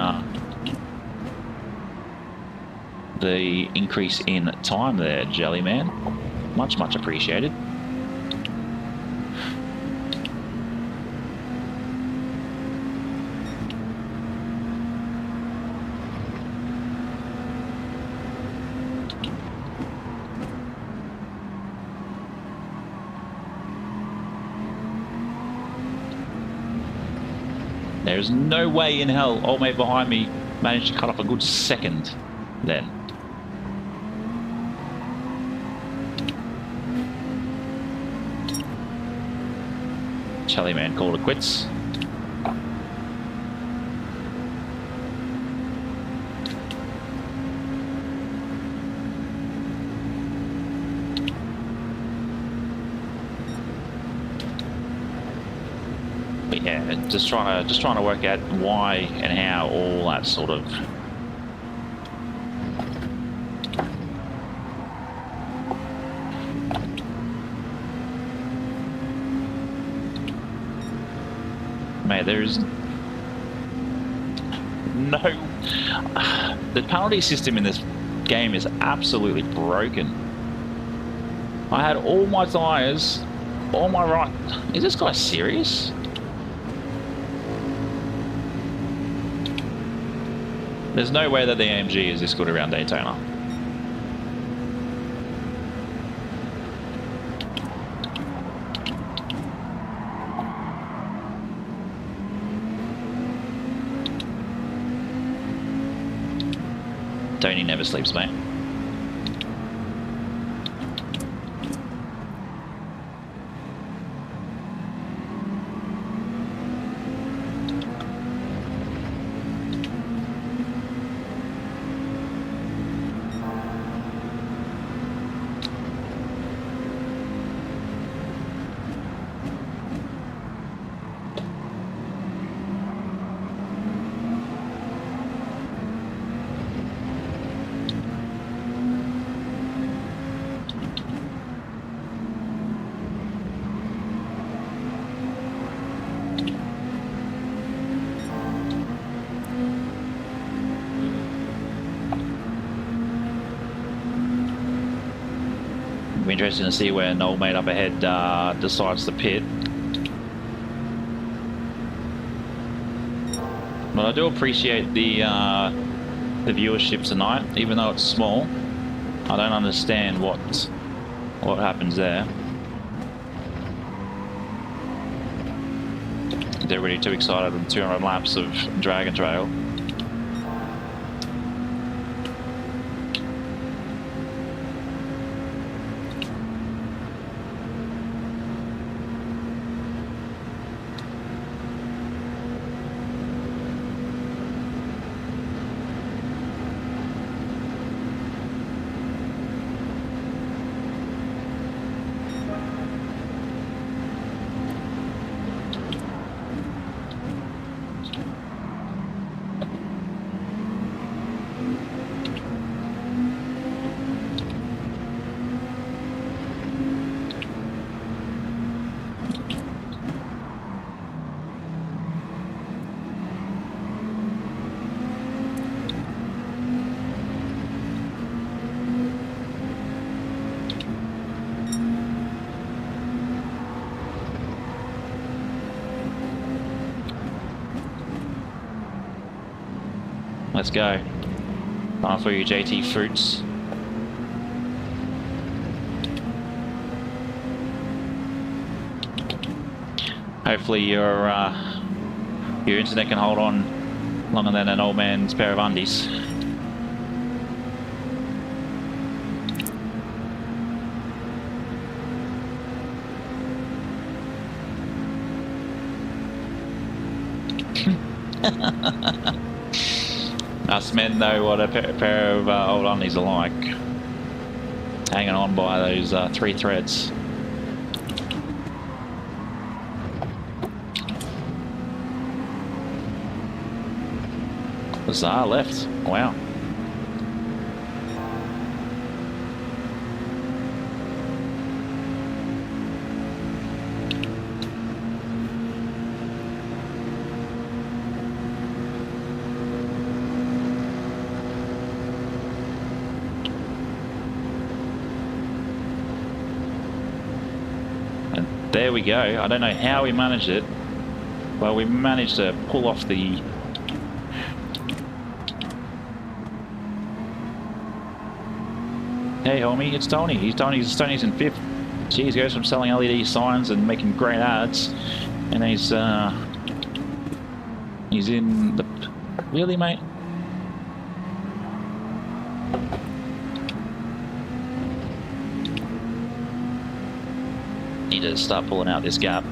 increase in time there, Jellyman. Much, much appreciated. There's no way in hell old mate behind me managed to cut off a good second then. Jellyman called it quits. But yeah, just trying to work out why and how all that sort of mate, there's no the penalty system in this game is absolutely broken. I had all my tyres, all my right. Is this guy serious? There's no way that the AMG is this good around Daytona. Tony never sleeps, mate. It'll be interesting to see where an old mate up ahead decides to pit. But I do appreciate the viewership tonight, even though it's small. I don't understand what happens there. Is everybody too excited on 200 laps of Dragon Trail? let's go. Time for your JT fruits. Hopefully your internet can hold on longer than an old man's pair of undies. Us men know what a pair of old undies are like. Hanging on by those 3 threads. Bizarre left. Wow. And there we go. I don't know how we managed it, but we managed to pull off the Hey homie, it's Tony. Tony's in 5th. Jeez, he goes from selling LED signs and making great ads, and he's in the... Really, mate? Need to start pulling out this gap.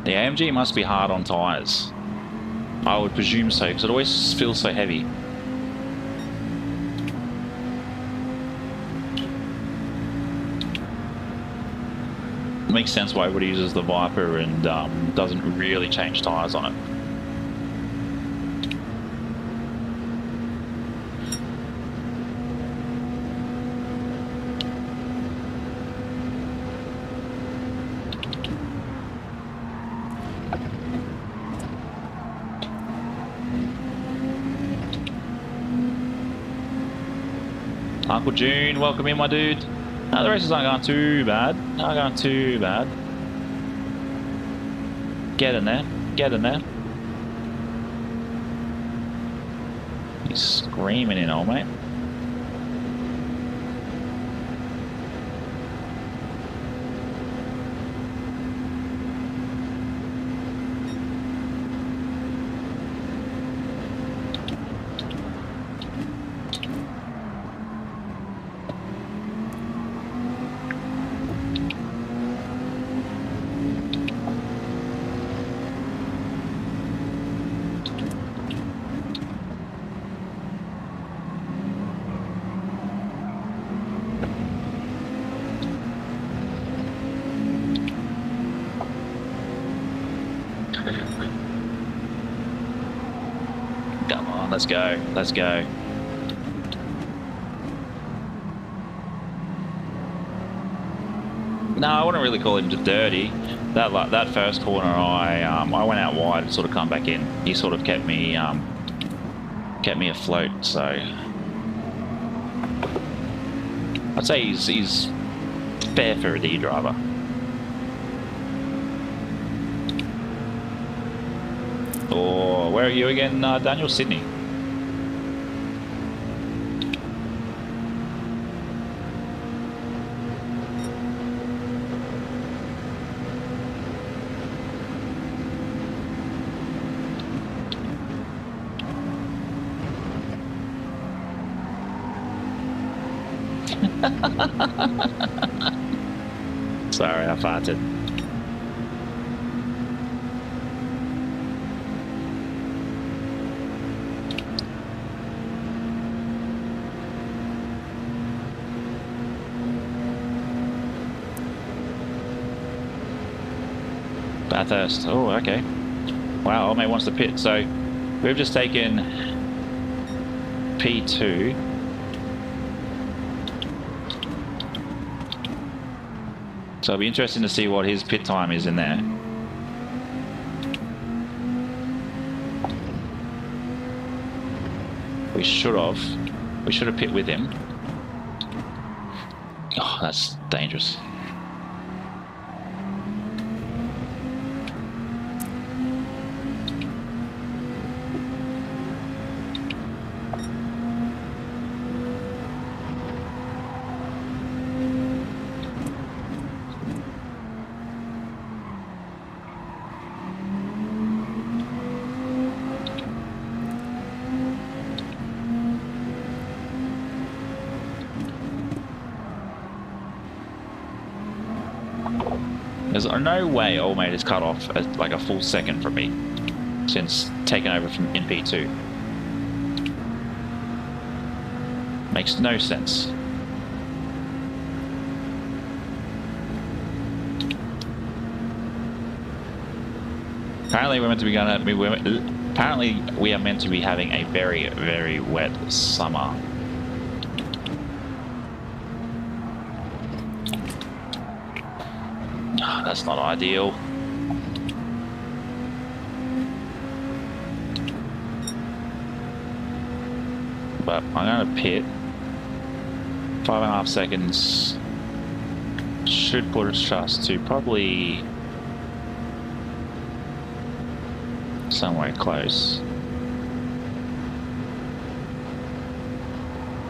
The AMG must be hard on tyres. I would presume so, because it always feels so heavy. It makes sense why everybody uses the Viper and doesn't really change tyres on it. Uncle June, welcome in, my dude. No, the races aren't going too bad. Not going too bad. Get in there. Get in there. He's screaming in, old mate. Come on, let's go. Let's go. No, I wouldn't really call him dirty. That first corner, I went out wide and sort of come back in. He sort of kept me afloat. So I'd say he's fair for a D driver. Or where are you again, Daniel? Sydney. Sorry, I farted. Bathurst. Oh, okay. Wow, old mate wants to pit. So we've just taken P2. So it'll be interesting to see what his pit time is in there. We should have pit with him. Oh, that's dangerous. There's no way Old Mate is cut off like a full second from me since taking over from in P2. Makes no sense. Apparently we're meant to be apparently we are meant to be having a very, very wet summer. That's not ideal. But I'm going to pit. 5.5 seconds should put us to probably somewhere close.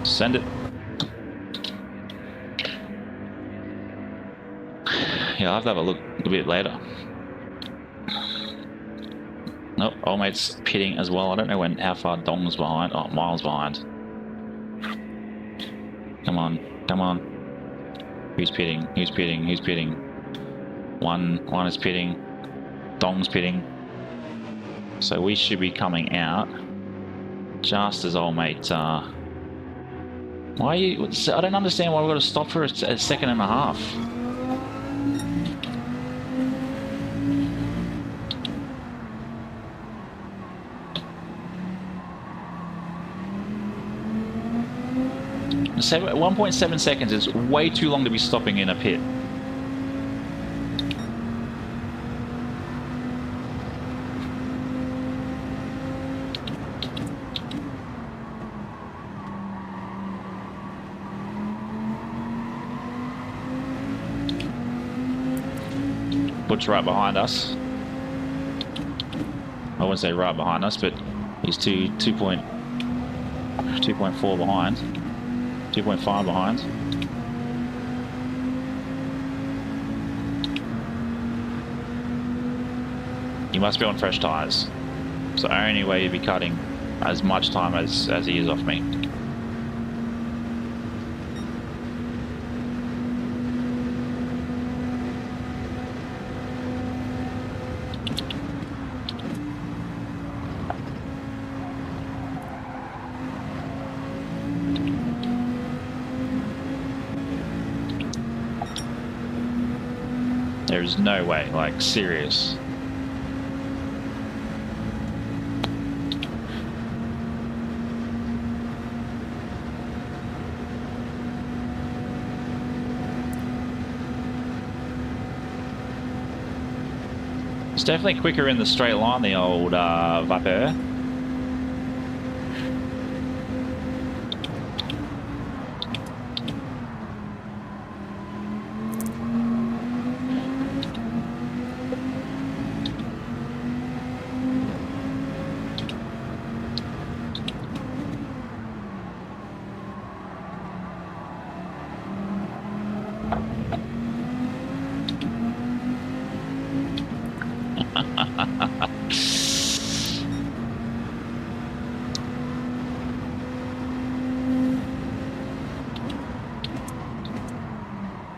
Send it. Yeah, I'll have to have a look a bit later. Nope, Old Mate's pitting as well. I don't know how far Dong's behind. Oh, miles behind. Come on, come on. Who's pitting? Who's pitting? Who's pitting? One is pitting. Dong's pitting. So we should be coming out just as Old Mate. Why are you? I don't understand why we've got to stop for a second and a half. So 1.7 seconds is way too long to be stopping in a pit. Butch right behind us. I wouldn't say right behind us, but he's 2.4 behind. 2.5 behind. You must be on fresh tyres. It's the only way you'd be cutting as much time as he is off me. There's no way, like, serious. It's definitely quicker in the straight line, the old Vapeur.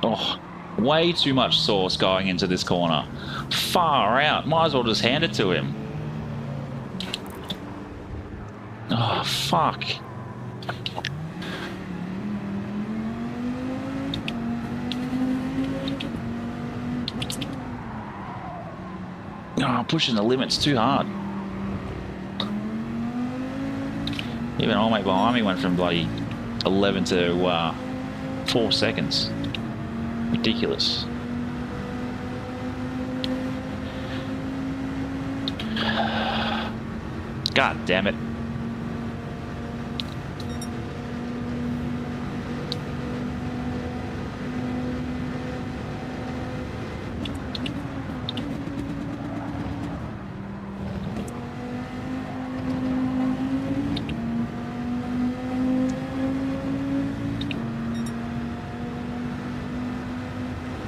Oh, way too much sauce going into this corner. Far out. Might as well just hand it to him. Oh, fuck. Oh, pushing the limits too hard. Even Old Mate behind me went from bloody 11 to 4 seconds. Ridiculous. God damn it.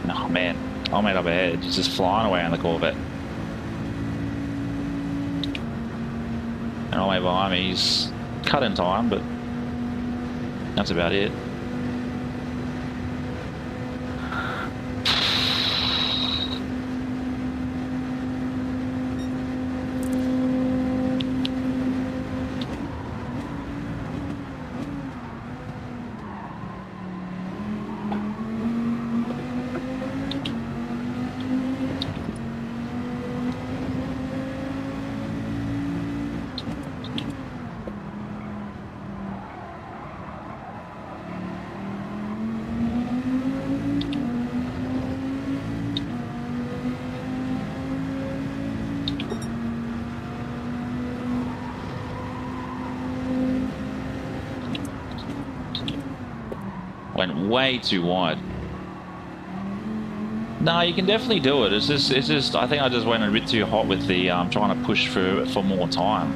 Oh man, I made up ahead. It's just flying away on the Corvette. And all the way behind me, he's cut in time, but that's about it. Went way too wide. No, you can definitely do it. It's just. I think I just went a bit too hot with the trying to push for more time.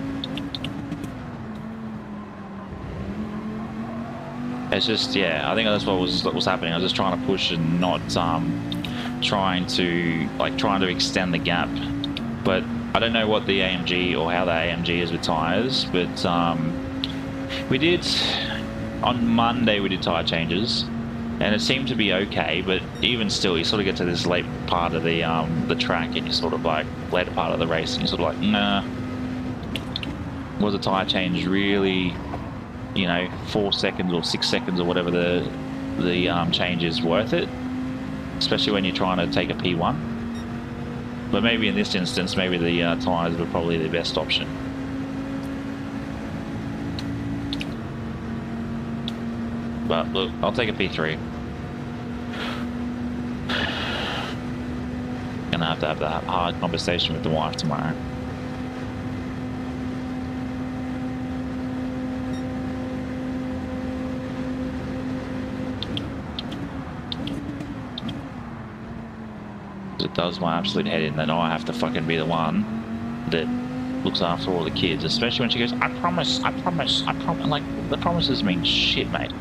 It's just, yeah. I think that's what was happening. I was just trying to push and not trying to extend the gap. But I don't know what the AMG or how the AMG is with tires. But we did. On Monday we did tyre changes, and it seemed to be okay, but even still you sort of get to this late part of the track and you sort of like, later part of the race, and you're sort of like, nah, was a tyre change really, you know, 4 seconds or 6 seconds or whatever the change is worth it, especially when you're trying to take a P1. But maybe in this instance, maybe the tyres were probably the best option. But look, I'll take a P3. Gonna have to have that hard conversation with the wife tomorrow. It does my absolute head in that I have to fucking be the one that looks after all the kids, especially when she goes, I promise, I promise, I promise. Like, the promises mean shit, mate.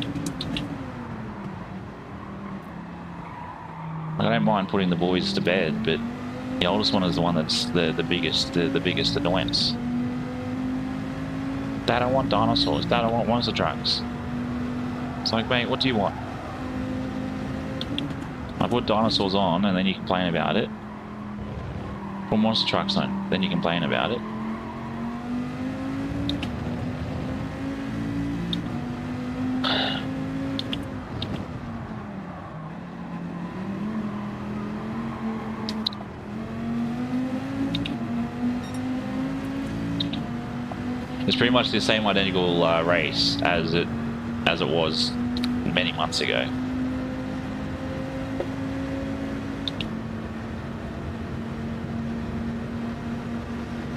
I don't mind putting the boys to bed, but the oldest one is the one that's the biggest annoyance. Dad, I want dinosaurs. Dad, I want monster trucks. It's like, mate, what do you want? I put dinosaurs on, and then you complain about it. Put monster trucks on, then you complain about it. It's pretty much the same identical race as it was many months ago.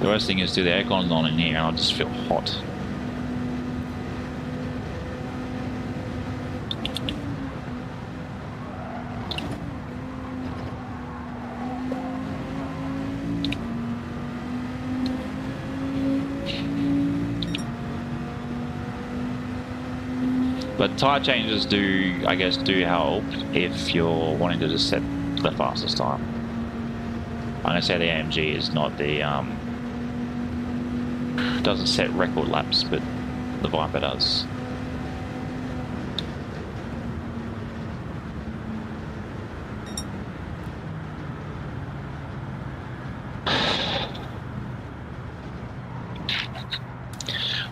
The worst thing is, do the aircon's on in here and I'll just feel hot. But tyre changes do, I guess, do help if you're wanting to just set the fastest time. I'm going to say the AMG is not the, doesn't set record laps, but the Viper does.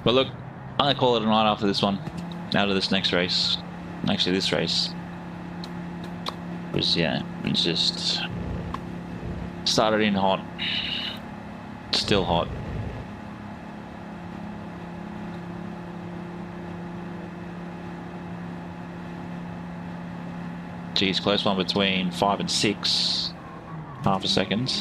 But look, I'm going to call it a night after this one. Out of this next race. Actually, this race was, yeah, it's just started in hot, still hot. Geez, close one between 5 and 6 half a second.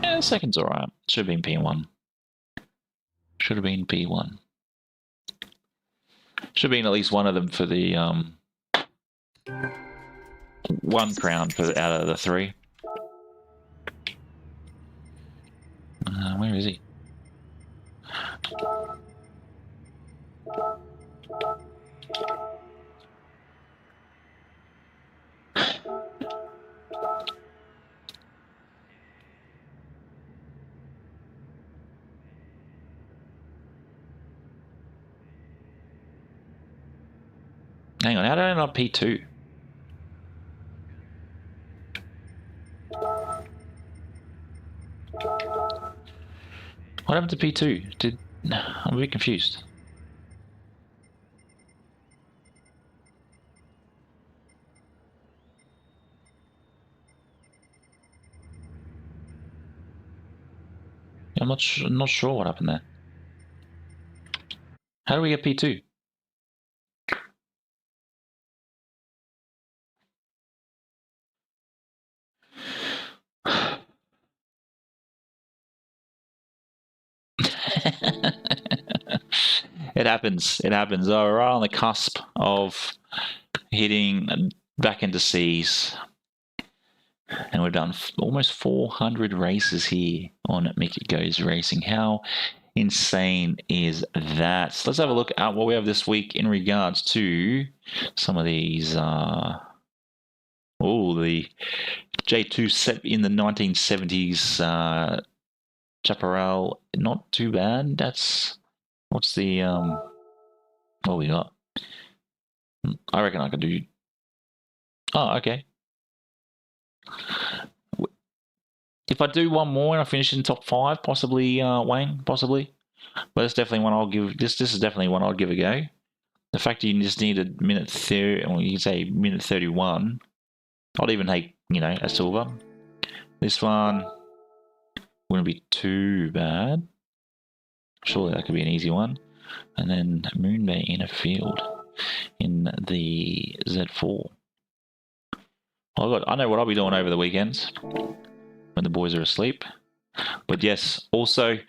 Yeah, second's alright. Should have been P1. Should have been P1. Should have been at least one of them for the 1 crown out of the 3. Where is he? Hang on, how did I not P2? What happened to P2? I'm a bit confused. I'm not sure what happened there. How do we get P2? It happens. It happens. Oh, we're right on the cusp of hitting back into C's. And we've done almost 400 races here on Mickey Goes Racing. How insane is that? So let's have a look at what we have this week in regards to some of these. The J2 in the 1970s Chaparral. Not too bad. That's what's the what we got? I reckon I could do. Oh, okay. If I do one more and I finish in top 5, possibly Wayne, possibly. But it's definitely one I'll give. This is definitely one I'll give a go. The fact that you just need a minute 30, or you can say minute 31. I'd even take, a silver. This one wouldn't be too bad. Surely that could be an easy one. And then Moon Bay in a field in the Z4. I know what I'll be doing over the weekends when the boys are asleep. But yes, also,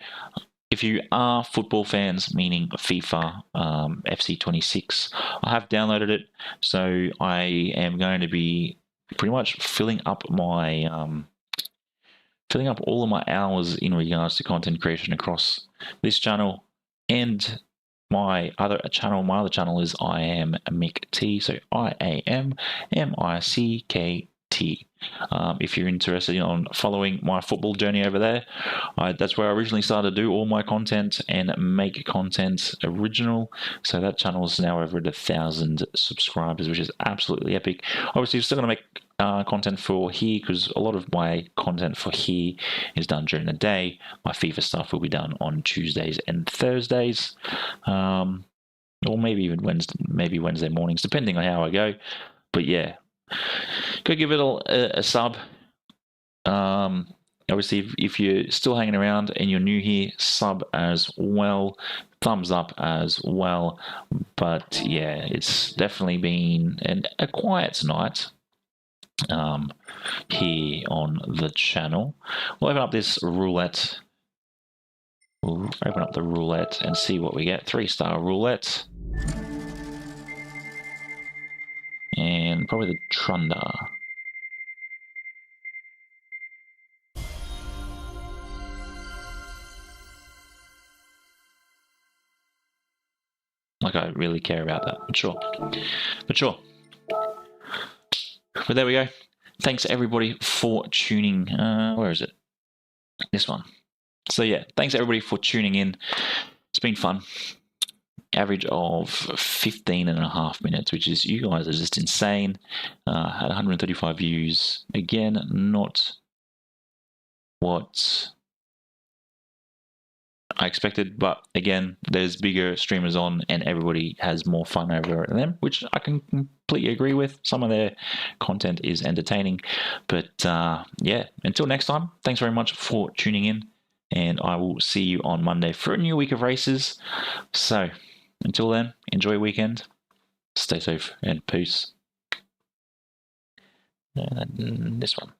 if you are football fans, meaning FIFA FC26, I have downloaded it. So I am going to be pretty much filling up all of my hours in regards to content creation across this channel and my other channel. My other channel is I am Mick T, so IAM MICKT. If you're interested in following my football journey over there, that's where I originally started to do all my content and make content original. So that channel is now over 1,000 subscribers, which is absolutely epic. Obviously, I'm still going to make content for here because a lot of my content for here is done during the day. My FIFA stuff will be done on Tuesdays and Thursdays, or maybe even Wednesday mornings, depending on how I go. But yeah, go give it a sub. Obviously, if you're still hanging around and you're new here, sub as well, thumbs up as well. But yeah, it's definitely been a quiet night here on the channel. We'll open up this roulette. We'll open up the roulette and see what we get. 3-star roulette. And probably the Trunder. Like I really care about that, but sure. But there we go. Thanks everybody for tuning. Where is it? This one. So yeah, thanks everybody for tuning in. It's been fun. Average of 15.5 minutes, which is, you guys are just insane. Had 135 views. Again, not what I expected, but again, there's bigger streamers on and everybody has more fun over them, which I can completely agree with. Some of their content is entertaining, but yeah, until next time, thanks very much for tuning in, and I will see you on Monday for a new week of races. So until then, enjoy your weekend, stay safe, and peace. And this one.